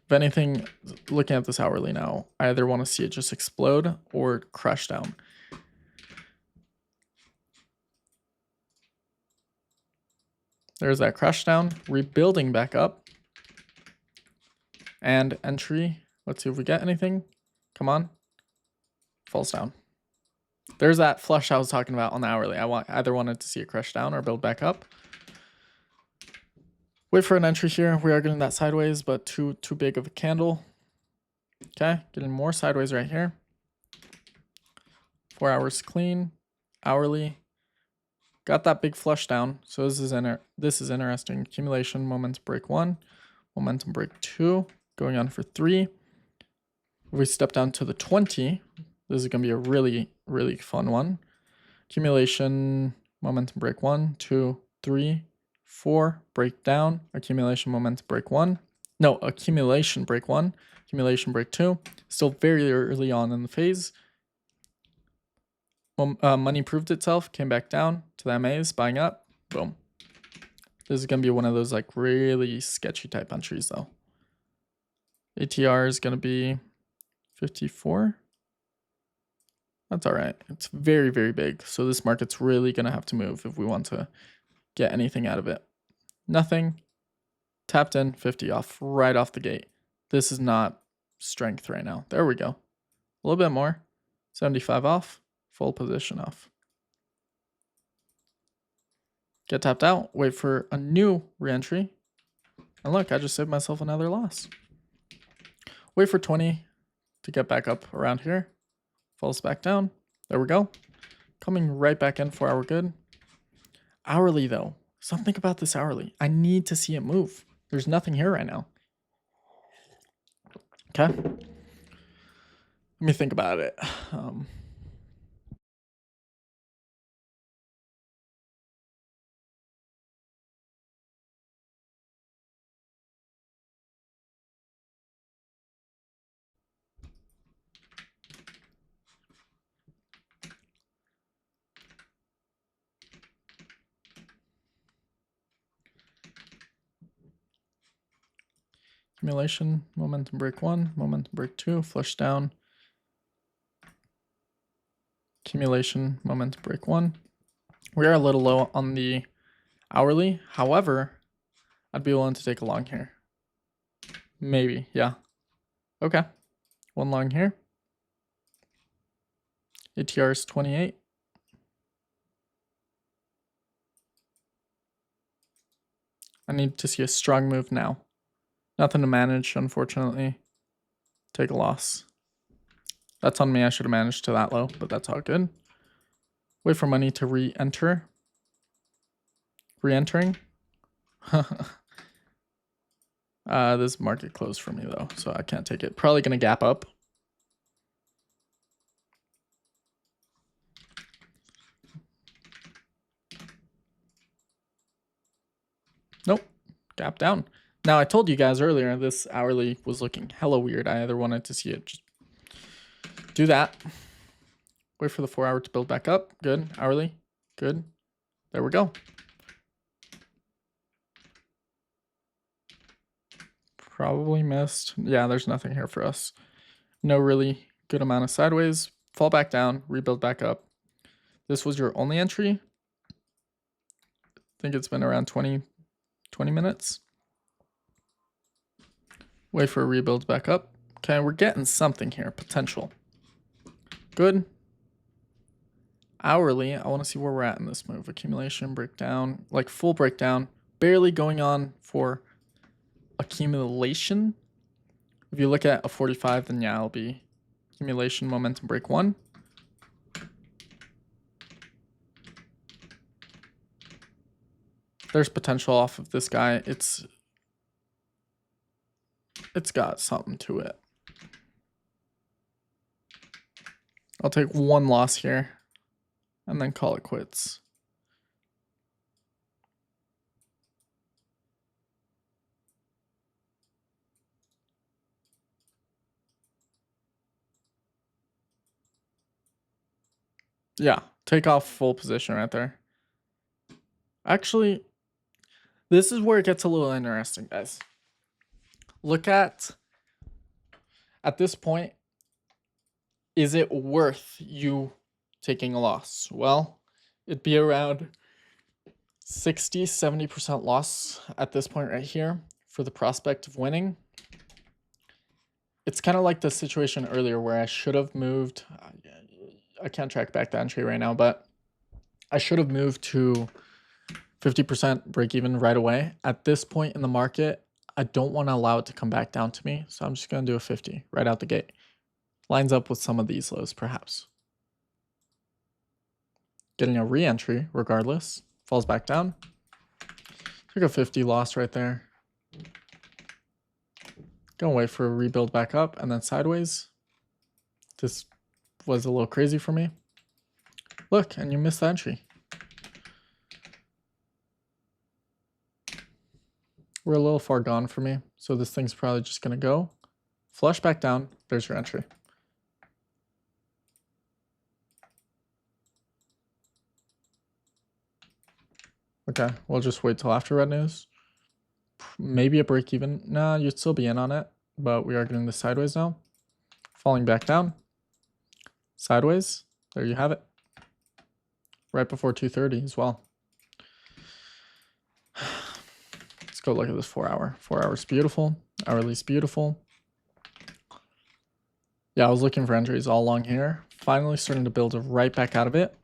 If anything, looking at this hourly now, I either want to see it just explode or crash down. There's that crash down, rebuilding back up. And entry. Let's see if we get anything. Come on. Falls down. There's that flush I was talking about on the hourly. I either wanted to see it crash down or build back up. Wait for an entry here. We are getting that sideways, but too big of a candle. Okay, getting more sideways right here. 4 hours clean. Hourly. Got that big flush down. So this is interesting. Accumulation, momentum break 1, momentum break 2, going on for 3. If we step down to the 20, this is going to be a really, really fun one. Accumulation, momentum break 1, 2, 3, 4, break down, accumulation, momentum break 1. No, accumulation break 1, accumulation break 2. Still very early on in the phase. Money proved itself, came back down to the MAs, buying up, boom. This is going to be one of those like really sketchy type entries though. ATR is going to be 54. That's all right. It's very, very big. So this market's really going to have to move if we want to get anything out of it. Nothing. Tapped in, 50 off, right off the gate. This is not strength right now. There we go. A little bit more. 75 off, full position off. Get tapped out, wait for a new reentry. And look, I just saved myself another loss. Wait for 20 to get back up around here. Falls back down. There we go. Coming right back in for our good. Hourly though. Something about this hourly. I need to see it move. There's nothing here right now. Okay. Let me think about it. accumulation, momentum break 1, momentum break 2, flush down, accumulation, momentum break 1. We are a little low on the hourly. However, I'd be willing to take a long here. Maybe, yeah. Okay. One long here. ATR is 28. I need to see a strong move now. Nothing to manage, unfortunately. Take a loss. That's on me. I should have managed to that low, but that's all good. Wait for money to re-enter. Re-entering. This market closed for me though, so I can't take it. Probably gonna gap up. Nope, gap down. Now I told you guys earlier this hourly was looking hella weird. I either wanted to see it just do that. Wait for the 4 hour to build back up. Good. Hourly. Good. There we go. Probably missed. Yeah, there's nothing here for us. No really good amount of sideways. Fall back down. Rebuild back up. This was your only entry. I think it's been around 20 minutes. Wait for a rebuild back up. Okay, we're getting something here. Potential. Good. Hourly, I want to see where we're at in this move. Accumulation, breakdown, like full breakdown. Barely going on for accumulation. If you look at a 45, then yeah, it'll be accumulation, momentum break 1. There's potential off of this guy. It's got something to it. I'll take one loss here and then call it quits. Yeah, take off full position right there. Actually, this is where it gets a little interesting, guys. Look at this point, is it worth you taking a loss? Well, it'd be around 60-70% loss at this point right here for the prospect of winning. It's kind of like the situation earlier where I should have moved. I can't track back the entry right now, but I should have moved to 50% break even right away. At this point in the market, I don't want to allow it to come back down to me. So I'm just going to do a 50 right out the gate. Lines up with some of these lows, perhaps. Getting a re-entry regardless. Falls back down. Took a 50 loss right there. Gonna wait for a rebuild back up and then sideways. This was a little crazy for me. Look, and you missed the entry. We're a little far gone for me, so this thing's probably just gonna go. Flush back down, there's your entry. Okay, we'll just wait till after red news. Maybe a break even. Nah, you'd still be in on it, but we are getting the sideways now. Falling back down. Sideways, there you have it. Right before 2:30 as well. Let's go look at this 4 hour. 4 hours beautiful. Hourly's beautiful. Yeah, I was looking for entries all along here. Finally starting to build right back out of it.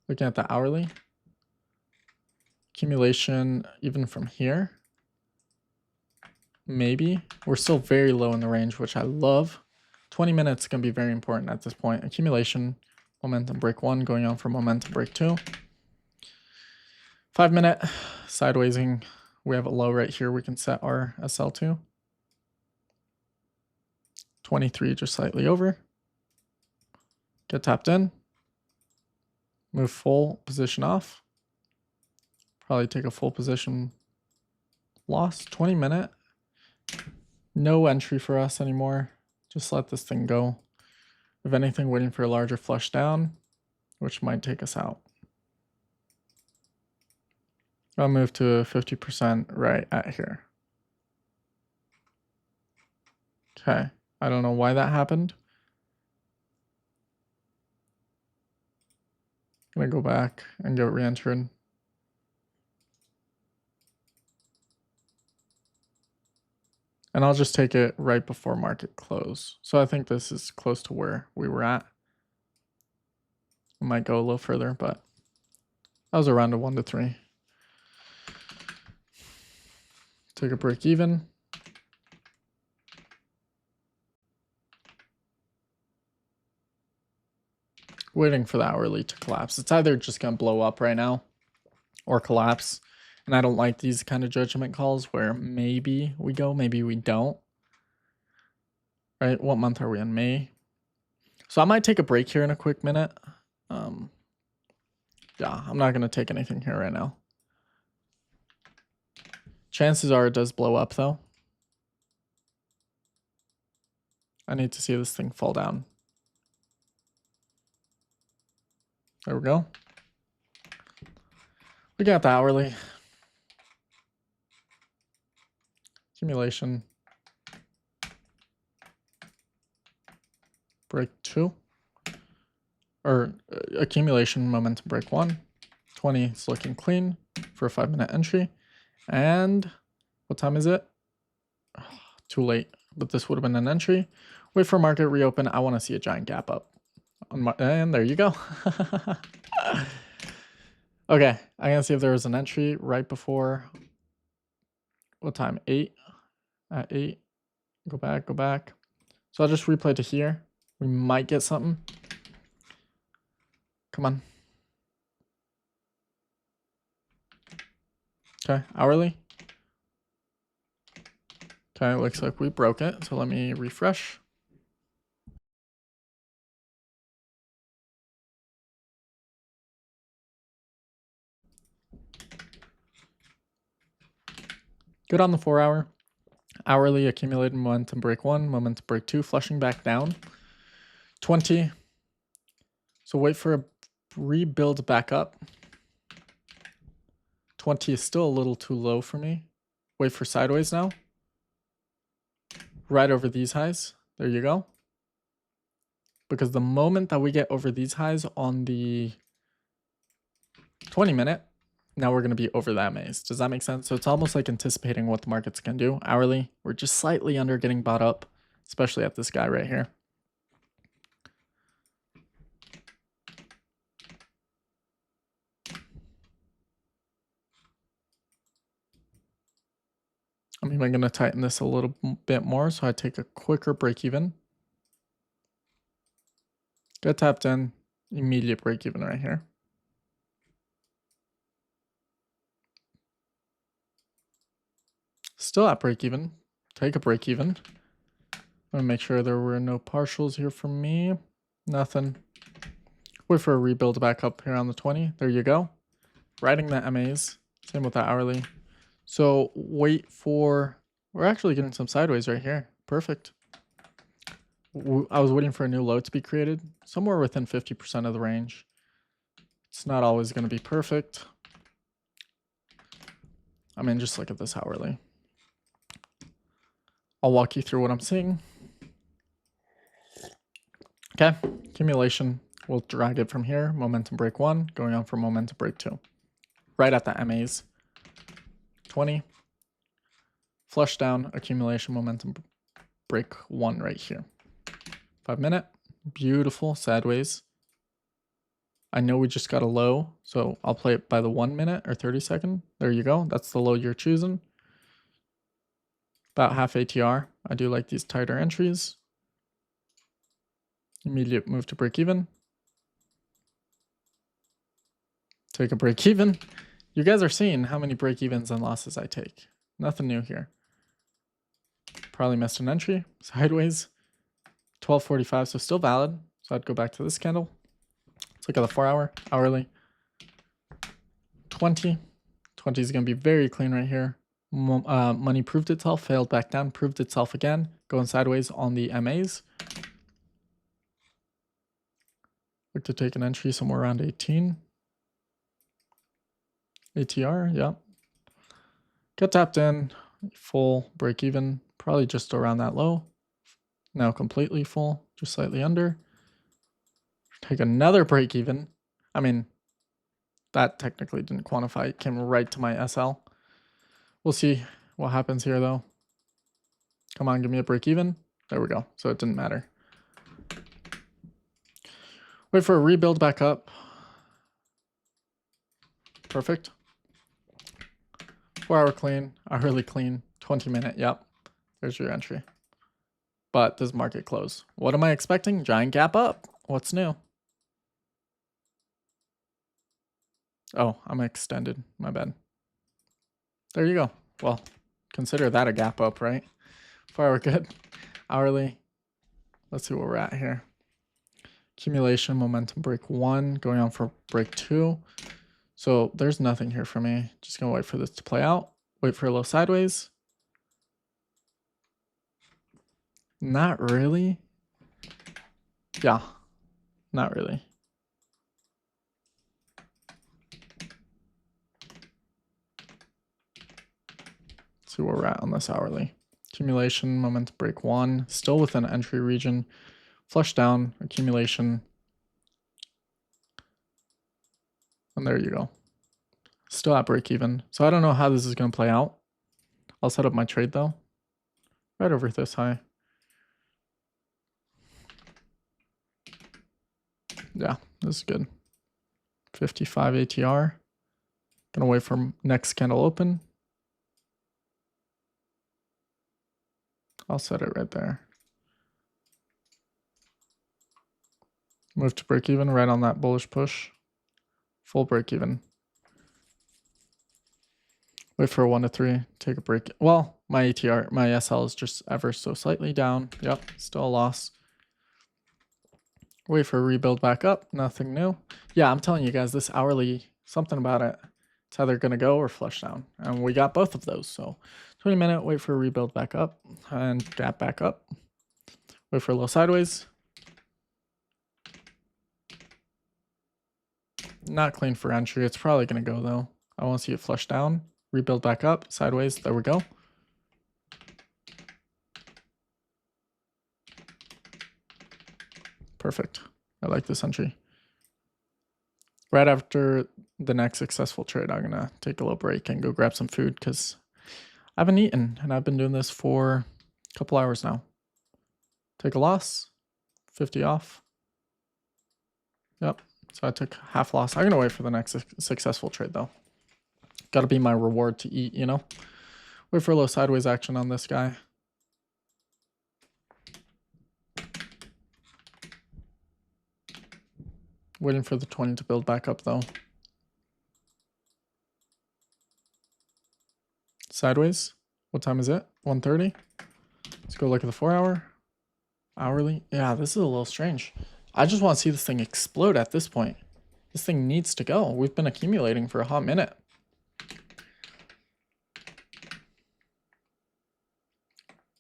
Looking at the hourly. Accumulation even from here. Maybe. We're still very low in the range, which I love. 20 minutes is going to be very important at this point. Accumulation, momentum break 1, going on for momentum break 2. 5 minute sidewaysing. We have a low right here we can set our SL to. 23 just slightly over. Get tapped in. Move full position off. Probably take a full position loss. 20 minute. No entry for us anymore. Just let this thing go. If anything, waiting for a larger flush down, which might take us out. I'll move to 50% right at here. Okay, I don't know why that happened. I'm gonna go back and get re-entered. And I'll just take it right before market close. So I think this is close to where we were at. I might go a little further, but that was around a 1 to 3. Take a break even. Waiting for the hourly to collapse. It's either just gonna blow up right now or collapse. And I don't like these kind of judgment calls where maybe we go, maybe we don't. Right? What month are we in? May. So I might take a break here in a quick minute. Yeah, I'm not gonna take anything here right now. Chances are it does blow up though. I need to see this thing fall down. There we go. We got the hourly. Accumulation. Break 2. Or accumulation momentum break 1. 20 is looking clean for a 5-minute entry. And what time is it? Oh, too late, but this would have been an entry. Wait for market reopen. I want to see a giant gap up. And there you go. Okay, I'm gonna see if there was an entry right before. What time? 8. At 8. Go back, go back. So I'll just replay to here. We might get something. Come on. Okay, hourly. Okay, looks like we broke it. So let me refresh. Good on the 4 hour. Hourly accumulated momentum break 1, momentum break 2, flushing back down. 20. So wait for a rebuild back up. 20 is still a little too low for me. Wait for sideways now. Right over these highs. There you go. Because the moment that we get over these highs on the 20-minute, now we're going to be over that maze. Does that make sense? So it's almost like anticipating what the market's going to do. Hourly, we're just slightly under getting bought up, especially at this guy right here. I'm even going to tighten this a little bit more, so I take a quicker break even. Get tapped in, immediate break even right here. Still at break even. Take a break even. I'm gonna make sure there were no partials here for me. Nothing. Wait for a rebuild back up here on the 20. There you go. Riding the MAs. Same with the hourly. So wait for, we're actually getting some sideways right here. Perfect. I was waiting for a new low to be created. Somewhere within 50% of the range. It's not always going to be perfect. I mean, just look at this hourly. I'll walk you through what I'm seeing. Okay, accumulation. We'll drag it from here. Momentum break 1, going on for momentum break 2. Right at the MAs. 20. Flush down, accumulation, momentum break 1 right here. 5-minute. Beautiful, sideways. I know we just got a low, so I'll play it by the 1 minute or 30 second. There you go. That's the low you're choosing. About half ATR. I do like these tighter entries. Immediate move to break even. Take a break even. You guys are seeing how many break evens and losses I take. Nothing new here. Probably missed an entry. Sideways. 1245, so still valid. So I'd go back to this candle. Let's look at the 4 hour, hourly. 20. 20 is going to be very clean right here. Money proved itself, failed back down, proved itself again. Going sideways on the MAs. Look to take an entry somewhere around 18. ATR, yeah. Get tapped in, full break even, probably just around that low. Now completely full, just slightly under. Take another break even. I mean, that technically didn't quantify. It came right to my SL. We'll see what happens here though. Come on, give me a break even. There we go. So it didn't matter. Wait for a rebuild back up. Perfect. 4 hour clean, hourly clean, 20-minute. Yep. There's your entry. But does market close? What am I expecting? Giant gap up. What's new? Oh, I'm extended. My bad. There you go. Well, consider that a gap up, right? 4 hour good. Hourly. Let's see where we're at here. Accumulation, momentum break 1, going on for break 2. So there's nothing here for me. Just gonna wait for this to play out. Wait for a little sideways. Not really. Yeah, not really. Let's see where we're at on this hourly. Accumulation, momentum break 1, still within entry region. Flush down, accumulation. And there you go. Still at break even. So I don't know how this is going to play out. I'll set up my trade though. Right over this high. Yeah, this is good. 55 ATR. Gonna wait for next candle open. I'll set it right there. Move to break even right on that bullish push. Full break even. Wait for a 1 to 3. Take a break. Well, my ATR, my SL is just ever so slightly down. Yep, still a loss. Wait for a rebuild back up. Nothing new. Yeah, I'm telling you guys, this hourly, something about it. It's either going to go or flush down. And we got both of those. So 20-minute, wait for a rebuild back up and gap back up. Wait for a little sideways. Not clean for entry. It's probably going to go though. I want to see it flush down. Rebuild back up. Sideways. There we go. Perfect. I like this entry. Right after the next successful trade, I'm going to take a little break and go grab some food because I haven't eaten and I've been doing this for a couple hours now. Take a loss. 50 off. Yep. So I took half loss. I'm going to wait for the next successful trade though. Got to be my reward to eat, you know? Wait for a little sideways action on this guy. Waiting for the 20 to build back up though. Sideways. What time is it? 1:30. Let's go look at the 4 hour. Hourly. Yeah, this is a little strange. I just want to see this thing explode at this point. This thing needs to go. We've been accumulating for a hot minute.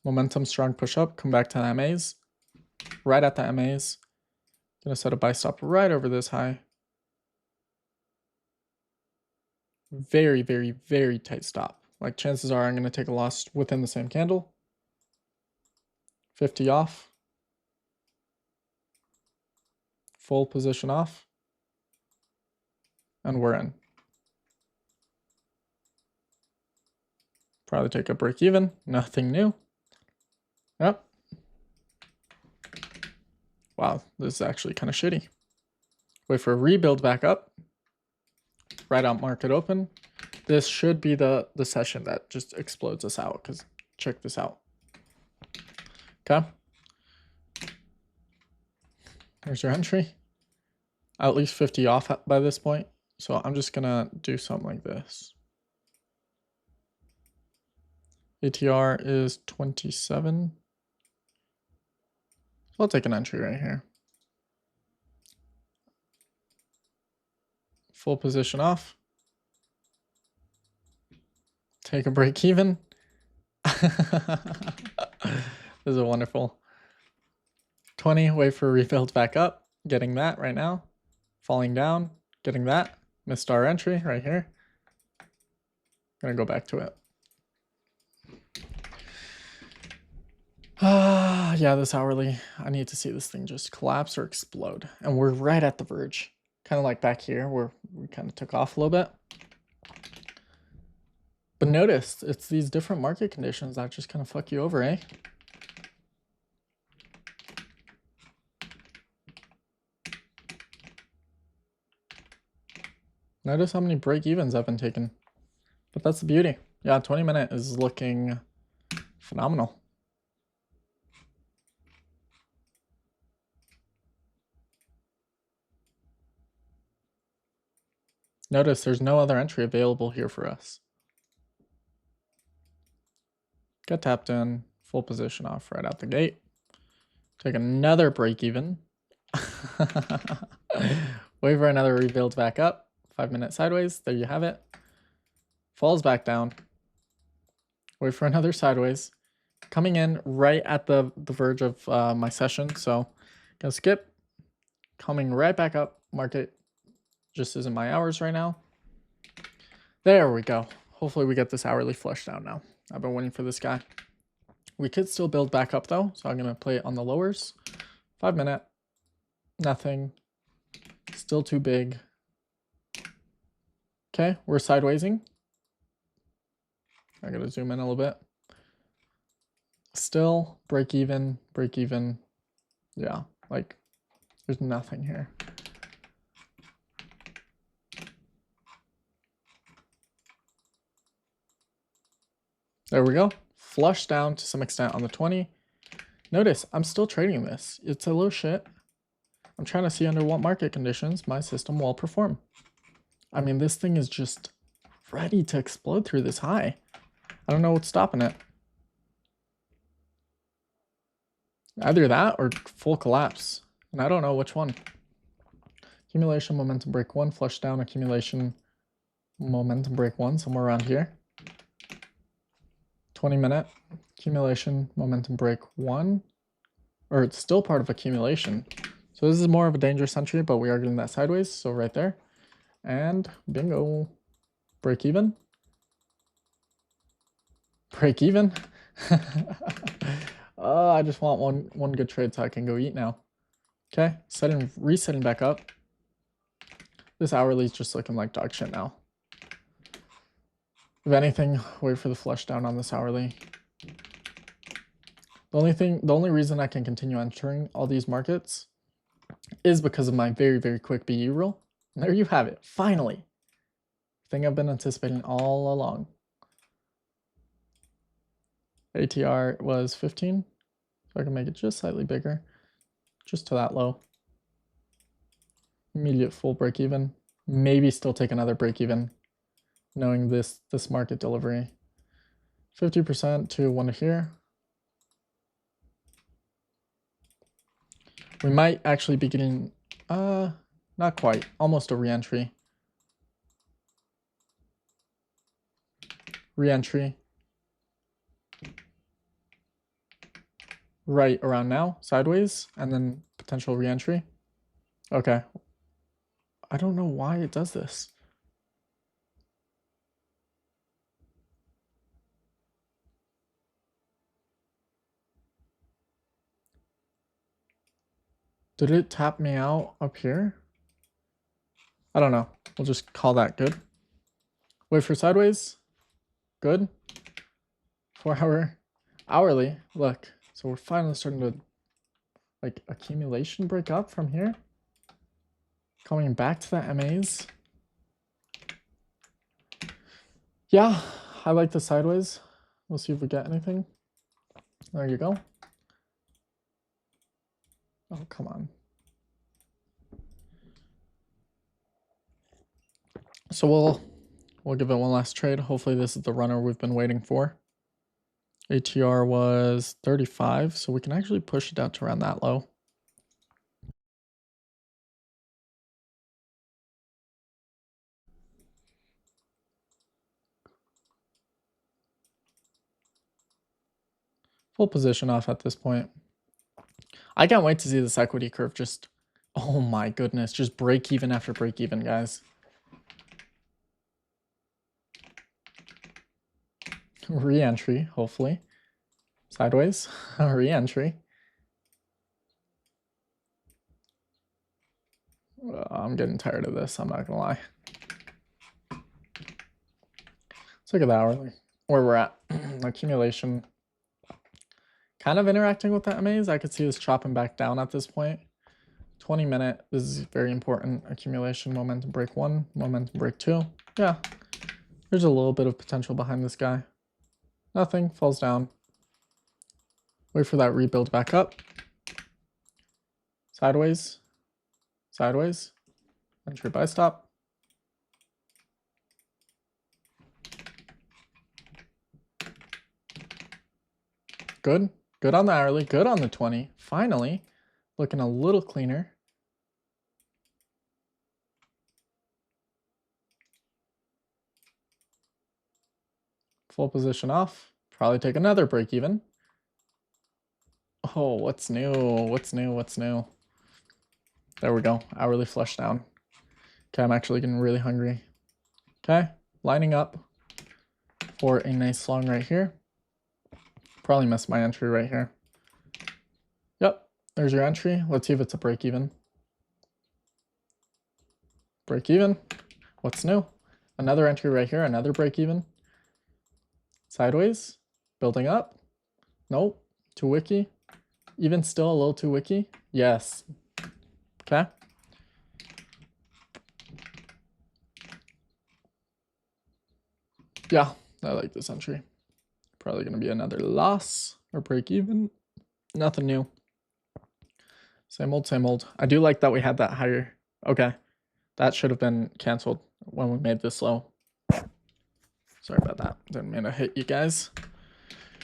Momentum, strong push up. Come back to the MAs. Right at the MAs. Gonna set a buy stop right over this high. Very, very, very tight stop. Like chances are I'm gonna take a loss within the same candle. 50 off. Full position off. And we're in. Probably take a break even. Nothing new. Yep. Wow, this is actually kind of shitty. Wait for a rebuild back up. Right out market open. This should be the session that just explodes us out because check this out. Okay. There's your entry. At least 50 off by this point. So I'm just gonna do something like this. ATR is 27. So I'll take an entry right here. Full position off. Take a break even. This is a wonderful. 20, wait for a rebuild back up. Getting that right now. Falling down, getting that. Missed our entry right here. Gonna go back to it. Yeah, this hourly. I need to see this thing just collapse or explode. And we're right at the verge. Kind of like back here where we kind of took off a little bit. But notice, it's these different market conditions that just kind of fuck you over, eh? Notice how many break-evens I've been taking. But that's the beauty. Yeah, 20-minute is looking phenomenal. Notice there's no other entry available here for us. Get tapped in, full position off right out the gate. Take another break even. Wait for another rebuild back up. 5-minute sideways. There you have it. Falls back down. Wait for another sideways. Coming in right at the verge of my session. So gonna skip. Coming right back up. Market just isn't my hours right now. There we go. Hopefully we get this hourly flushed out now. I've been waiting for this guy. We could still build back up though, so I'm gonna play it on the lowers. 5-minute, nothing, still too big. Okay, we're sidewaysing. I gotta zoom in a little bit. Still break even. Yeah, like there's nothing here. There we go. Flush down to some extent on the 20. Notice I'm still trading this. It's a little shit. I'm trying to see under what market conditions my system will perform. I mean, this thing is just ready to explode through this high. I don't know what's stopping it. Either that or full collapse. And I don't know which one. Accumulation, momentum break 1, flush down, accumulation, momentum break 1, somewhere around here. 20-minute, accumulation, momentum break 1. Or it's still part of accumulation. So this is more of a dangerous entry, but we are getting that sideways. So right there. And bingo. Break even. Break even. I just want one good trade so I can go eat now. Okay, resetting back up. This hourly is just looking like dog shit now. If anything, wait for the flush down on this hourly. The only reason I can continue entering all these markets is because of my very, very quick BU rule. And there you have it, finally. Thing I've been anticipating all along. ATR was 15, so I can make it just slightly bigger, just to that low. Immediate full break even. Maybe still take another break even, knowing this market delivery. 50% to 1 here. We might actually be getting, not quite, almost a re-entry. Re-entry. Right around now, sideways, and then potential re-entry. Okay. I don't know why it does this. Did it tap me out up here? I don't know. We'll just call that good. Wait for sideways. Good. 4 hour. Hourly. Look. So we're finally starting to like accumulation break up from here. Coming back to the MAs. Yeah, I like the sideways. We'll see if we get anything. There you go. Oh, come on. So we'll give it one last trade. Hopefully this is the runner we've been waiting for. ATR was 35, so we can actually push it down to around that low. Full position off at this point. I can't wait to see this equity curve just, oh my goodness, just break even after break even, guys. Re-entry, hopefully. Sideways, re-entry. I'm getting tired of this, I'm not gonna lie. Let's look at the hourly, where we're at. Accumulation. Kind of interacting with that maze. I could see this chopping back down at this point. 20-minute, this is very important. Accumulation, momentum break 1, momentum break 2. Yeah, there's a little bit of potential behind this guy. Nothing, falls down. Wait for that rebuild back up. Sideways, sideways, entry buy stop. Good, good on the hourly, good on the 20. Finally, looking a little cleaner. Full position off, probably take another break even. Oh, what's new? What's new? What's new? There we go. Hourly flush down. Okay, I'm actually getting really hungry. Okay, lining up for a nice long right here. Probably missed my entry right here. Yep, there's your entry. Let's see if it's a break even. Break even. What's new? Another entry right here, another break even. Sideways, building up. Nope, too wicky. Even still a little too wicky. Yes. Okay. Yeah, I like this entry. Probably gonna be another loss or break even. Nothing new. Same old, same old. I do like that we had that higher. Okay, that should have been canceled when we made this low. Sorry about that. Didn't mean to hit you guys.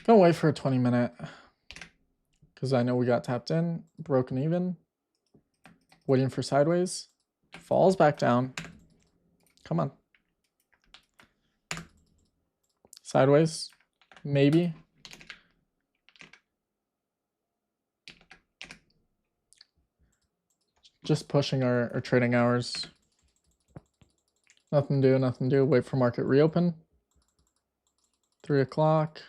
Gonna wait for a 20-minute because I know we got tapped in, broken even. Waiting for sideways. Falls back down. Come on. Sideways. Maybe. Just pushing our trading hours. Nothing to do, nothing to do. Wait for market reopen. 3 o'clock.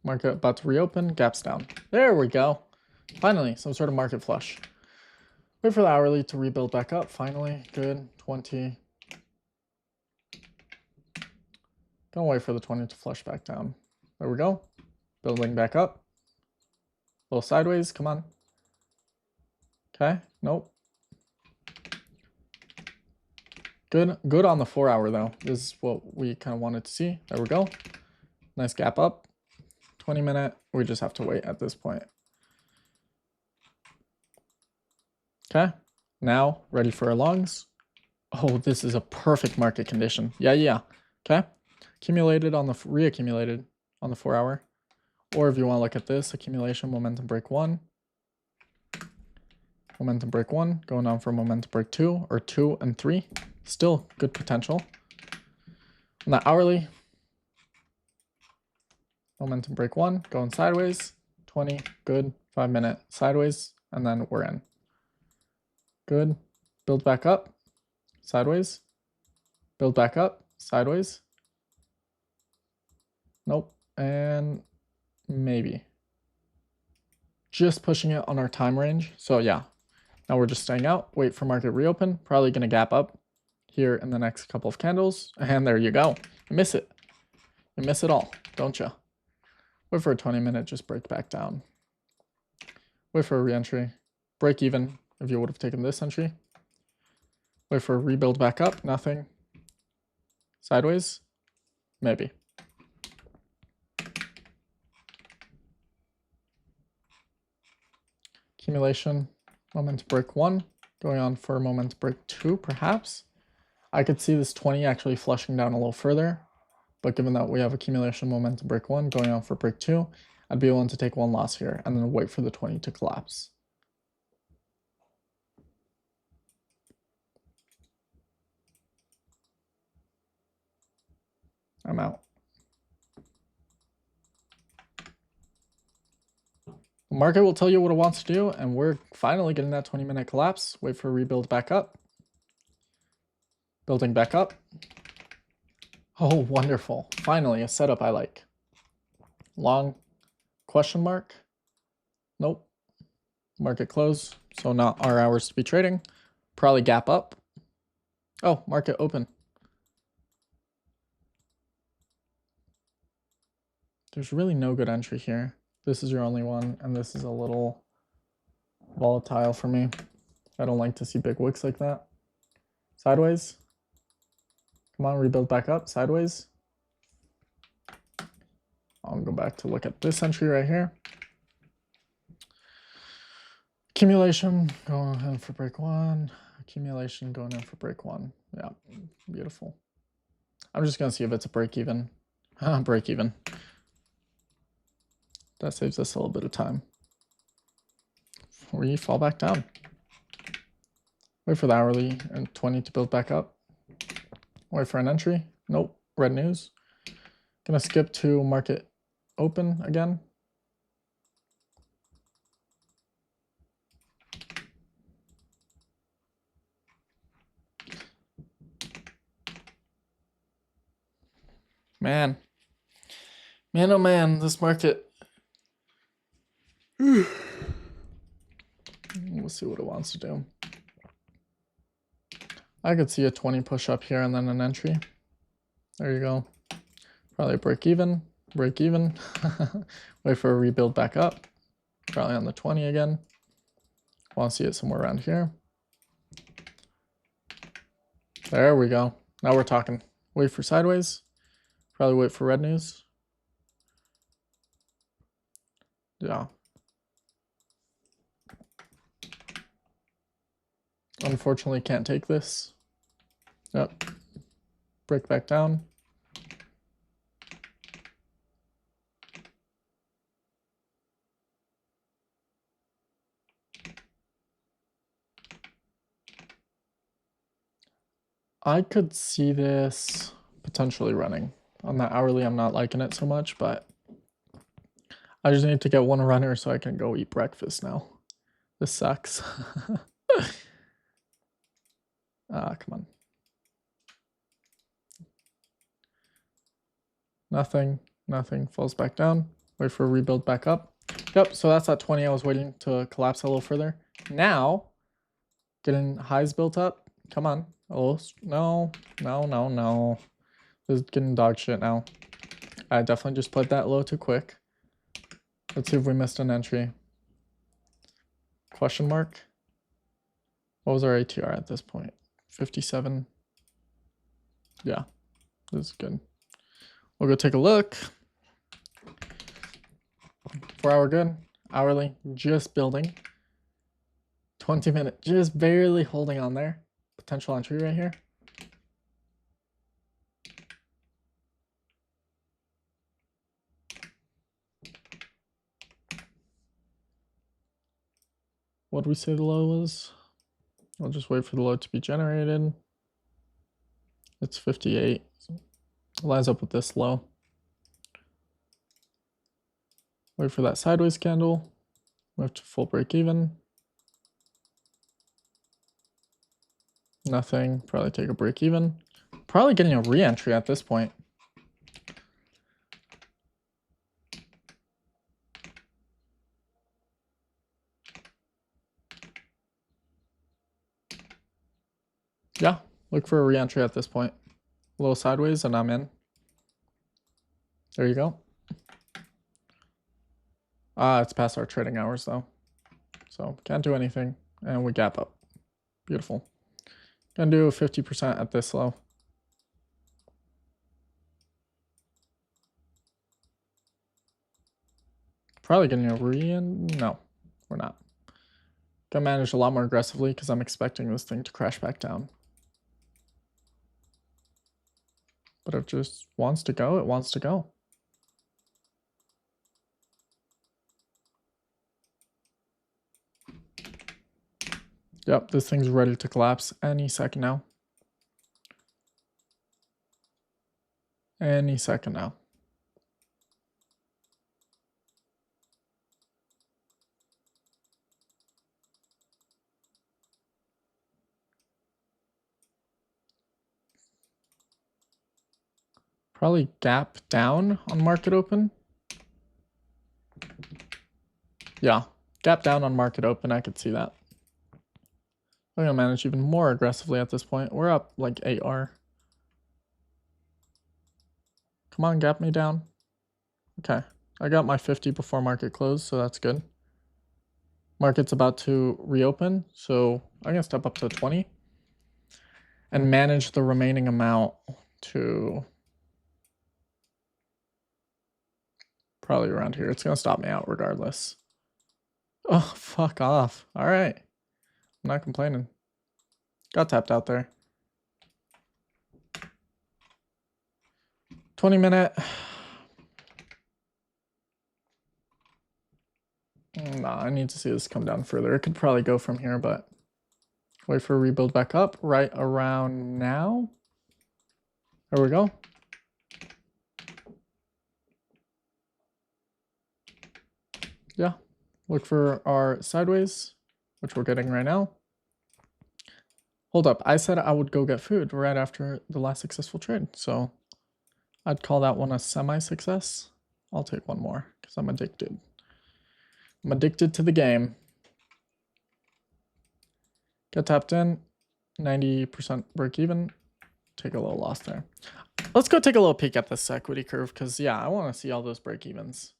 Market about to reopen. Gaps down. There we go. Finally, some sort of market flush. Wait for the hourly to rebuild back up. Finally, good. 20. Don't wait for the 20 to flush back down. There we go. Building back up. A little sideways. Come on. Okay. Nope. Good on the 4 hour though. This is what we kind of wanted to see. There we go. Nice gap up. 20-minute. We just have to wait at this point. Okay. Now ready for our longs. Oh, this is a perfect market condition. Yeah. Okay. Accumulated on the reaccumulated on the 4 hour. Or if you want to look at this, accumulation, momentum break 1. Momentum break 1, going on for momentum break 2 or 2 and 3. Still good potential. On the hourly, momentum break 1, going sideways, 20, good, 5-minute sideways, and then we're in. Good, build back up, sideways, build back up, sideways. Nope, and maybe. Just pushing it on our time range, so yeah. Now we're just staying out, wait for market reopen, probably gonna gap up here in the next couple of candles, and there you go. You miss it. You miss it all, don't you? Wait for a 20-minute, just break back down. Wait for a re-entry. Break even if you would have taken this entry. Wait for a rebuild back up, nothing. Sideways, maybe. Accumulation, moment to break 1, going on for a moment to break 2, perhaps. I could see this 20 actually flushing down a little further, but given that we have accumulation momentum break 1 going on for break 2, I'd be willing to take 1 loss here and then wait for the 20 to collapse. I'm out. The market will tell you what it wants to do, and we're finally getting that 20-minute collapse. Wait for a rebuild back up. Building back up. Oh, wonderful. Finally, a setup I like. Long question mark. Nope. Market close, so not our hours to be trading. Probably gap up. Oh, market open. There's really no good entry here. This is your only one, and this is a little volatile for me. I don't like to see big wicks like that. Sideways. Come on, rebuild back up. Sideways. I'll go back to look at this entry right here. Accumulation going in for break one. Accumulation going in for break one. Yeah, beautiful. I'm just going to see if it's a break even. Break even. That saves us a little bit of time. We fall back down. Wait for the hourly and 20 to build back up. Wait for an entry. Nope. Red news. Gonna skip to market open again. Man. Man, oh man, this market. We'll see what it wants to do. I could see a 20 push up here and then an entry. There you go. Probably break even. Break even. Wait for a rebuild back up. Probably on the 20 again. Want to see it somewhere around here. There we go. Now we're talking. Wait for sideways. Probably wait for red news. Yeah. Unfortunately, can't take this. Yep. Break back down. I could see this potentially running. On that hourly, I'm not liking it so much, but I just need to get one runner so I can go eat breakfast now. This sucks. Come on. Nothing, falls back down. Wait for a rebuild back up. Yep, so that's at 20. I was waiting to collapse a little further. Now, getting highs built up. Come on. Oh, no. This is getting dog shit now. I definitely just played that low too quick. Let's see if we missed an entry. Question mark. What was our ATR at this point? 57. Yeah, this is good. We'll go take a look. 4 hour good. Hourly, just building. 20 minute, just barely holding on there. Potential entry right here. What did we say the low was? I'll just wait for the low to be generated. It's 58. Lines up with this low. Wait for that sideways candle. Move to full break even. Nothing. Probably take a break even. Probably getting a re-entry at this point. Yeah, look for a re-entry at this point. A little sideways and I'm in. There you go. It's past our trading hours though. So can't do anything. And we gap up. Beautiful. Gonna do 50% at this low. Probably getting a re-in. No, we're not. Gonna manage a lot more aggressively because I'm expecting this thing to crash back down. But if it just wants to go, it wants to go. Yep, this thing's ready to collapse any second now. Any second now. Probably gap down on market open. Yeah, gap down on market open, I could see that. I'm gonna manage even more aggressively at this point. We're up like 8R. Come on, gap me down. Okay, I got my 50 before market close, so that's good. Market's about to reopen, so I'm gonna step up to 20 and manage the remaining amount to probably around here. It's gonna stop me out regardless. Oh, fuck off. All right, I'm not complaining. Got tapped out there. 20-minute. Nah, I need to see this come down further. It could probably go from here, but wait for a rebuild back up right around now. There we go. Yeah, look for our sideways, which we're getting right now. Hold up, I said I would go get food right after the last successful trade, so I'd call that one a semi-success. I'll take one more because I'm addicted. I'm addicted to the game. Get tapped in, 90% break even. Take a little loss there. Let's go take a little peek at this equity curve because, yeah, I want to see all those break evens.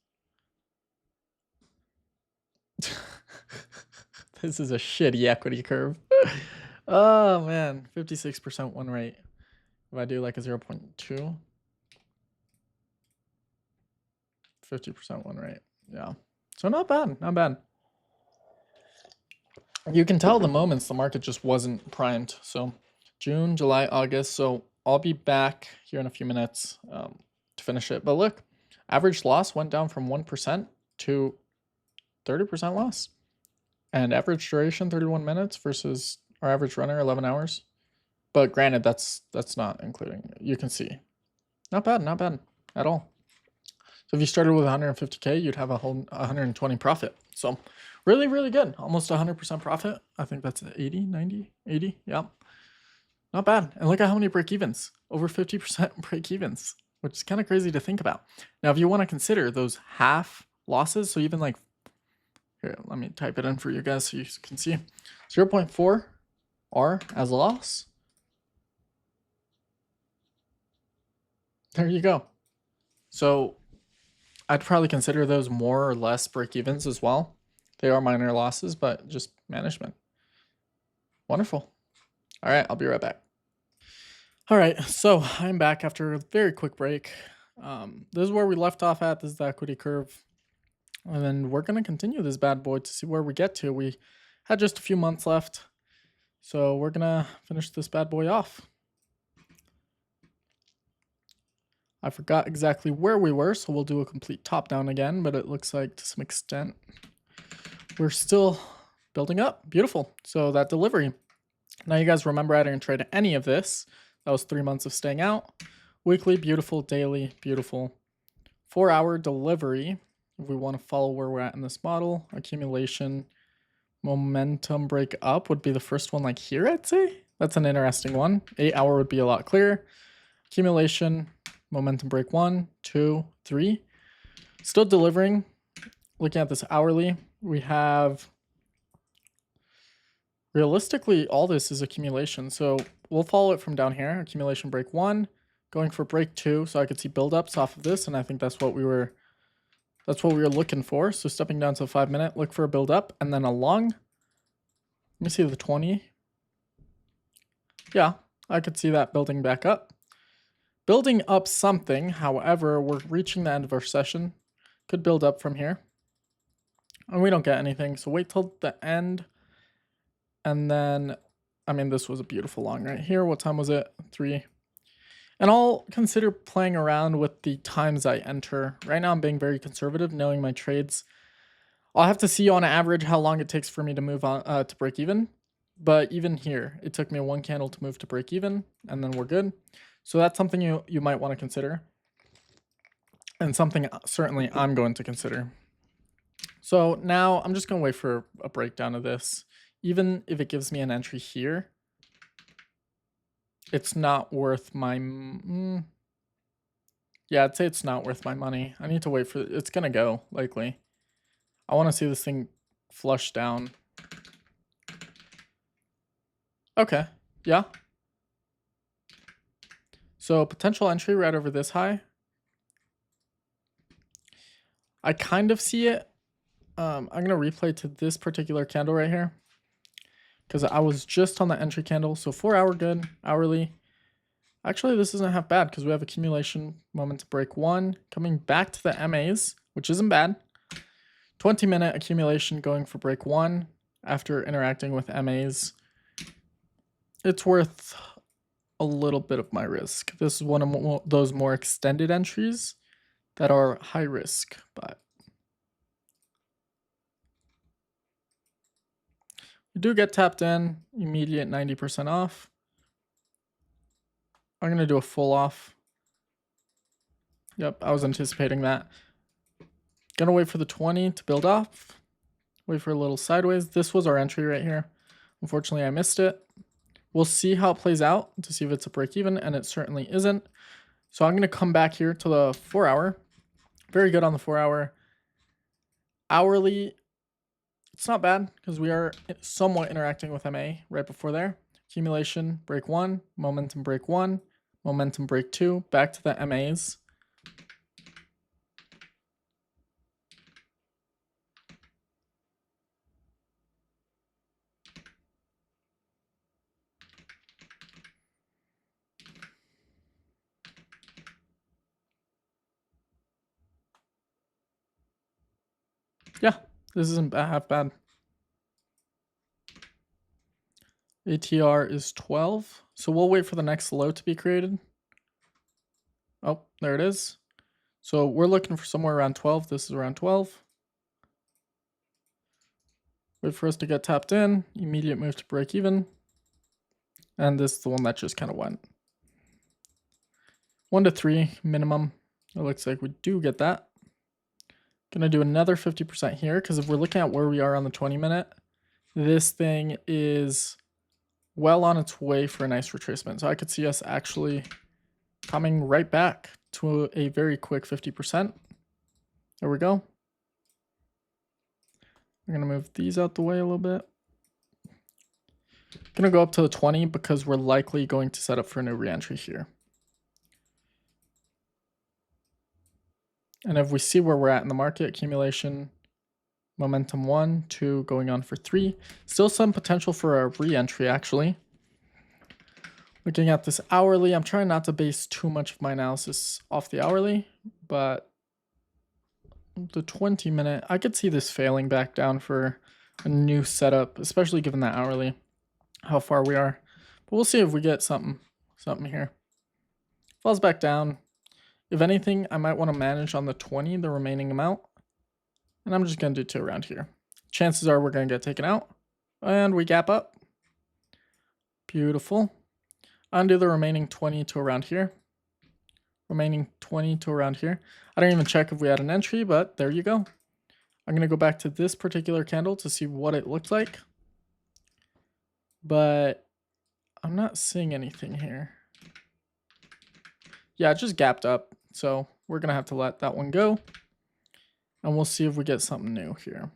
This is a shitty equity curve. Oh, man. 56% win rate. If I do like a 0.2. 50% win rate. Yeah. So not bad. Not bad. You can tell the moments the market just wasn't primed. So June, July, August. So I'll be back here in a few minutes to finish it. But look, average loss went down from 1% to 30% loss. And average duration 31 minutes versus our average runner 11 hours. But granted, that's not including, you can see. Not bad at all. So if you started with 150K, you'd have a whole 120 profit. So really, really good. Almost 100% profit. I think that's 80, 90, 80. Yeah. Not bad. And look at how many break evens. Over 50% break evens, which is kind of crazy to think about. Now, if you want to consider those half losses, so even like, here, let me type it in for you guys so you can see. 0.4 R as a loss. There you go. So I'd probably consider those more or less break evens as well. They are minor losses, but just management. Wonderful. All right, I'll be right back. All right, so I'm back after a very quick break. This is where we left off at. This is the equity curve. And then we're going to continue this bad boy to see where we get to. We had just a few months left. So we're going to finish this bad boy off. I forgot exactly where we were, so we'll do a complete top down again, but it looks like to some extent we're still building up. Beautiful. So that delivery. Now you guys remember I didn't trade any of this. That was 3 months of staying out. Weekly, beautiful. Daily, beautiful. 4-hour delivery. If we want to follow where we're at in this model, accumulation, momentum break up would be the first one like here, I'd say. That's an interesting one. 8-hour would be a lot clearer. Accumulation, momentum break 1, 2, 3. Still delivering. Looking at this hourly, we have realistically all this is accumulation. So we'll follow it from down here. Accumulation break 1, going for break 2. So I could see buildups off of this, and I think that's what we were looking for. So stepping down to 5-minute, look for a build up and then a long. Let me see the 20. Yeah, I could see that building back up. Building up something, however, we're reaching the end of our session. Could build up from here. And we don't get anything, so wait till the end. And then, I mean, this was a beautiful long right here. What time was it? 3. And I'll consider playing around with the times I enter. Right now I'm being very conservative, knowing my trades. I'll have to see on average how long it takes for me to move on to break even. But even here, it took me 1 candle to move to break even, and then we're good. So that's something you might want to consider. And something certainly I'm going to consider. So now I'm just going to wait for a breakdown of this. Even if it gives me an entry here, it's not worth my... yeah, I'd say it's not worth my money. I need to wait for... It's going to go, likely. I want to see this thing flush down. Okay. Yeah. So potential entry right over this high. I kind of see it. I'm going to replay to this particular candle right here, because I was just on the entry candle. So 4 hour good, hourly. Actually, this isn't half bad because we have accumulation, moment to break 1, coming back to the MAs, which isn't bad. 20-minute accumulation going for break 1 after interacting with MAs. It's worth a little bit of my risk. This is one of those more extended entries that are high risk, but we do get tapped in, immediate 90% off. I'm going to do a full off. Yep, I was anticipating that. Gonna wait for the 20 to build off. Wait for a little sideways. This was our entry right here. Unfortunately, I missed it. We'll see how it plays out to see if it's a break even, and it certainly isn't. So I'm going to come back here to the 4 hour. Very good on the 4 hour. Hourly, it's not bad because we are somewhat interacting with MA right before there. Accumulation, break 1, momentum, break 1, momentum, break 2, back to the MAs. Yeah, this isn't half bad. ATR is 12. So we'll wait for the next low to be created. Oh, there it is. So we're looking for somewhere around 12. This is around 12. Wait for us to get tapped in. Immediate move to break even. And this is the one that just kind of went. 1 to 3 minimum. It looks like we do get that. Gonna do another 50% here because if we're looking at where we are on the 20-minute, this thing is well on its way for a nice retracement. So I could see us actually coming right back to a very quick 50%. There we go. I'm gonna move these out the way a little bit. Gonna go up to the 20 because we're likely going to set up for a new reentry here. And if we see where we're at in the market, accumulation, momentum 1, 2, going on for 3. Still some potential for a re-entry, actually. Looking at this hourly, I'm trying not to base too much of my analysis off the hourly, but the 20-minute, I could see this failing back down for a new setup, especially given that hourly, how far we are. But we'll see if we get something here. Falls back down. If anything, I might want to manage on the 20, the remaining amount. And I'm just going to do 2 around here. Chances are we're going to get taken out. And we gap up. Beautiful. Undo the remaining 20 to around here. Remaining 20 to around here. I don't even check if we had an entry, but there you go. I'm going to go back to this particular candle to see what it looks like. But I'm not seeing anything here. Yeah, it just gapped up. So we're going to have to let that one go. And we'll see if we get something new here.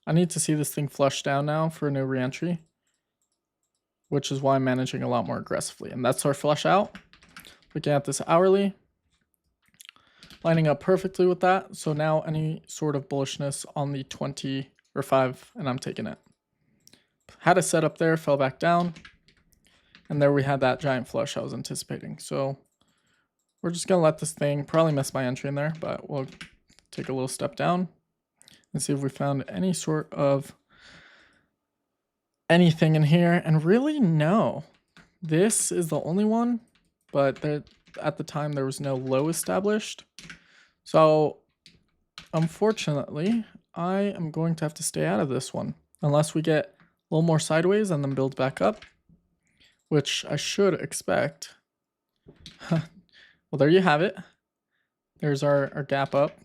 I need to see this thing flush down now for a new reentry, which is why I'm managing a lot more aggressively. And that's our flush out. Looking at this hourly, lining up perfectly with that. So now any sort of bullishness on the 20 or 5, and I'm taking it. Had a setup there, fell back down. And there we had that giant flush I was anticipating. So we're just going to let this thing, probably miss my entry in there, but we'll take a little step down and see if we found any sort of anything in here. And really, no. This is the only one, but at the time there was no low established. So unfortunately, I am going to have to stay out of this one unless we get a little more sideways and then build back up, which I should expect. Well, there you have it. There's our gap up.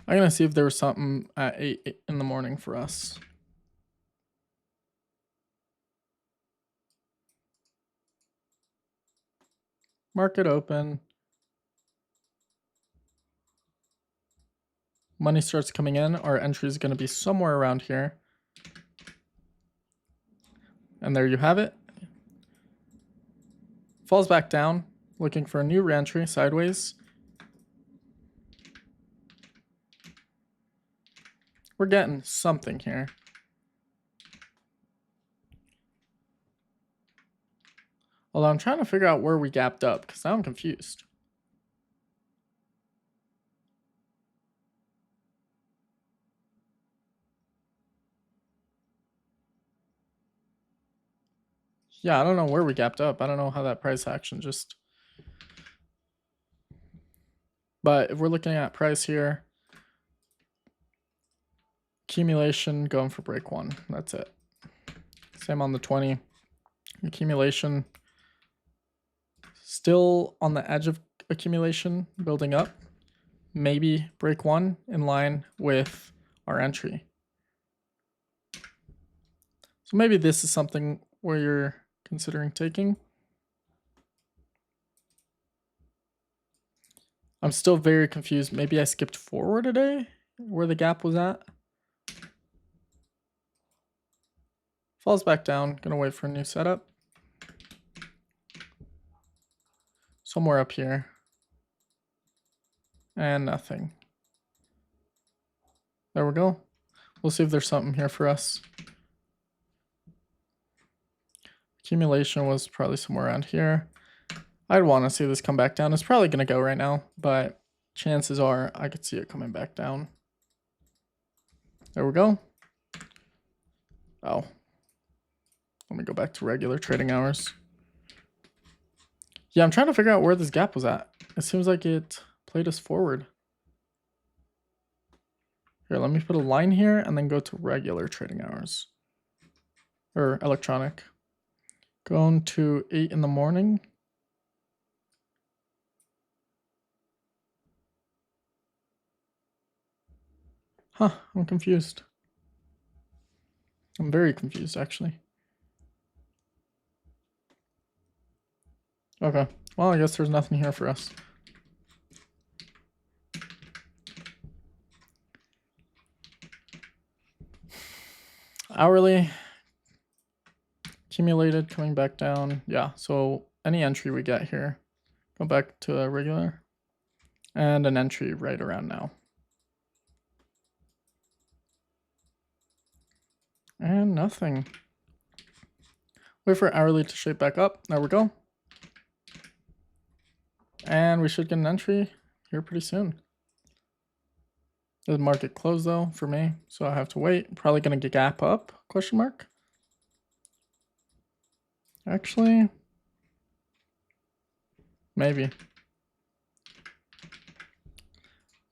I'm going to see if there was something at 8 in the morning for us. Market open. Money starts coming in. Our entry is going to be somewhere around here. And there you have it. Falls back down, looking for a new reentry sideways. We're getting something here. Although I'm trying to figure out where we gapped up because now I'm confused. Yeah, I don't know where we gapped up. I don't know how that price action just... But if we're looking at price here, accumulation going for break one. That's it. Same on the 20. Accumulation still on the edge of accumulation, building up. Maybe break one in line with our entry. So maybe this is something where you're considering taking. I'm still very confused. Maybe I skipped forward today where the gap was at. Falls back down. Gonna wait for a new setup. Somewhere up here. And nothing. There we go. We'll see if there's something here for us. Accumulation was probably somewhere around here. I'd want to see this come back down. It's probably going to go right now, but chances are I could see it coming back down. There we go. Oh. Let me go back to regular trading hours. Yeah, I'm trying to figure out where this gap was at. It seems like it played us forward. Here, let me put a line here and then go to regular trading hours. Or electronic. Going to 8 in the morning. Huh, I'm confused. I'm very confused, actually. Okay, well, I guess there's nothing here for us. Hourly. Accumulated, coming back down. Yeah, so any entry we get here, go back to a regular. And an entry right around now. And nothing. Wait for hourly to shape back up. There we go. And we should get an entry here pretty soon. The market closed though for me, so I have to wait. Probably gonna get gap up, question mark. Actually, maybe.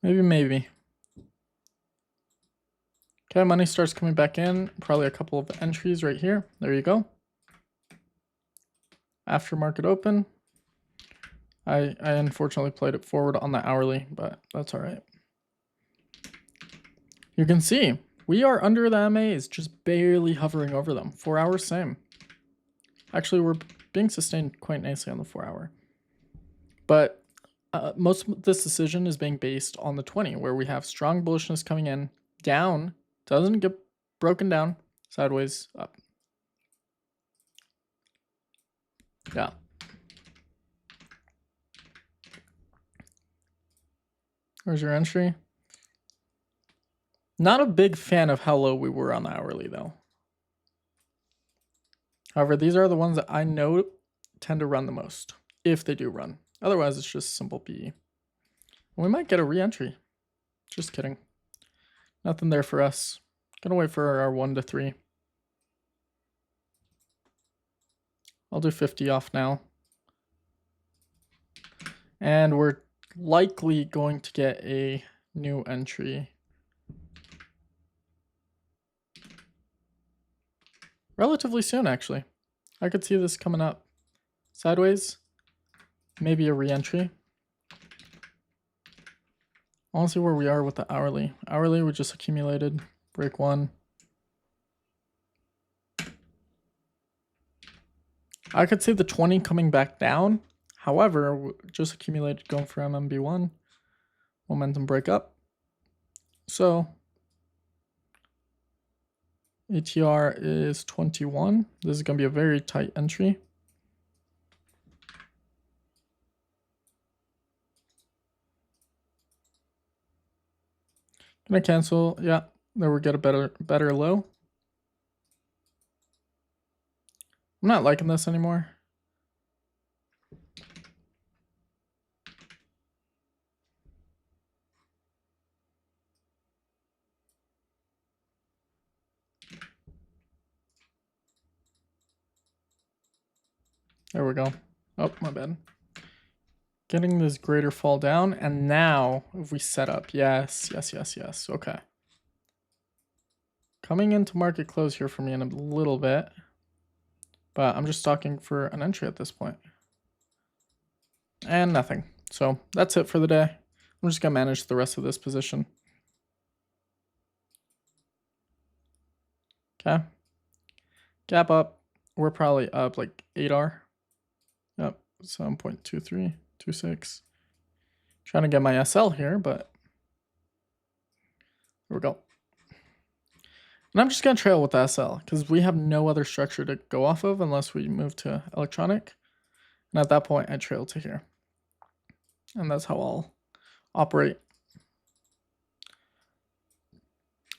Maybe. Okay, money starts coming back in. Probably a couple of entries right here. There you go. After market open. I unfortunately played it forward on the hourly, but that's all right. You can see we are under the MAs, just barely hovering over them. 4 hours, same. Actually, we're being sustained quite nicely on the 4 hour. But most of this decision is being based on the 20, where we have strong bullishness coming in, down, doesn't get broken down, sideways, up. Yeah. Where's your entry? Not a big fan of how low we were on the hourly, though. However, these are the ones that I know tend to run the most, if they do run. Otherwise, it's just simple PE. We might get a re-entry. Just kidding. Nothing there for us. Gonna wait for our 1 to 3. I'll do 50 off now. And we're likely going to get a new entry. Relatively soon, actually. I could see this coming up. Sideways. Maybe a re-entry. I want to see where we are with the hourly. Hourly, we just accumulated. Break 1. I could see the 20 coming back down. However, just accumulated going for MMB1. Momentum break up. So ATR is 21. This is going to be a very tight entry. Gonna cancel. Yeah, there we get a better low. I'm not liking this anymore. There we go. Oh, my bad. Getting this greater fall down, and now if we set up, yes. Okay. Coming into market close here for me in a little bit, but I'm just stalking for an entry at this point. And nothing. So that's it for the day. I'm just gonna manage the rest of this position. Okay. Gap up. We're probably up like 8R. Yep, 7.2326. Trying to get my SL here, but there we go. And I'm just going to trail with the SL because we have no other structure to go off of unless we move to electronic. And at that point, I trail to here. And that's how I'll operate.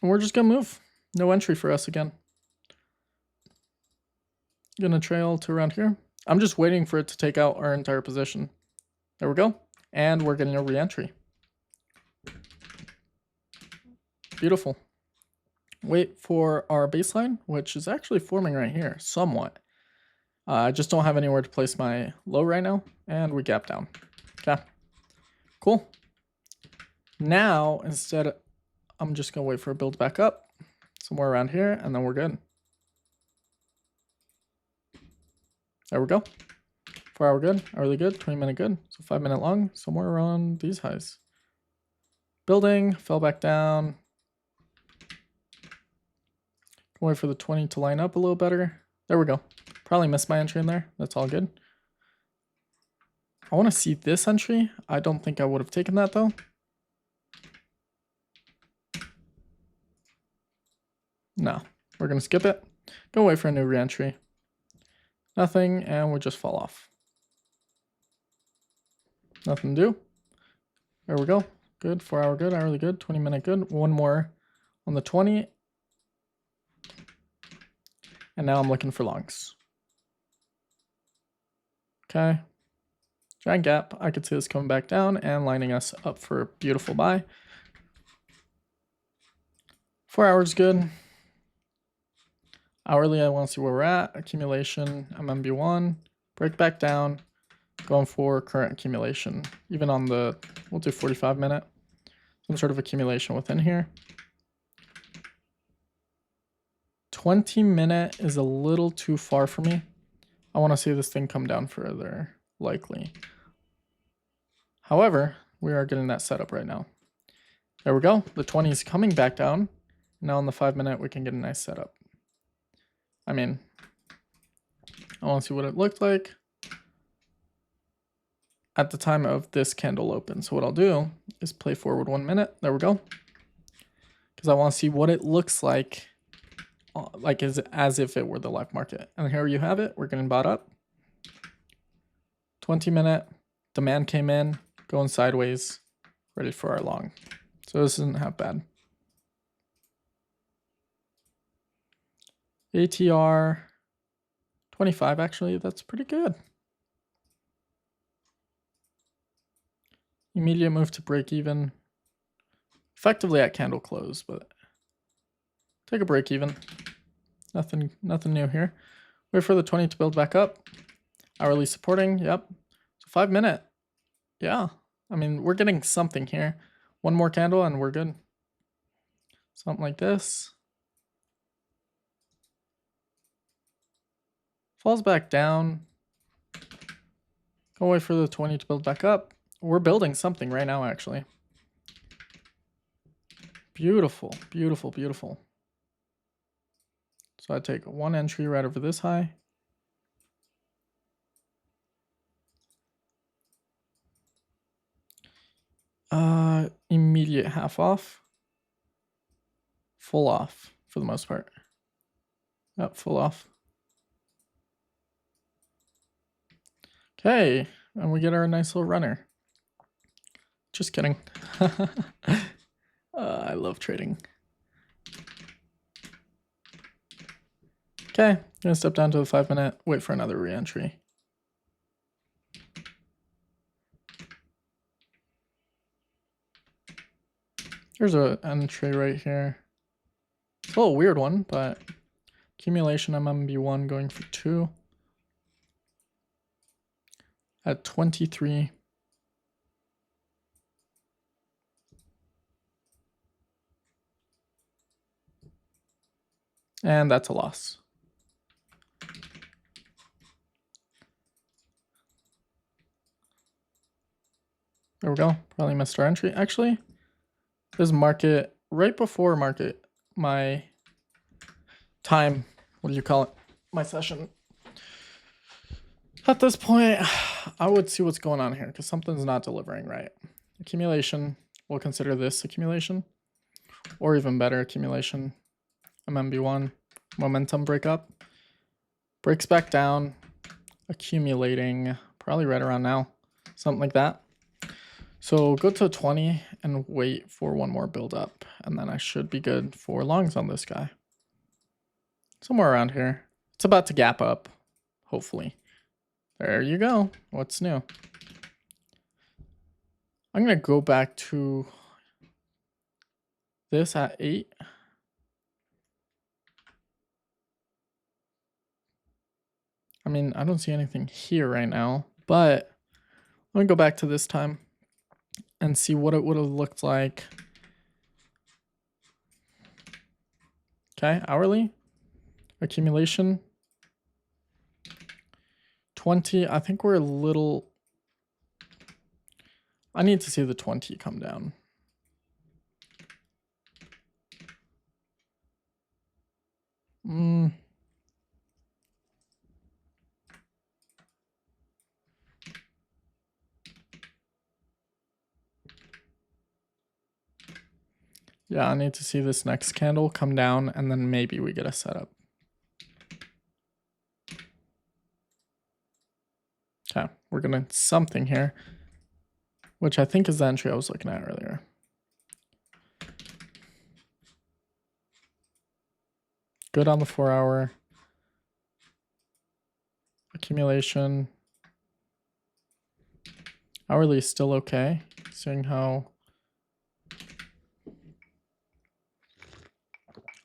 And we're just going to move. No entry for us again. Gonna trail to around here. I'm just waiting for it to take out our entire position. There we go. And we're getting a re-entry. Beautiful. Wait for our baseline, which is actually forming right here, somewhat. I just don't have anywhere to place my low right now, and we gap down. Okay, cool. Now, instead, I'm just gonna wait for a build back up, somewhere around here, and then we're good. There we go. 4 hour good, hourly good, 20-minute good, so 5-minute long, somewhere around these highs. Building, fell back down. Wait for the 20 to line up a little better. There we go. Probably missed my entry in there. That's all good. I want to see this entry. I don't think I would have taken that though. No, we're going to skip it. Go wait for a new re-entry. Nothing, and we just fall off. Nothing to do. There we go. Good, 4 hour good, hourly good, 20-minute good. One more on the 20. And now I'm looking for longs. Okay. Giant gap. I could see this coming back down and lining us up for a beautiful buy. 4 hours good. Hourly, I want to see where we're at. Accumulation, MMB1. Break back down. Going for current accumulation. Even on the, we'll do 45-minute. Some sort of accumulation within here. 20-minute is a little too far for me. I want to see this thing come down further, likely. However, we are getting that set up right now. There we go. The 20 is coming back down. Now on the 5-minute, we can get a nice setup. I mean, I want to see what it looked like at the time of this candle open. So what I'll do is play forward 1 minute. There we go. Because I want to see what it looks like as if it were the live market. And here you have it. We're getting bought up. 20-minute demand came in, going sideways, ready for our long. So this isn't half bad. ATR 25, actually, that's pretty good. Immediate move to break even. Effectively at candle close, but take a break even. Nothing new here. Wait for the 20 to build back up. Hourly supporting, yep. So 5-minute. Yeah. I mean, we're getting something here. One more candle and we're good. Something like this. Falls back down. Go wait for the 20 to build back up. We're building something right now, actually. Beautiful, beautiful, beautiful. So I take one entry right over this high. Immediate half off. Full off for the most part. Yep, full off. Okay, and we get our nice little runner. Just kidding. I love trading. Okay, gonna step down to the 5 minute, wait for another re-entry. There's an entry right here. It's a little weird one, but accumulation MMB1 going for 2 at 23. And that's a loss. There we go. Probably missed our entry. Actually, this market, right before market, my time, what do you call it? My session. At this point, I would see what's going on here because something's not delivering right. Accumulation, we'll consider this accumulation, or even better, accumulation. MMB1, momentum breakup. Breaks back down, accumulating, probably right around now, something like that. So go to 20 and wait for one more build up, and then I should be good for longs on this guy. Somewhere around here. It's about to gap up, hopefully. There you go. What's new? I'm going to go back to this at 8. I mean, I don't see anything here right now, but let me go back to this time and see what it would have looked like. Okay, hourly accumulation 20. I think we're a little, I need to see the 20 come down. Yeah, I need to see this next candle come down, and then maybe we get a setup. Okay, we're gonna something here, which I think is the entry I was looking at earlier. Good on the 4 hour. Accumulation. Hourly is still okay, seeing how.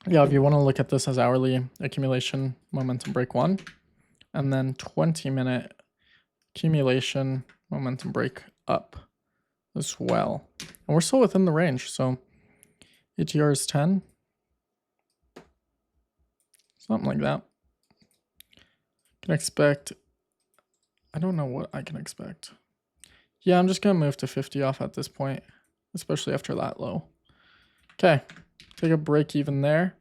Yeah, if you want to look at this as hourly accumulation, momentum break 1, and then 20-minute accumulation, momentum break up as well. And we're still within the range, so ATR is 10. Something like that. Can expect, I don't know what I can expect. Yeah, I'm just going to move to 50 off at this point, especially after that low. Okay, take a break even there.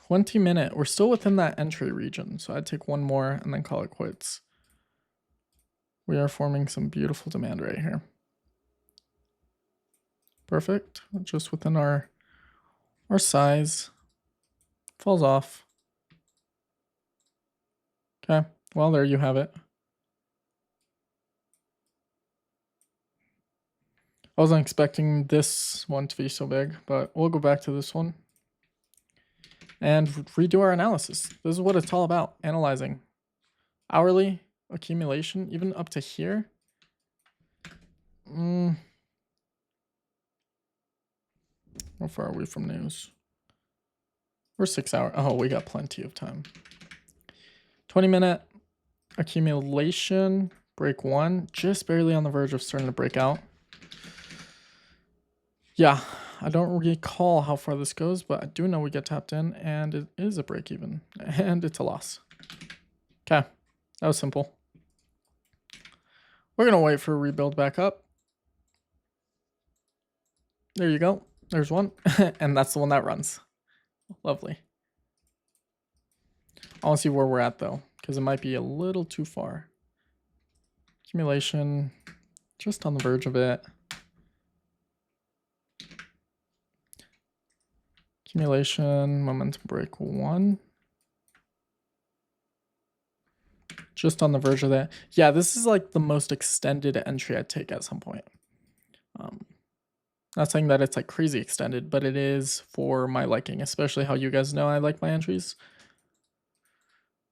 20-minute, we're still within that entry region, so I'd take one more and then call it quits. We are forming some beautiful demand right here. Perfect, just within our size. Falls off. Okay, well, there you have it. I wasn't expecting this one to be so big, but we'll go back to this one and redo our analysis. This is what it's all about, analyzing. Hourly accumulation, even up to here. How far are we from news? We're 6 hours. Oh, we got plenty of time. 20-minute accumulation, break 1, just barely on the verge of starting to break out. Yeah, I don't recall how far this goes, but I do know we get tapped in, and it is a break even, and it's a loss. Okay, that was simple. We're going to wait for a rebuild back up. There you go. There's one, and that's the one that runs. Lovely. I want to see where we're at, though, because it might be a little too far. Accumulation, just on the verge of it. Accumulation, momentum break 1. Just on the verge of that. Yeah, this is like the most extended entry I'd take at some point. Not saying that it's like crazy extended, but it is for my liking, especially how you guys know I like my entries.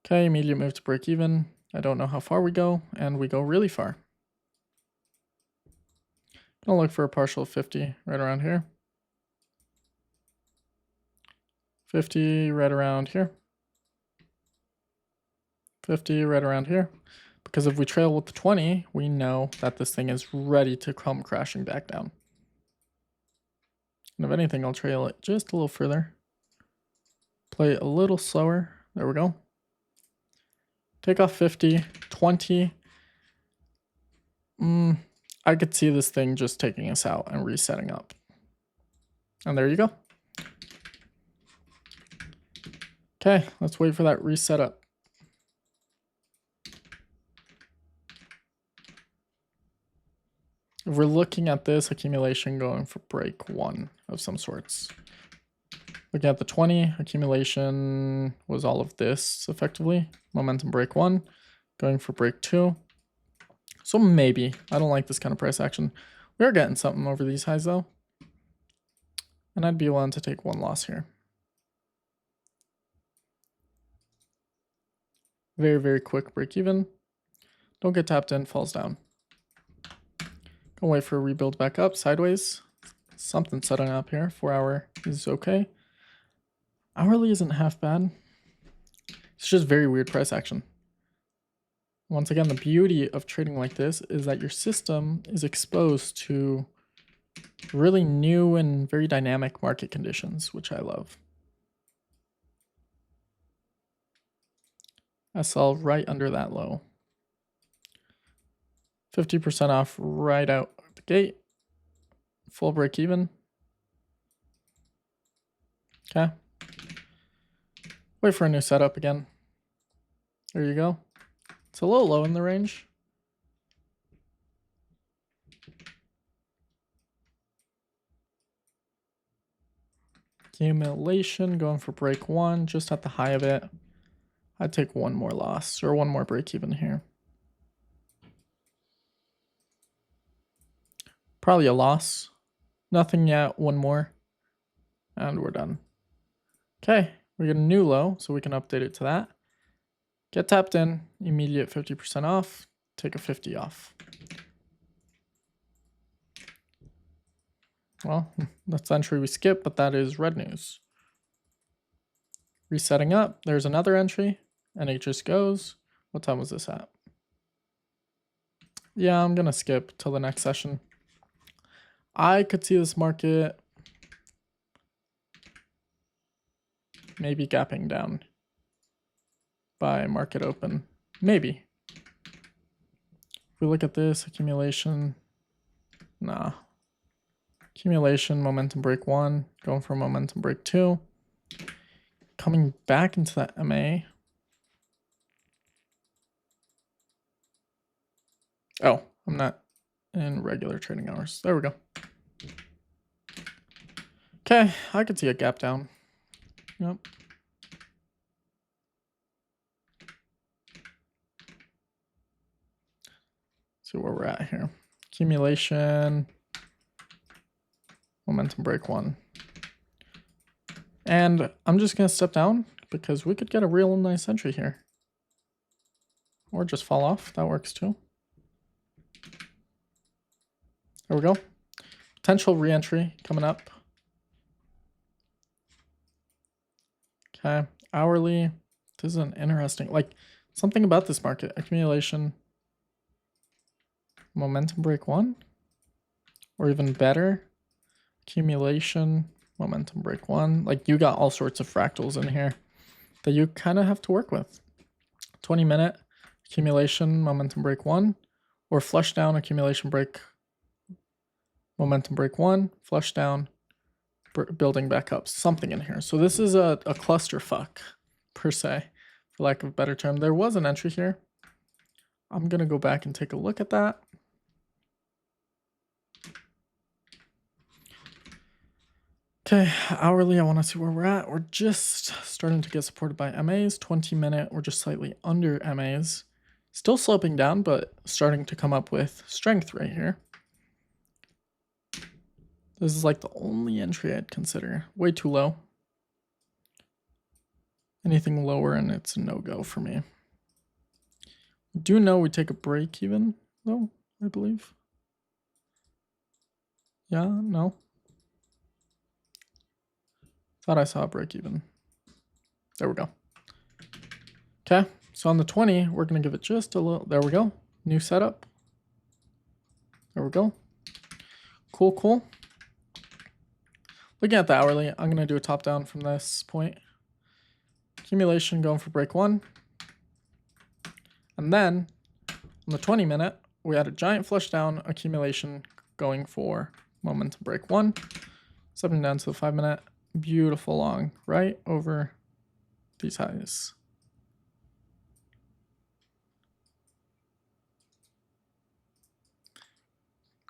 Okay, immediate move to break even. I don't know how far we go, and we go really far. Gonna look for a partial 50 right around here. 50 right around here. 50 right around here. Because if we trail with the 20, we know that this thing is ready to come crashing back down. And if anything, I'll trail it just a little further. Play it a little slower. There we go. Take off 50, 20. I could see this thing just taking us out and resetting up. And there you go. Okay, let's wait for that reset up. If we're looking at this accumulation going for break 1 of some sorts. Looking at the 20, accumulation was all of this effectively. Momentum break 1, going for break 2. So maybe. I don't like this kind of price action. We are getting something over these highs though. And I'd be willing to take one loss here. Very, very quick break even. Don't get tapped in, falls down. Gonna wait for a rebuild back up, sideways. Something setting up here. 4 hour is okay. Hourly isn't half bad. It's just very weird price action. Once again, the beauty of trading like this is that your system is exposed to really new and very dynamic market conditions, which I love. SL right under that low. 50% off right out the gate. Full break even. Okay. Wait for a new setup again. There you go. It's a little low in the range. Accumulation going for break 1, just at the high of it. I'd take one more loss or one more break even here. Probably a loss. Nothing yet, one more. And we're done. Okay, we get a new low, so we can update it to that. Get tapped in, immediate 50% off, take a 50 off. Well, that's the entry we skip, but that is red news. Resetting up, there's another entry, and it just goes. What time was this at? Yeah, I'm gonna skip till the next session. I could see this market maybe gapping down by market open. Maybe. If we look at this, accumulation, nah. Accumulation, momentum break 1, going for momentum break 2. Coming back into that MA. Oh, I'm not in regular trading hours. There we go. Okay, I could see a gap down. Yep. See where we're at here. Accumulation, momentum break 1. And I'm just going to step down because we could get a real nice entry here. Or just fall off. That works too. There we go. Potential re-entry coming up. Okay. Hourly. This is an interesting, like something about this market. Accumulation. Momentum break 1. Or even better. Accumulation. Momentum break 1. Like you got all sorts of fractals in here that you kind of have to work with. 20-minute accumulation, momentum break 1, or flush down, accumulation break, momentum break 1, flush down, building back up, something in here. So this is a clusterfuck per se, for lack of a better term. There was an entry here. I'm going to go back and take a look at that. Okay, hourly, I want to see where we're at. We're just starting to get supported by MAs. 20-minute, we're just slightly under MAs. Still sloping down, but starting to come up with strength right here. This is like the only entry I'd consider. Way too low. Anything lower and it's a no-go for me. Do know we take a break even, though, I believe. Yeah, no. Thought I saw a break even. There we go. Okay, so on the 20, we're going to give it just a little. There we go. New setup. There we go. Cool, cool. Looking at the hourly, I'm going to do a top down from this point. Accumulation going for break 1. And then on the 20-minute, we had a giant flush down accumulation going for momentum break 1. Stepping down to the 5-minute. Beautiful long right over these highs.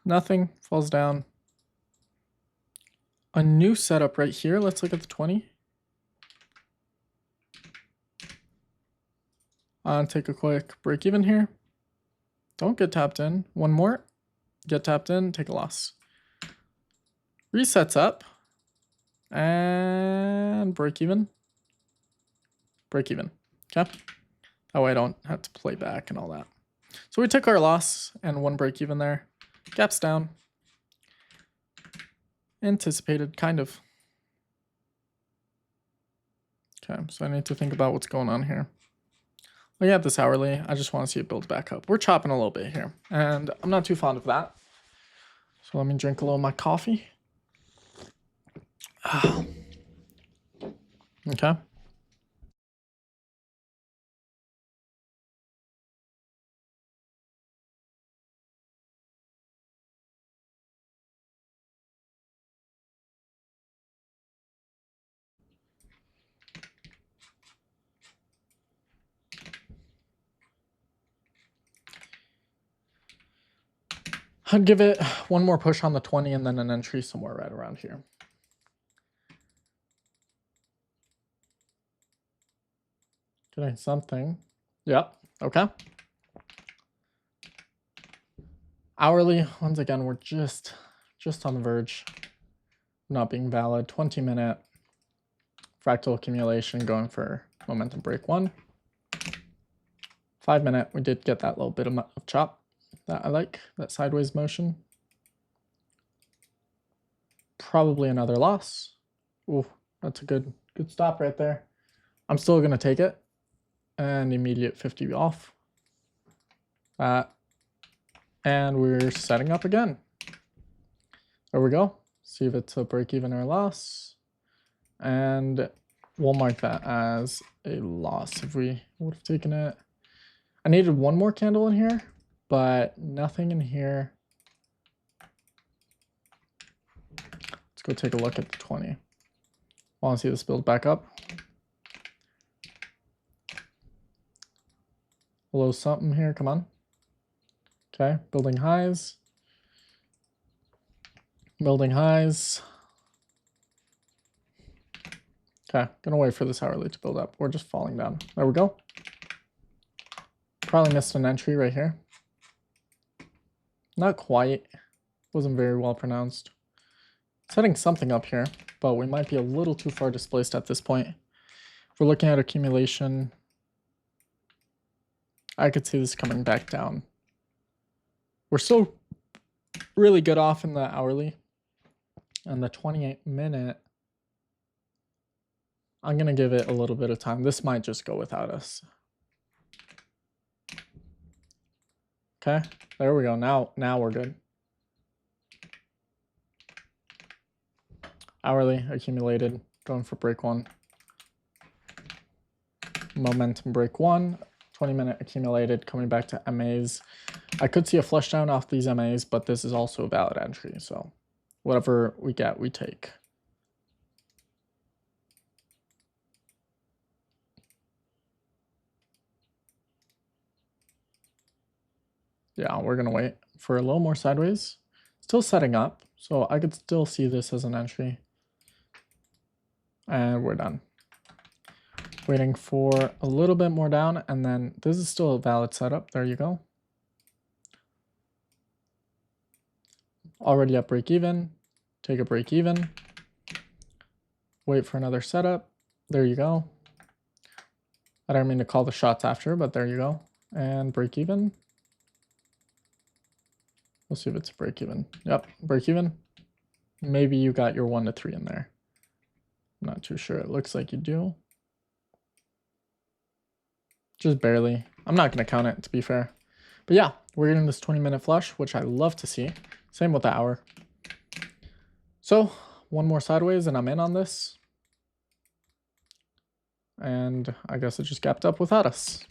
Nothing, falls down. A new setup right here. Let's look at the 20. Take a quick break even here. Don't get tapped in. One more. Get tapped in, take a loss. Resets up. And break even. Break even. Okay. That way I don't have to play back and all that. So we took our loss and one break even there. Gaps down. Anticipated, kind of. Okay, so I need to think about what's going on here. Looking at this hourly, I just want to see it build back up. We're chopping a little bit here, and I'm not too fond of that. So let me drink a little of my coffee. Okay. I'd give it one more push on the 20 and then an entry somewhere right around here. Getting something. Yep. Okay. Hourly, once again, we're just on the verge of not being valid. 20-minute fractal accumulation going for momentum break 1. 5-minute, we did get that little bit of chop that I like, that sideways motion. Probably another loss. Ooh, that's a good stop right there. I'm still going to take it. And immediate 50 off. And we're setting up again. There we go. See if it's a break even or a loss. And we'll mark that as a loss if we would have taken it. I needed one more candle in here, but nothing in here. Let's go take a look at the 20. Want to see this build back up? Below something here, come on. Okay, building highs. Building highs. Okay, gonna wait for this hourly to build up. We're just falling down. There we go. Probably missed an entry right here. Not quite. Wasn't very well pronounced. Setting something up here, but we might be a little too far displaced at this point. If we're looking at accumulation, I could see this coming back down. We're still really good off in the hourly. And the 28-minute, I'm going to give it a little bit of time. This might just go without us. Okay, there we go. Now we're good. Hourly accumulated, going for break 1. Momentum break 1. 20-minute accumulated, coming back to MAs. I could see a flush down off these MAs, but this is also a valid entry. So whatever we get, we take. Yeah, we're gonna wait for a little more sideways. Still setting up, so I could still see this as an entry. And we're done. Waiting for a little bit more down, and then this is still a valid setup. There you go. Already at break even. Take a break even. Wait for another setup. There you go. I don't mean to call the shots after, but there you go. And break even. We'll see if it's break even. Yep, break even. Maybe you got your 1 to 3 in there. I'm not too sure. It looks like you do. Just barely. I'm not going to count it, to be fair. But yeah, we're getting this 20-minute flush, which I love to see. Same with the hour. So, one more sideways and I'm in on this. And I guess it just gapped up without us.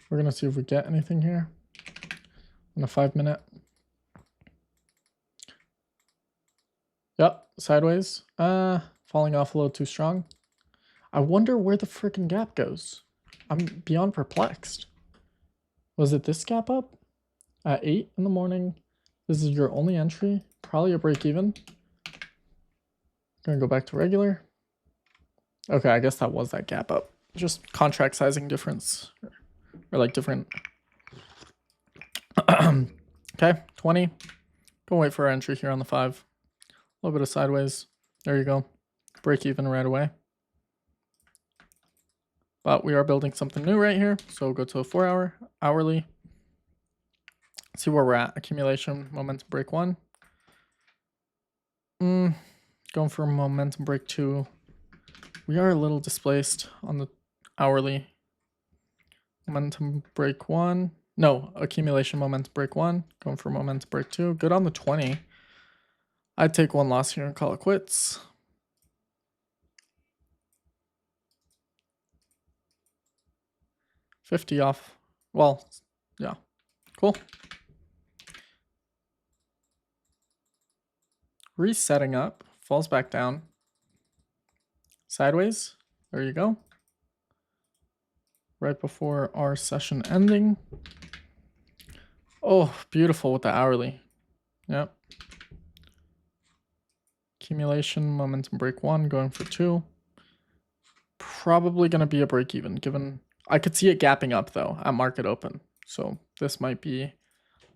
We're going to see if we get anything here in a 5-minute. Yep, sideways. Falling off a little too strong. I wonder where the freaking gap goes. I'm beyond perplexed. Was it this gap up? At 8 in the morning. This is your only entry. Probably a break even. Gonna go back to regular. Okay, I guess that was that gap up. Just contract sizing difference. Or like different. Okay, 20. Go wait for our entry here on the 5. A little bit of sideways. There you go. Break even right away. But we are building something new right here. So go to a 4-hour, hourly. See where we're at. Accumulation, momentum break 1. Going for momentum break 2. We are a little displaced on the hourly. Momentum break 1. No, accumulation momentum break 1. Going for momentum break 2. Good on the 20. I'd take one loss here and call it quits. $50 off. Well, yeah. Cool. Resetting up. Falls back down. Sideways. There you go. Right before our session ending. Oh, beautiful with the hourly. Yep. Accumulation, momentum break 1, going for 2. Probably going to be a break even, given I could see it gapping up though at market open. So this might be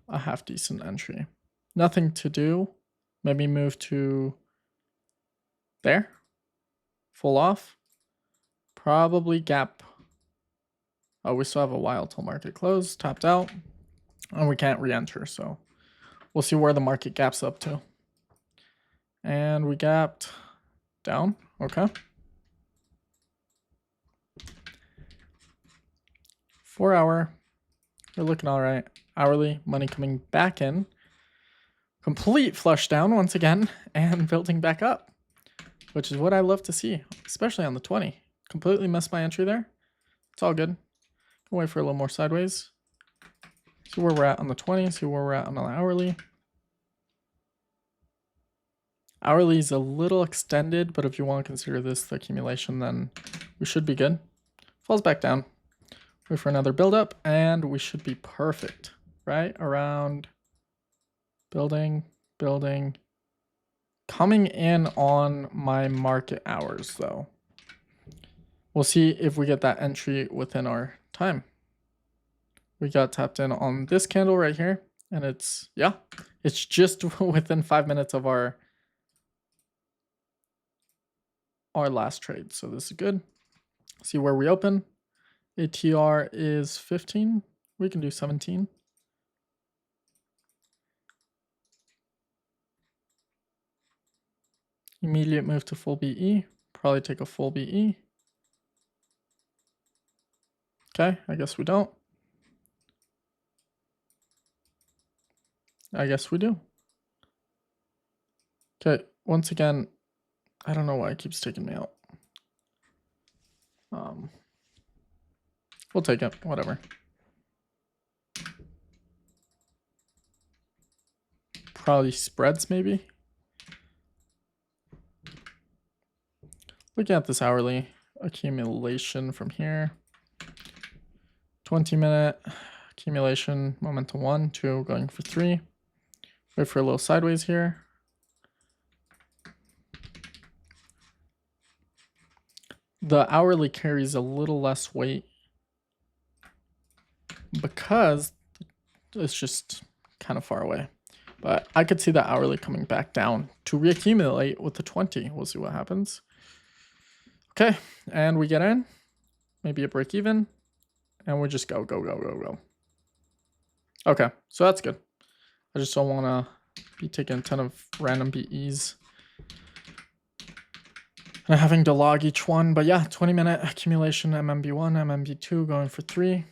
a half decent entry. Nothing to do. Maybe move to there. Full off. Probably gap. Oh, we still have a while till market close. Tapped out. And we can't re-enter. So we'll see where the market gaps up to. And we gapped down. Okay. 4-hour. We're looking all right. Hourly, money coming back in. Complete flush down once again and building back up, which is what I love to see, especially on the 20. Completely missed my entry there. It's all good. Can wait for a little more sideways. See where we're at on the 20. See where we're at on the hourly. Hourly is a little extended, but if you want to consider this the accumulation, then we should be good. Falls back down. Wait for another build up, and we should be perfect. Right around building. Coming in on my market hours, though. We'll see if we get that entry within our time. We got tapped in on this candle right here, and it's, yeah, it's just within 5 minutes of our last trade. So this is good. See where we open. ATR is 15. We can do 17. Immediate move to full BE. Probably take a full BE. Okay, I guess we don't. I guess we do. Okay, once again, I don't know why it keeps taking me out. We'll take it, whatever. Probably spreads, maybe. Looking at this hourly, accumulation from here. 20-minute accumulation, momentum 1, 2, going for 3. Wait for a little sideways here. The hourly carries a little less weight because it's just kind of far away. But I could see the hourly coming back down to reaccumulate with the 20. We'll see what happens. Okay, and we get in. Maybe a break even. And we just go, go, go, go, go. Okay, so that's good. I just don't want to be taking a ton of random BEs and having to log each one. But yeah, 20-minute accumulation, MMB1, MMB2 going for 3.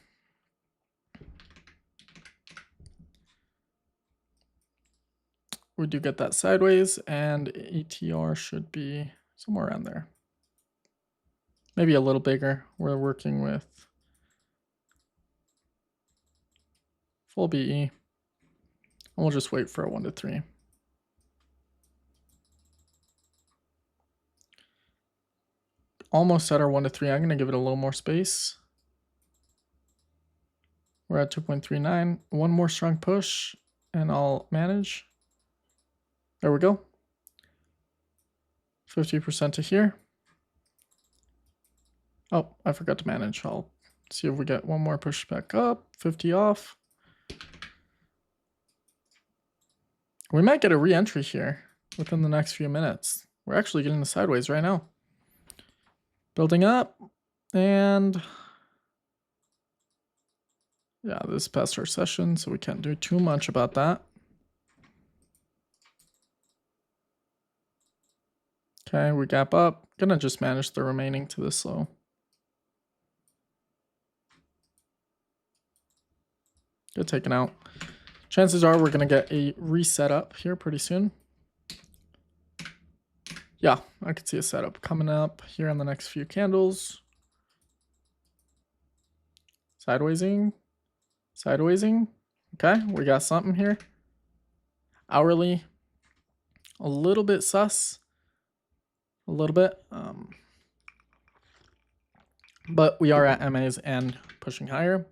We do get that sideways, and ATR should be somewhere around there. Maybe a little bigger. We're working with full BE. And we'll just wait for a 1 to 3. Almost at our 1 to 3. I'm going to give it a little more space. We're at 2.39. One more strong push, and I'll manage. There we go. 50% to here. Oh, I forgot to manage. I'll see if we get one more push back up. 50 off. We might get a re-entry here within the next few minutes. We're actually getting the sideways right now. Building up. And yeah, this is past our session, so we can't do too much about that. Okay, we gap up. Gonna just manage the remaining to this low. Get taken out. Chances are we're gonna get a reset up here pretty soon. Yeah, I could see a setup coming up here on the next few candles. Sidewaysing. Sidewaysing. Okay, we got something here. Hourly. A little bit sus. A little bit. But we are at MAs and pushing higher.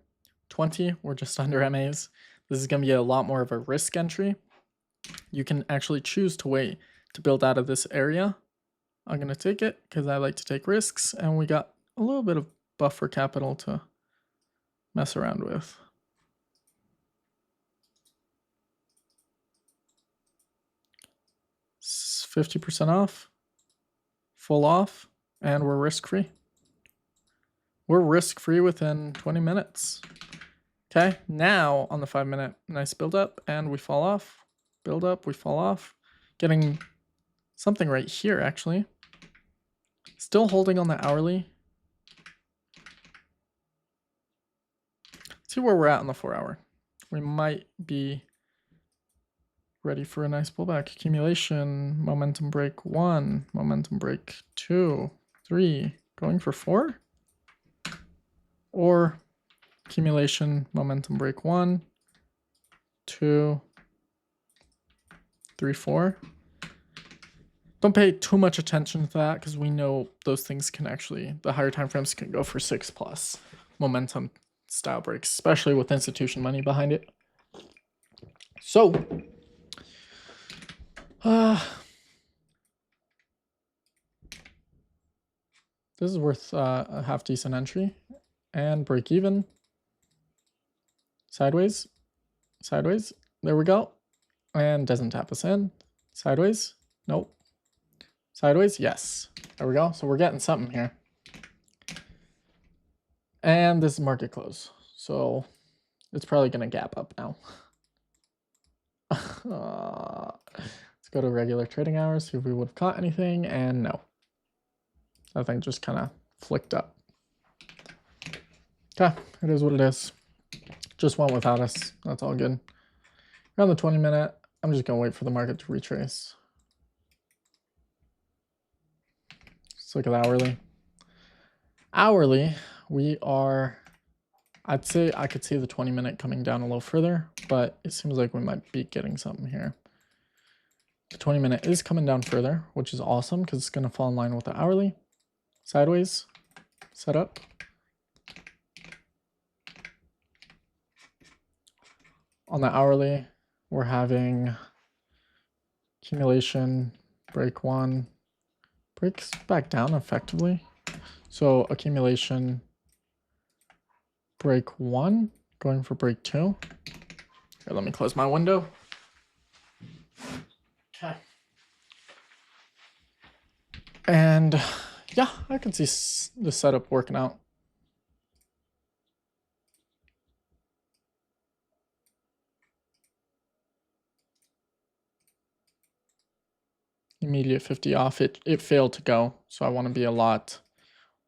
20, we're just under MAs. This is going to be a lot more of a risk entry. You can actually choose to wait to build out of this area. I'm going to take it because I like to take risks, and we got a little bit of buffer capital to mess around with. It's 50% off, full off, and we're risk-free. We're risk-free within 20 minutes. Okay, now on the 5-minute, nice build up, and we fall off. Build up, we fall off. Getting something right here, actually. Still holding on the hourly. Let's see where we're at on the 4-hour. We might be ready for a nice pullback. Accumulation, momentum break 1, momentum break 2, 3, going for 4? Or accumulation, momentum break 1, 2, 3, 4. Don't pay too much attention to that because we know those things can actually, the higher time frames can go for 6+ momentum style breaks, especially with institution money behind it. So, this is worth a half decent entry and break even. Sideways, sideways, there we go. And doesn't tap us in. Sideways, nope. Sideways, yes. There we go. So we're getting something here. And this is market close. So it's probably going to gap up now. Let's go to regular trading hours, see if we would have caught anything. And no. That thing just kind of flicked up. Okay, it is what it is. Just went without us. That's all good. Around the 20-minute, I'm just going to wait for the market to retrace. Let's look at the hourly. Hourly, we are, I'd say I could see the 20-minute coming down a little further, but it seems like we might be getting something here. The 20-minute is coming down further, which is awesome because it's going to fall in line with the hourly. Sideways, set up. On the hourly, we're having accumulation, break one, breaks back down effectively. So accumulation, break one, going for break two. Here, let me close my window. Okay. And yeah, I can see the setup working out. Immediate 50 off. It failed to go, so I want to be a lot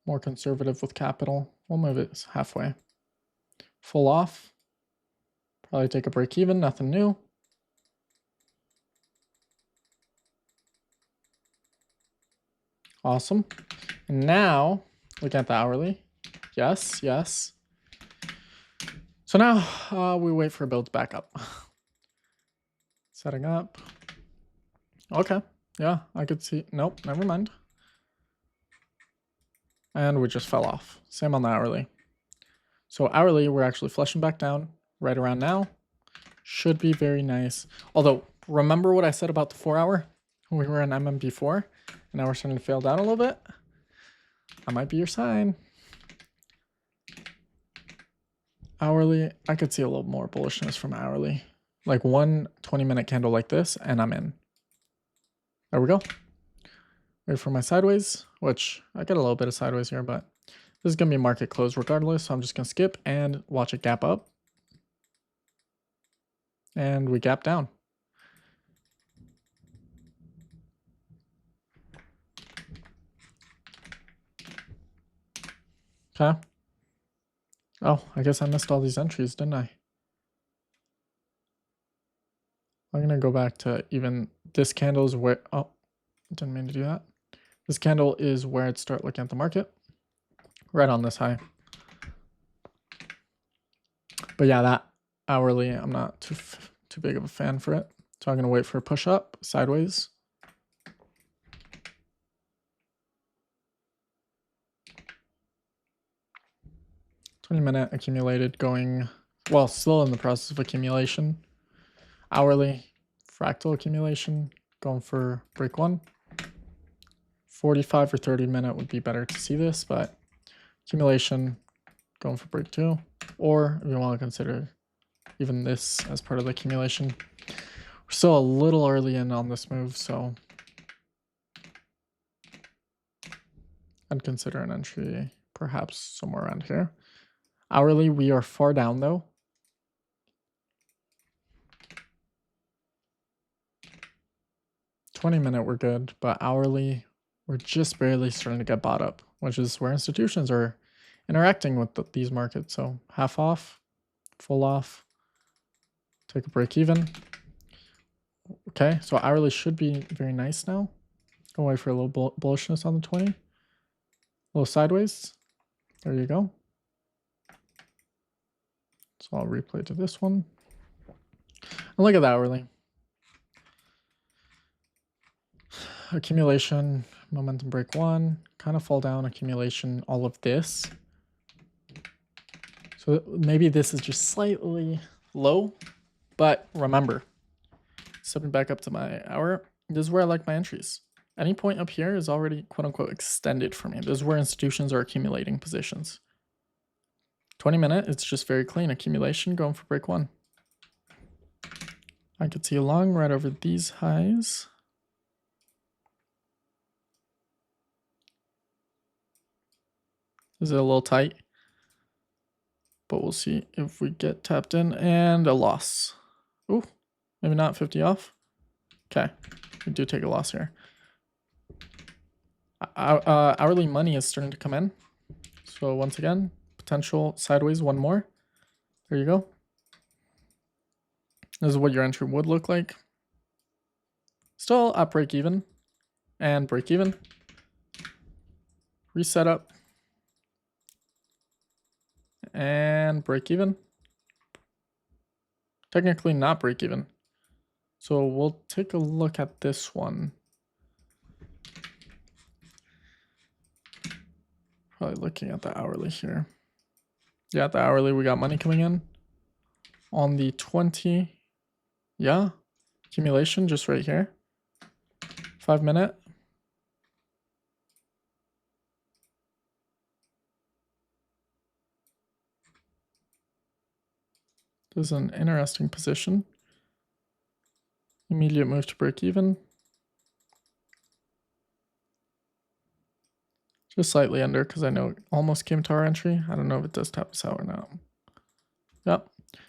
more conservative with capital. We'll move it halfway. Full off. Probably take a break even, nothing new. Awesome. And now, look at the hourly. Yes, yes. So now we wait for a build to back up. Setting up. Okay. Yeah, I could see. Nope, never mind. And we just fell off. Same on the hourly. So hourly, we're actually flushing back down right around now. Should be very nice. Although, remember what I said about the 4 hour? We were in MMB4, and now we're starting to fail down a little bit. That might be your sign. Hourly, I could see a little more bullishness from hourly. Like one 20-minute candle like this, and I'm in. There we go. Wait for my sideways, which I get a little bit of sideways here, but this is going to be market close regardless, so I'm just going to skip and watch it gap up. And we gap down. Okay. Oh, I guess I missed all these entries, didn't I? I'm going to go back to even this candle is where, oh, didn't mean to do that. This candle is where I'd start looking at the market. Right on this high. But yeah, that hourly, I'm not too big of a fan for it. So I'm going to wait for a push up, sideways. $20-minute accumulated going, well, still in the process of accumulation. Hourly, fractal accumulation, going for break one. 45 or 30-minute would be better to see this, but accumulation, going for break two. Or if you want to consider even this as part of the accumulation. We're still a little early in on this move, so I'd consider an entry perhaps somewhere around here. Hourly, we are far down though. $20-minute, we're good, but hourly, we're just barely starting to get bought up, which is where institutions are interacting with these markets. So half off, full off, take a break even. Okay, so hourly should be very nice now. Go away for a little bullishness on the 20. A little sideways. There you go. So I'll replay to this one. And look at that hourly. Accumulation, momentum break one, kind of fall down, accumulation, all of this. So maybe this is just slightly low, but remember, stepping back up to my hour, this is where I like my entries. Any point up here is already quote unquote extended for me. This is where institutions are accumulating positions. 20-minute, it's just very clean. Accumulation going for break one. I could see a long right over these highs. This is a little tight, but we'll see if we get tapped in, and a loss. Ooh, maybe not 50 off. Okay, we do take a loss here. Hourly money is starting to come in. So once again, potential sideways, one more. There you go. This is what your entry would look like. Still at break even and break even. Reset up. And break even. Technically not break even. So we'll take a look at this one. Probably looking at the hourly here. Yeah, the hourly, we got money coming in. On the 20, yeah, accumulation just right here. 5 minute. This is an interesting position. Immediate move to break even. Just slightly under because I know it almost came to our entry. I don't know if it does tap us out or not. Yep.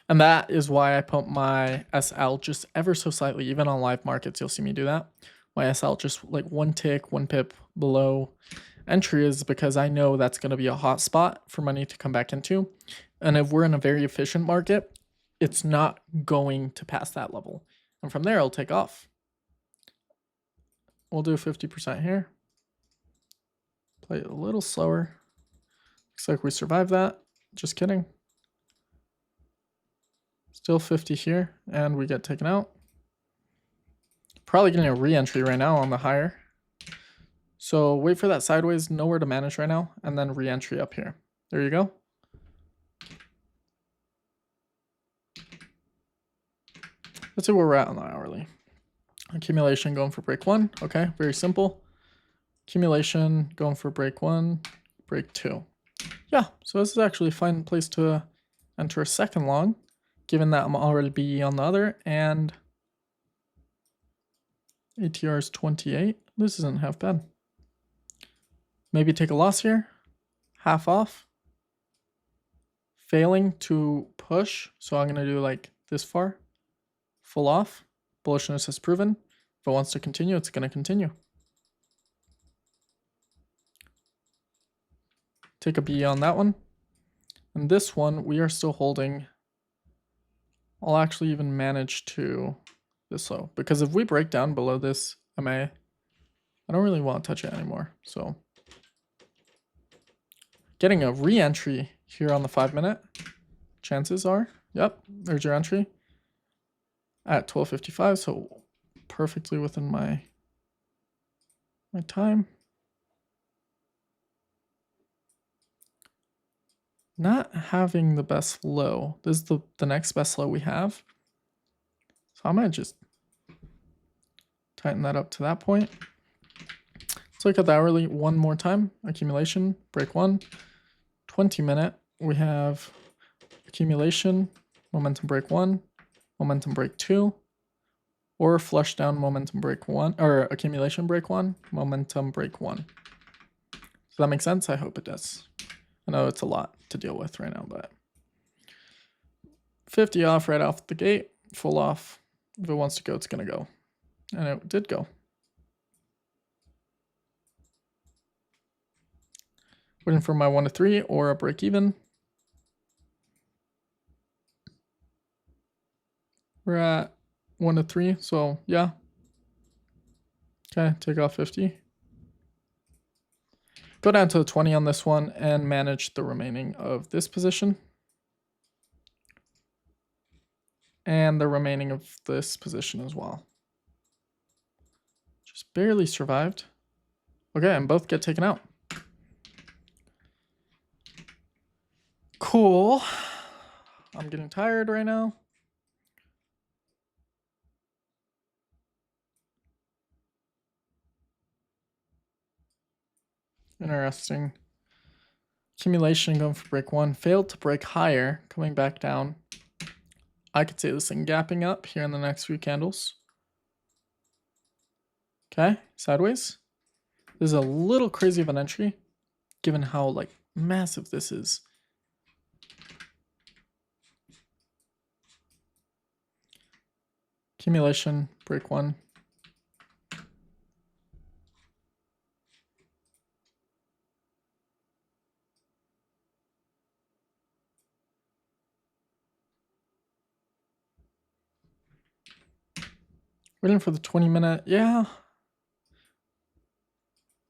And that is why I put my SL just ever so slightly, even on live markets, you'll see me do that. My SL just like 1 tick, 1 pip below entry is because I know that's going to be a hot spot for money to come back into. And if we're in a very efficient market, it's not going to pass that level. And from there, it'll take off. We'll do 50% here. Play it a little slower. Looks like we survived that. Just kidding. Still 50 here, and we get taken out. Probably getting a re-entry right now on the higher. So wait for that sideways, nowhere to manage right now, and then re-entry up here. There you go. Let's see where we're at on the hourly. Accumulation going for break 1. Okay, very simple. Accumulation going for break 1, break 2. Yeah, so this is actually a fine place to enter a second long, given that I'm already be on the other, and ATR is 28. This isn't half bad. Maybe take a loss here. Half off. Failing to push, so I'm going to do like this far. Full off. Bullishness has proven. If it wants to continue, it's going to continue. Take a B on that one. And this one, we are still holding. I'll actually even manage to this low. Because if we break down below this MA, I don't really want to touch it anymore. So getting a re-entry here on the 5 minute. Chances are, yep, there's your entry. At 12:55, so perfectly within my time. Not having the best low. This is the next best low we have. So I might just tighten that up to that point. Let's look at the hourly one more time. Accumulation, break 1. 20 minute, we have accumulation, momentum break 1, momentum break 2, or flush down momentum break 1, or accumulation break 1, momentum break 1. Does that make sense? I hope it does. I know it's a lot to deal with right now, but 50 off right off the gate, full off. If it wants to go, it's going to go. And it did go. Waiting for my 1 to 3 or a break even. We're at 1 to 3, so yeah. Okay, take off 50. Go down to the 20 on this one and manage the remaining of this position. And the remaining of this position as well. Just barely survived. Okay, and both get taken out. Cool. I'm getting tired right now. Interesting. Accumulation going for break 1. Failed to break higher, coming back down. I could see this thing gapping up here in the next few candles. Okay, sideways. This is a little crazy of an entry, given how like massive this is. Accumulation, break 1. Waiting for the 20 minute. Yeah.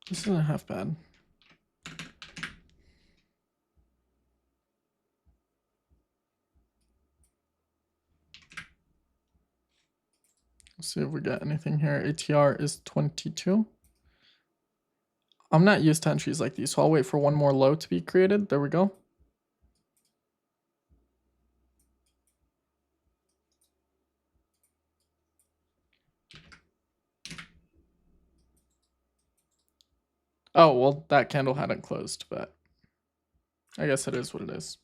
This isn't half bad. Let's see if we got anything here. ATR is 22. I'm not used to entries like these, so I'll wait for one more low to be created. There we go. Oh, well, that candle hadn't closed, but I guess it is what it is.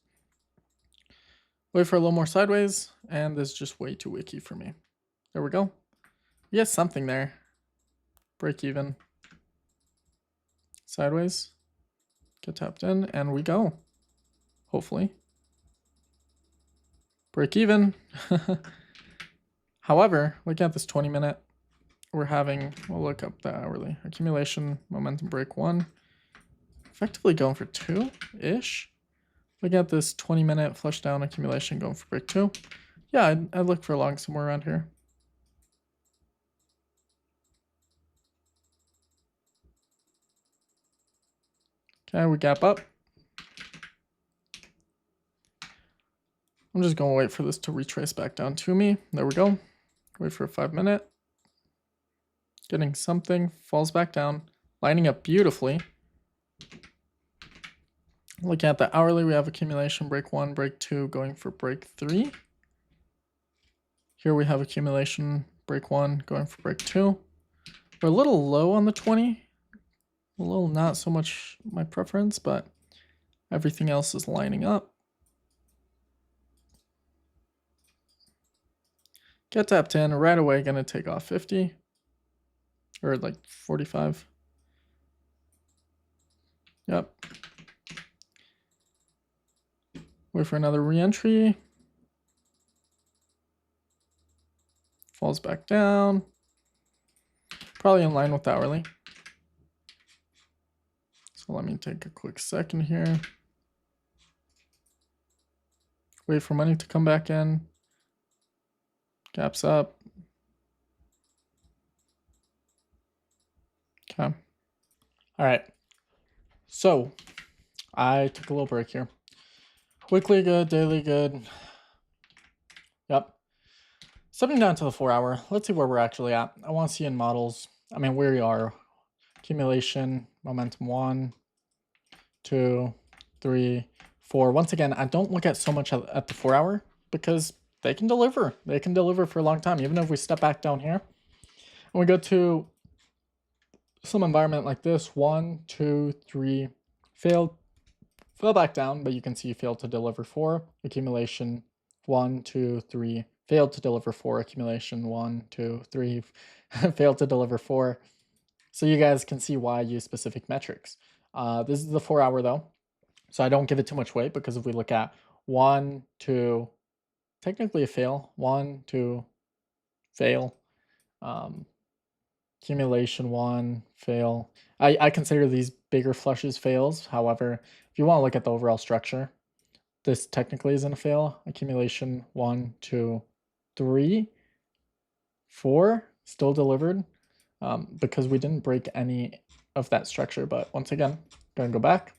Wait for a little more sideways, and this is just way too wicky for me. There we go. We get something there. Break even. Sideways. Get tapped in, and we go. Hopefully. Break even. However, look at this 20-minute. We're having, we'll look up the hourly. Accumulation, momentum break 1. Effectively going for 2-ish. Look at this 20-minute flush down accumulation going for break 2. Yeah, I'd look for long somewhere around here. Okay, we gap up. I'm just going to wait for this to retrace back down to me. There we go. Wait for a 5-minute. Getting something. Falls back down. Lining up beautifully. Looking at the hourly, we have accumulation, break 1, break 2, going for break 3. Here we have accumulation, break 1, going for break 2. We're a little low on the 20. A little not so much my preference, but everything else is lining up. Get tapped in, right away gonna take off 50. Or like 45. Yep. Wait for another re-entry. Falls back down. Probably in line with the hourly. So let me take a quick second here. Wait for money to come back in. Gaps up. Okay. All right. So I took a little break here. Weekly good, daily good. Yep. Stepping down to the 4-hour. Let's see where we're actually at. I want to see in models. I mean, where we are. Accumulation, momentum 1, 2, 3, 4. Once again, I don't look at so much at the 4-hour because they can deliver. They can deliver for a long time. Even if we step back down here and we go to some environment like this, 1, 2, 3, failed. Fell back down, but you can see failed to deliver 4. Accumulation 1, 2, 3. Failed to deliver 4. Accumulation 1, 2, 3. Failed to deliver 4. So you guys can see why I use specific metrics. This is the 4-hour though, so I don't give it too much weight because if we look at 1, 2, technically a fail. 1, 2, fail. Accumulation 1, fail. I consider these bigger flushes fails. However, if you want to look at the overall structure, this technically isn't a fail. Accumulation 1, 2, 3, 4, still delivered because we didn't break any of that structure. But once again, gonna go back.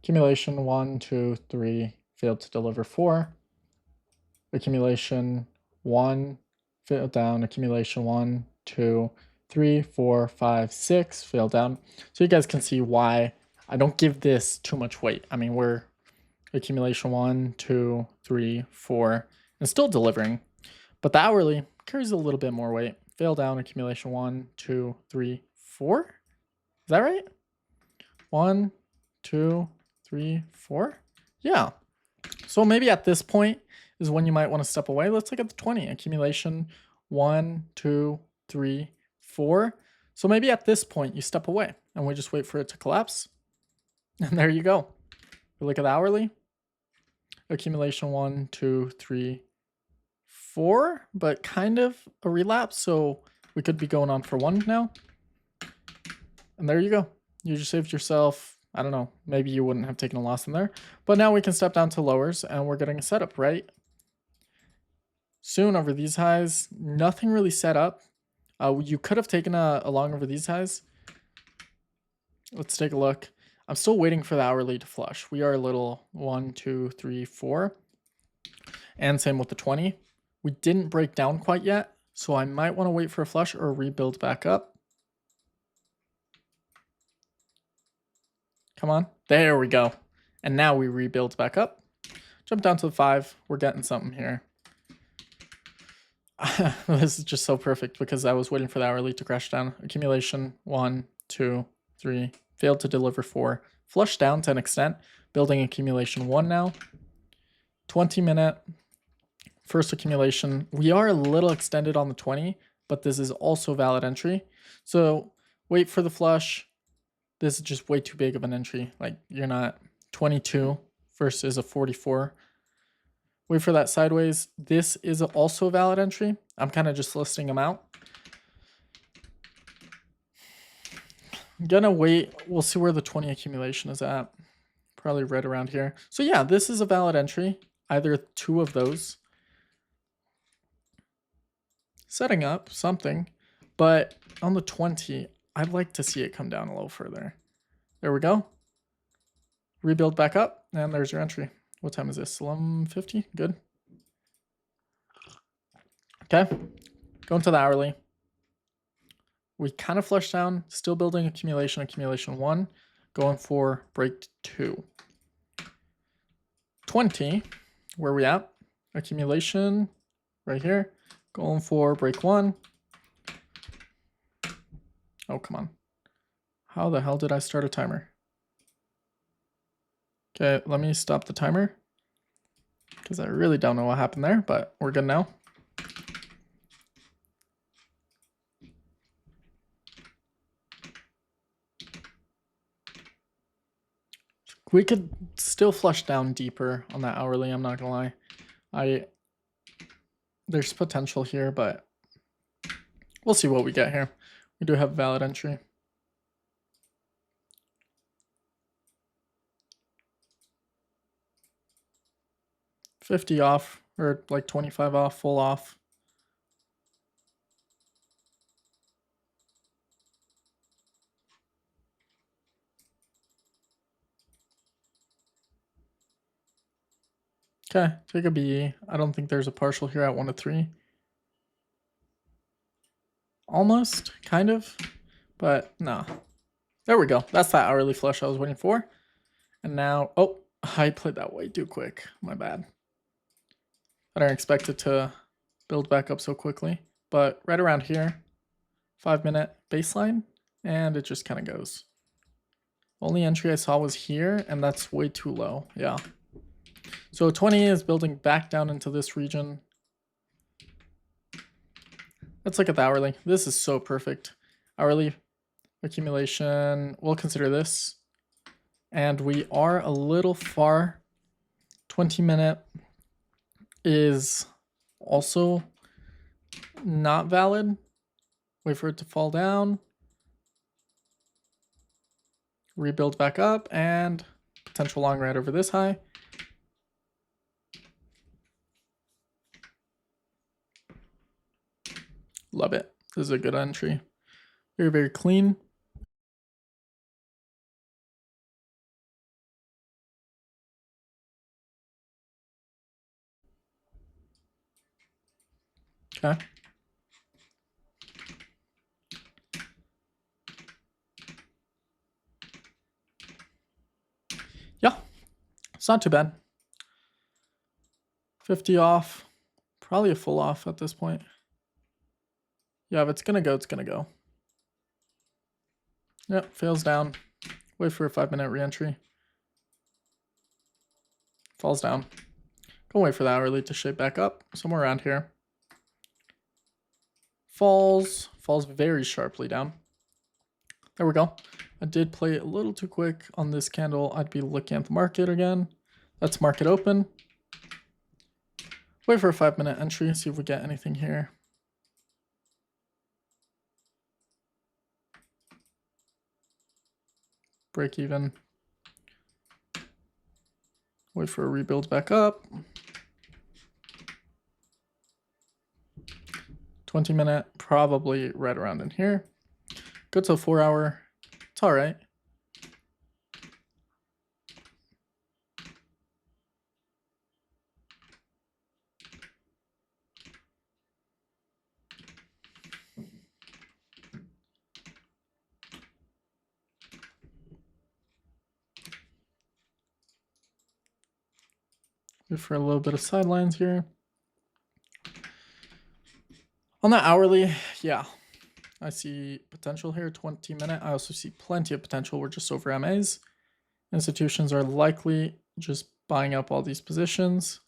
Accumulation 1, 2, 3, failed to deliver 4. Accumulation 1, failed down. Accumulation 1, 2, 3, 4, 5, 6, failed down. So you guys can see why I don't give this too much weight. I mean, we're accumulation 1, 2, 3, 4, and still delivering. But the hourly carries a little bit more weight. Fail down, accumulation 1, 2, 3, 4. Is that right? 1, 2, 3, 4. Yeah. So maybe at this point is when you might want to step away. Let's look at the 20. Accumulation 1, 2, 3, 4. So maybe at this point you step away and we just wait for it to collapse. And there you go. We look at the hourly. Accumulation 1, 2, 3, 4, but kind of a relapse. So we could be going on for 1 now. And there you go. You just saved yourself, I don't know, maybe you wouldn't have taken a loss in there. But now we can step down to lowers and we're getting a setup, right? Soon over these highs, nothing really set up. You could have taken a long over these highs. Let's take a look. I'm still waiting for the hourly to flush. We are a little 1, 2, 3, 4. And same with the 20. We didn't break down quite yet, so I might want to wait for a flush or rebuild back up. Come on. There we go. And now we rebuild back up. Jump down to the 5. We're getting something here. This is just so perfect because I was waiting for the hourly to crash down. Accumulation 1, 2, 3. Failed to deliver 4. Flush down to an extent. Building accumulation 1 now. 20-minute. First accumulation. We are a little extended on the 20, but this is also valid entry. So wait for the flush. This is just way too big of an entry. Like, you're not 22 versus a 44. Wait for that sideways. This is also a valid entry. I'm kind of just listing them out. I'm gonna wait. We'll see where the 20 accumulation is at. Probably right around here. So yeah, this is a valid entry. Either 2 of those. Setting up something. But on the 20, I'd like to see it come down a little further. There we go. Rebuild back up. And there's your entry. What time is this? 11:50? Good. Okay. Going to the hourly. We kind of flushed down. Still building accumulation. Accumulation 1. Going for break 2. 20. Where are we at? Accumulation. Right here. Going for break 1. Oh, come on. How the hell did I start a timer? Okay, let me stop the timer. Because I really don't know what happened there, but we're good now. We could still flush down deeper on that hourly, I'm not gonna lie. There's potential here, but we'll see what we get here. We do have valid entry. $50 off, or like 25 off, full off. Okay, take a BE. I don't think there's a partial here at 1 to 3. Almost, kind of, but no. There we go. That's that hourly flush I was waiting for. And now, oh, I played that way too quick. My bad. I didn't expect it to build back up so quickly. But right around here, 5-minute baseline, and it just kind of goes. Only entry I saw was here, and that's way too low. Yeah. So 20 is building back down into this region. Let's look at the hourly. This is so perfect. Hourly accumulation, we'll consider this. And we are a little far. 20-minute is also not valid. Wait for it to fall down. Rebuild back up, and potential long ride over this high. Love it. This is a good entry. Very, very clean. Okay. Yeah, it's not too bad. 50 off. Probably a full off at this point. Yeah, if it's gonna go, it's gonna go. Yep, fails down. Wait for a 5-minute reentry. Falls down. Go wait for the hourly to shape back up. Somewhere around here. Falls very sharply down. There we go. I did play it a little too quick on this candle. I'd be looking at the market again. Let's market open. Wait for a 5-minute entry, see if we get anything here. Break even. Wait for a rebuild back up. 20-minute, probably right around in here. Go to a 4-hour. It's all right. Wait for a little bit of sidelines here. On the hourly, yeah, I see potential here, 20-minute. I also see plenty of potential. We're just over MAs. Institutions are likely just buying up all these positions.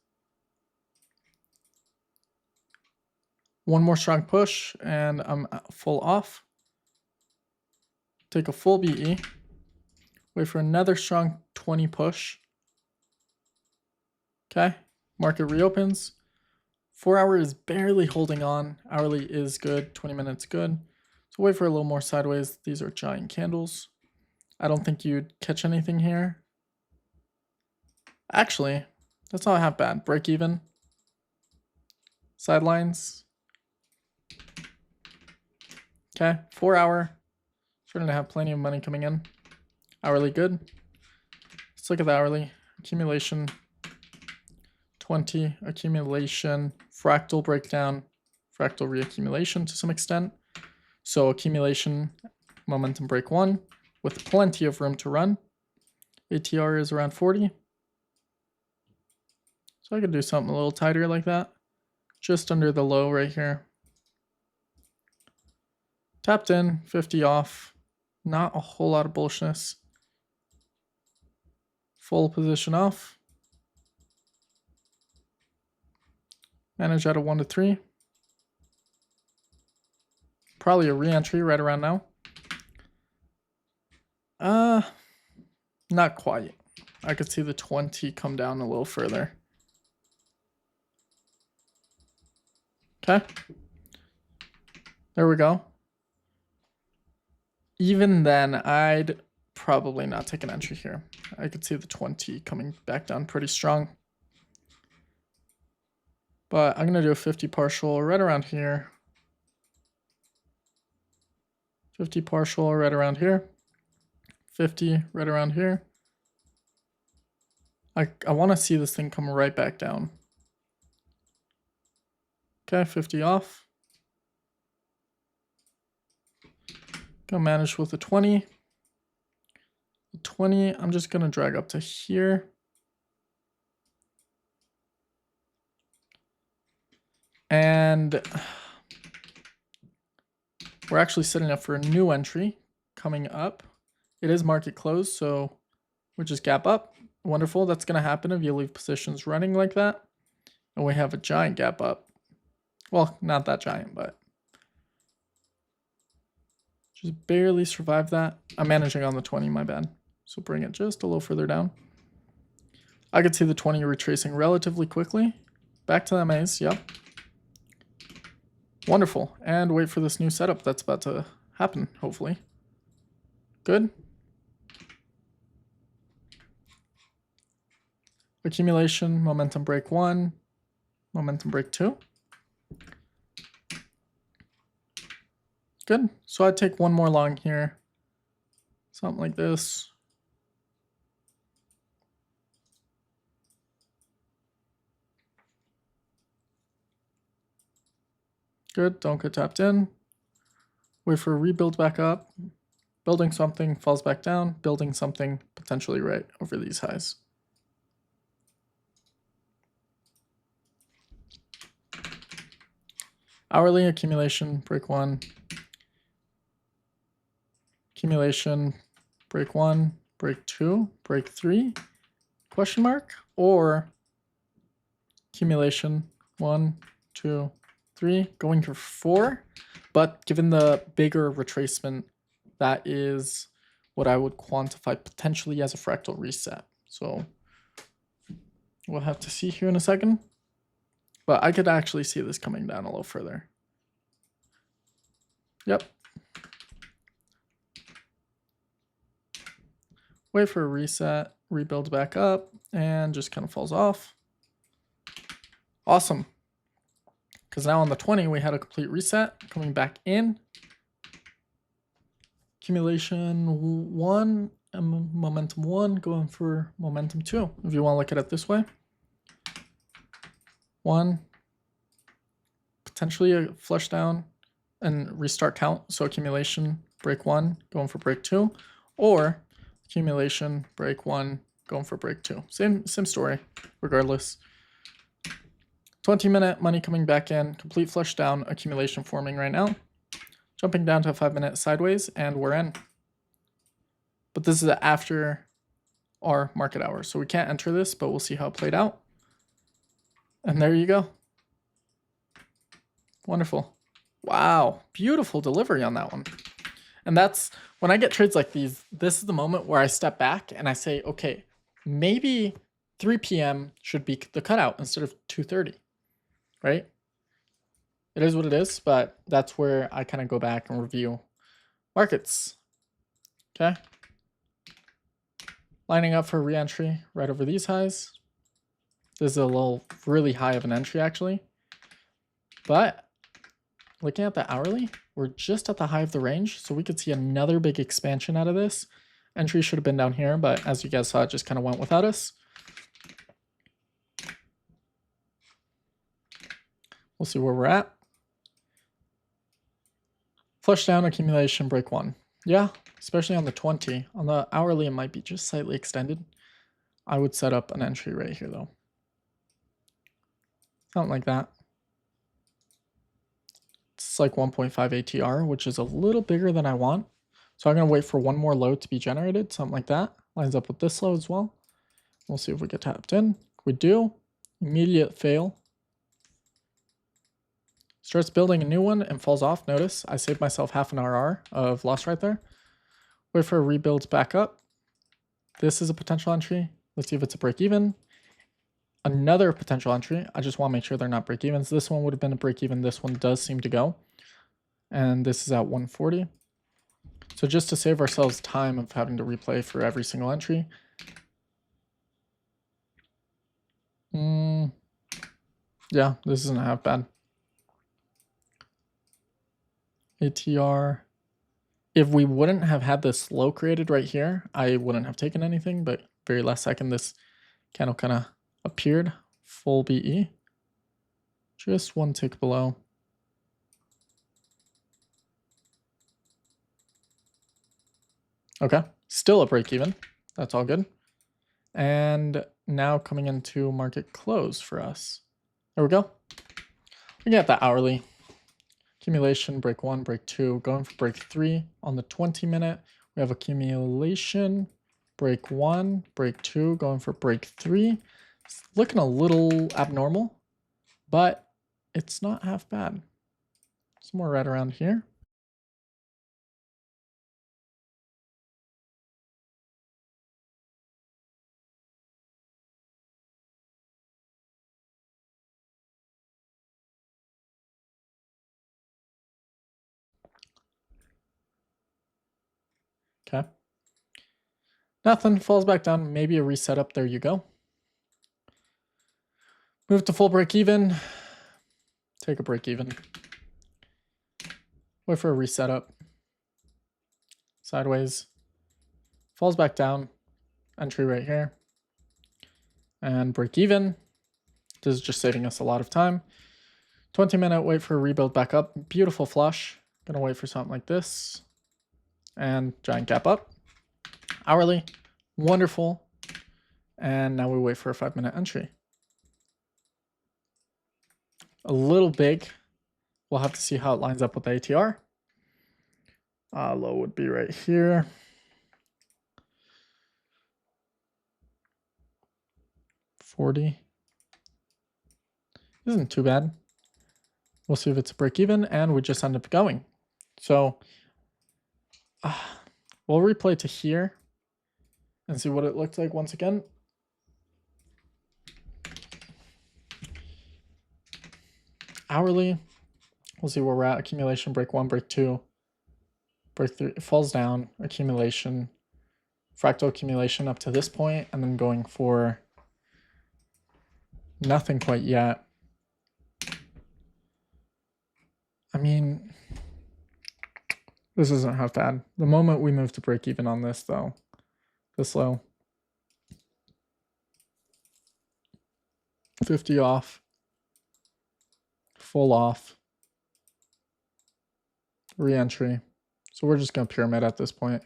One more strong push and I'm full off. Take a full BE. Wait for another strong 20 push. Okay, market reopens. 4 hour is barely holding on. Hourly is good, 20 minutes good. So wait for a little more sideways. These are giant candles. I don't think you'd catch anything here. Actually, that's not half bad. Break even. Sidelines. Okay, 4 hour. Starting to have plenty of money coming in. Hourly good. Let's look at the hourly. Accumulation. 20. Accumulation. Fractal breakdown. Fractal reaccumulation to some extent. So accumulation, momentum break 1 with plenty of room to run. ATR is around 40. So I could do something a little tighter like that. Just under the low right here. Tapped in, 50 off. Not a whole lot of bullishness. Full position off. Manage out of 1 to 3. Probably a re-entry right around now. Not quite. I could see the 20 come down a little further. Okay. There we go. Even then, I'd probably not take an entry here. I could see the 20 coming back down pretty strong. But I'm going to do a 50 partial right around here. 50 partial right around here. 50 right around here. I want to see this thing come right back down. Okay, 50 off. Go manage with a 20. The 20, I'm just going to drag up to here. And we're actually setting up for a new entry coming up. It is market close, so we just gap up. Wonderful. That's going to happen if you leave positions running like that. And we have a giant gap up. Well, not that giant, but just barely survived that. I'm managing on the 20, my bad. So bring it just a little further down. I could see the 20 retracing relatively quickly. Back to the MAs, yep. Wonderful. And wait for this new setup that's about to happen, hopefully. Good. Accumulation, momentum break 1, momentum break 2. Good. So I'd take one more long here. Something like this. Good. Don't get tapped in. Wait for a rebuild back up. Building something, falls back down. Building something, potentially right over these highs. Hourly accumulation, break 1. Accumulation, break 1, break 2, break 3, question mark, or accumulation, 1, 2, 3, going for 4. But given the bigger retracement, that is what I would quantify potentially as a fractal reset. So we'll have to see here in a second. But I could actually see this coming down a little further. Yep. Wait for a reset, rebuild back up, and just kind of falls off. Awesome. Because now on the 20, we had a complete reset coming back in. Accumulation 1 and momentum 1 going for momentum 2, if you want to look at it this way. 1, potentially a flush down and restart count. So accumulation, break 1, going for break 2, or accumulation, break 1, going for break 2. Same story, regardless. 20-minute money coming back in, complete flush down, accumulation forming right now. Jumping down to a 5-minute sideways, and we're in. But this is after our market hours, so we can't enter this, but we'll see how it played out. And there you go. Wonderful. Wow, beautiful delivery on that one. And that's when I get trades like these, this is the moment where I step back and I say, okay, maybe 3 p.m. should be the cutout instead of 2:30, right? It is what it is, but that's where I kind of go back and review markets. Okay. Lining up for re-entry right over these highs. This is a little really high of an entry actually. But looking at the hourly, we're just at the high of the range, so we could see another big expansion out of this. Entry should have been down here, but as you guys saw, it just kind of went without us. We'll see where we're at. Flush down, accumulation, break 1. Yeah, especially on the 20. On the hourly, it might be just slightly extended. I would set up an entry right here, though. Something like that. It's like 1.5 ATR, which is a little bigger than I want. So I'm going to wait for one more low to be generated, something like that. Lines up with this low as well. We'll see if we get tapped in. We do. Immediate fail. Starts building a new one and falls off. Notice I saved myself half an RR of loss right there. Wait for a rebuild back up. This is a potential entry. Let's see if it's a break even. Another potential entry. I just want to make sure they're not break evens. This one would have been a break even. This one does seem to go. And this is at 140. So just to save ourselves time of having to replay for every single entry. Yeah, this isn't half bad. ATR. If we wouldn't have had this low created right here, I wouldn't have taken anything, but very last second this candle kind of appeared. Full BE. Just one tick below. Okay, still a break even. That's all good. And now coming into market close for us. There we go. We got the hourly. Accumulation, break 1, break 2, going for break 3. On the 20-minute, we have accumulation, break 1, break 2, going for break 3. It's looking a little abnormal, but it's not half bad. Somewhere right around here. Okay. Nothing, falls back down, maybe a reset up, there you go. Move to full break even. Take a break even. Wait for a reset up. Sideways. Falls back down. Entry right here. And break even. This is just saving us a lot of time. 20-minute, wait for a rebuild back up. Beautiful flush. Gonna wait for something like this. And giant gap up. Hourly. Wonderful. And now we wait for a 5-minute entry. A little big. We'll have to see how it lines up with the ATR. Low would be right here. $40. Isn't too bad. We'll see if it's a break even, and we just end up going. So we'll replay to here and see what it looks like once again. Hourly, we'll see where we're at. Accumulation, break 1, break 2, break 3, it falls down, accumulation, fractal accumulation up to this point, and then going for nothing quite yet. I mean, this isn't half bad. The moment we move to break even on this, though, this low, 50 off, full off, re-entry. So we're just going to pyramid at this point.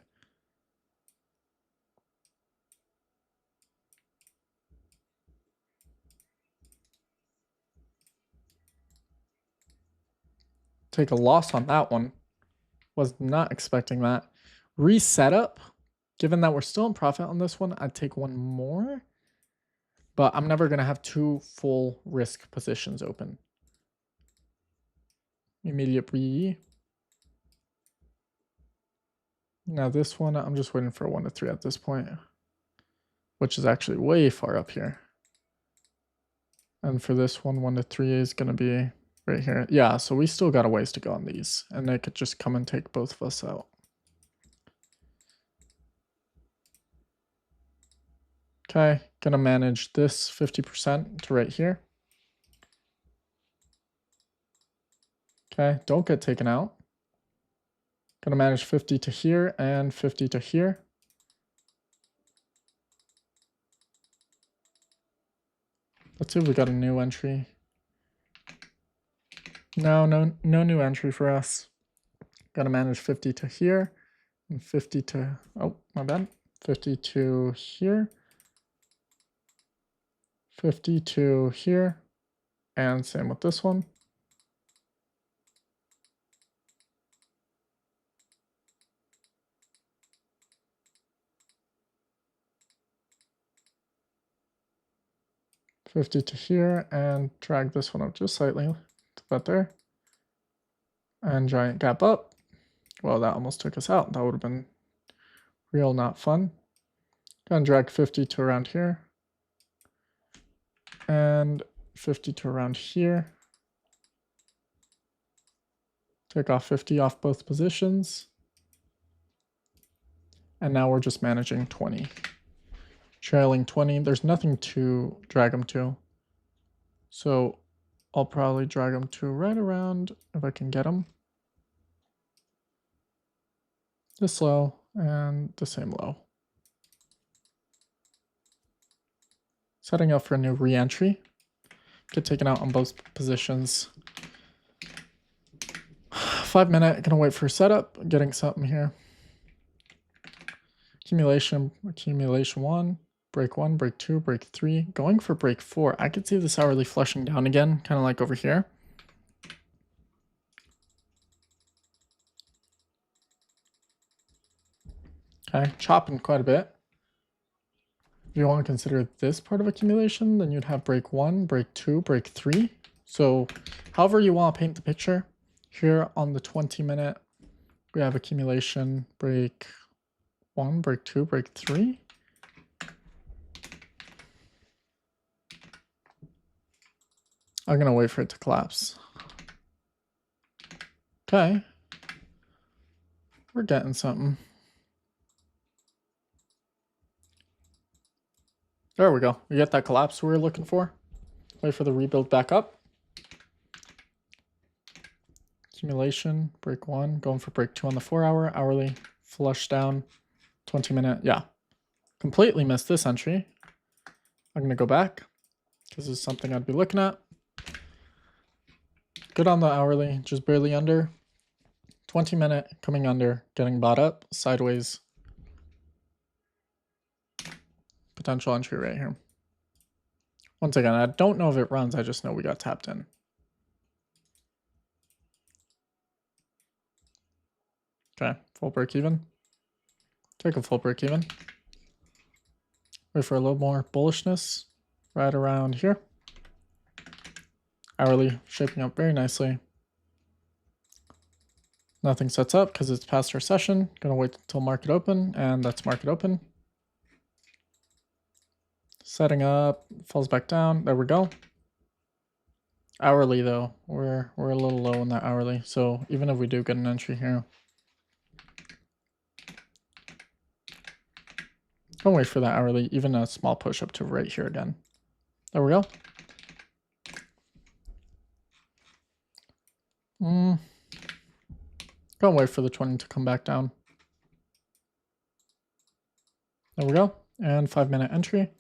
take a loss on that one. Was not expecting that. Reset up. Given that we're still in profit on this one, I'd take one more. But I'm never going to have two full risk positions open. Immediate BE. Now this one, I'm just waiting for 1 to 3 at this point, which is actually way far up here. And for this one, 1 to 3 is going to be right here. Yeah, so we still got a ways to go on these, and they could just come and take both of us out. Okay, gonna manage this 50% to right here. Okay, don't get taken out. Gonna manage 50 to here and 50 to here. Let's see if we got a new entry. No new entry for us. Gotta manage 50 to here and 50 to, oh, my bad. 50 to here. 50 to here. And same with this one. $50 to here and drag this one up just slightly to about there. And giant gap up. Well, that almost took us out. That would have been real not fun. Gonna drag 50 to around here. And 50 to around here. Take off 50 off both positions. And now we're just managing 20. Trailing 20. There's nothing to drag them to. So I'll probably drag them to right around, if I can get them. This low and the same low. Setting up for a new re-entry. Get taken out on both positions. 5 minute, gonna wait for setup, getting something here. Accumulation 1, break 1, break 2, break 3. Going for break 4. I could see this hourly flushing down again, kind of like over here. Okay, chopping quite a bit. If you want to consider this part of accumulation, then you'd have break 1, break 2, break 3. So however you want to paint the picture. Here on the 20 minute, we have accumulation, break 1, break 2, break 3. I'm going to wait for it to collapse. Okay. We're getting something. There we go. We get that collapse we were looking for. Wait for the rebuild back up. Accumulation, break 1, going for break 2 on the 4 hour, hourly, flush down, 20 minute, yeah. Completely missed this entry. I'm gonna go back, because this is something I'd be looking at. Good on the hourly, just barely under. 20 minute, coming under, getting bought up, sideways. Potential entry right here. Once again, I don't know if it runs, I just know we got tapped in. Okay, full break even. Take a full break even. Wait for a little more bullishness right around here. Hourly shaping up very nicely. Nothing sets up because it's past our session. Gonna wait until market open, and that's market open. Setting up, falls back down. There we go. Hourly though, we're a little low in that hourly. So even if we do get an entry here, don't wait for that hourly. Even a small push up to right here again. There we go. Don't wait for the 20 to come back down. There we go. And 5 minute entry.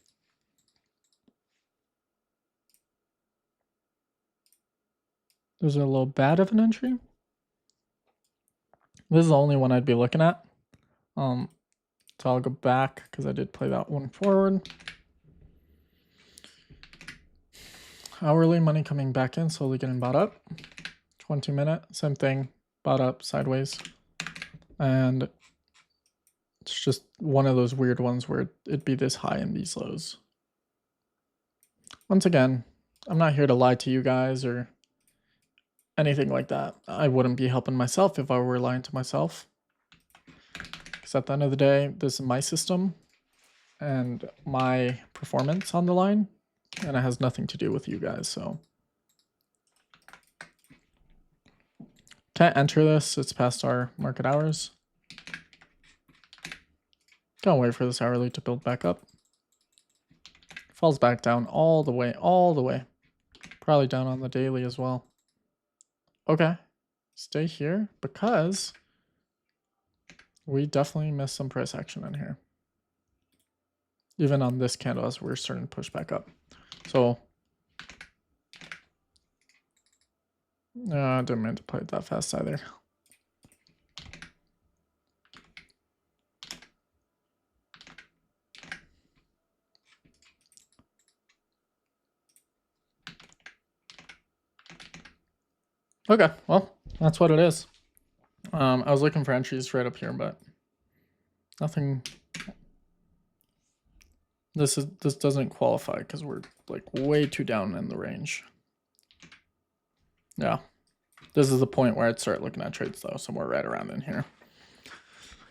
There's a little bad of an entry. This is the only one I'd be looking at. So I'll go back because I did play that one forward. Hourly money coming back in, slowly getting bought up. 20-minute, same thing, bought up sideways. And it's just one of those weird ones where it'd be this high in these lows. Once again, I'm not here to lie to you guys or anything like that. I wouldn't be helping myself if I were lying to myself. Because at the end of the day, this is my system and my performance on the line, and it has nothing to do with you guys, so. Can't enter this, it's past our market hours. Can't wait for this hourly to build back up. Falls back down all the way, all the way. Probably down on the daily as well. Okay, stay here because we definitely missed some price action in here. Even on this candle as we're starting to push back up. So, I didn't mean to play it that fast either. Okay, well, that's what it is. I was looking for entries right up here, but nothing. This doesn't qualify because we're like way too down in the range. Yeah, this is the point where I'd start looking at trades though, somewhere right around in here.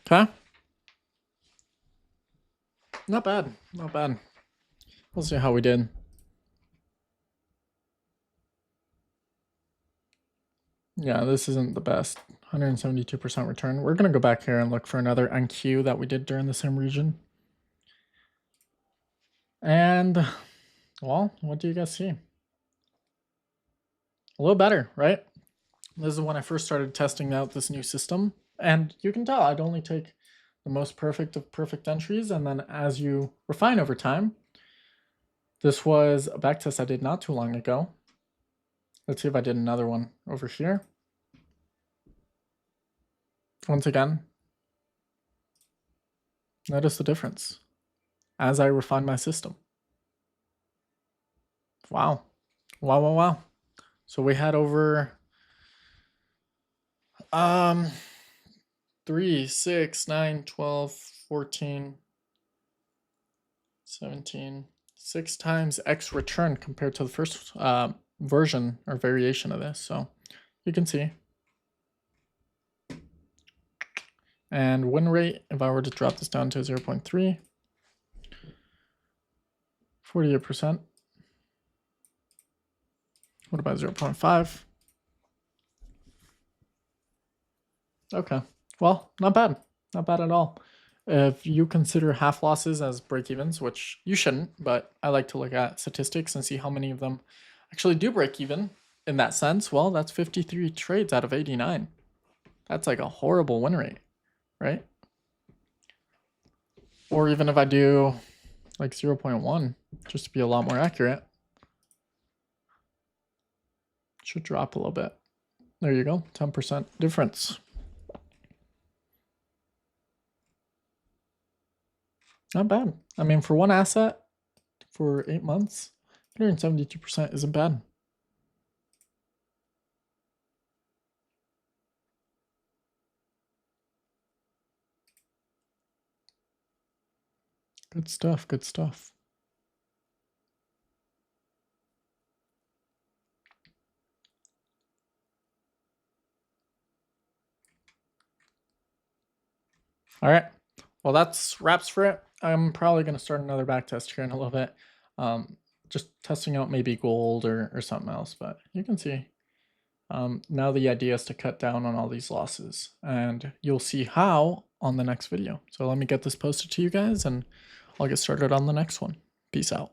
Okay. Not bad, not bad. We'll see how we did. Yeah, this isn't the best. 172% return. We're going to go back here and look for another NQ that we did during the same region. And, well, what do you guys see? A little better, right? This is when I first started testing out this new system. And you can tell I'd only take the most perfect of perfect entries. And then as you refine over time, this was a backtest I did not too long ago. Let's see if I did another one over here. Once again, notice the difference as I refine my system. Wow. Wow, wow, wow. So we had over 3, 6, 9, 12, 14, 17, 6 times X return compared to the first version or variation of this. So you can see. And win rate, if I were to drop this down to 0.3, 48%. What about 0.5? Okay, well, not bad. Not bad at all. If you consider half losses as break-evens, which you shouldn't, but I like to look at statistics and see how many of them actually do break even in that sense, well, that's 53 trades out of 89. That's like a horrible win rate, right? Or even if I do like 0.1, just to be a lot more accurate, should drop a little bit. There you go, 10% difference. Not bad. I mean, for one asset, for 8 months, 172% isn't bad. Good stuff, good stuff. All right, well, that's wraps for it. I'm probably going to start another back test here in a little bit. Just testing out maybe gold or something else, but you can see now the idea is to cut down on all these losses, and you'll see how on the next video. So let me get this posted to you guys and I'll get started on the next one. Peace out.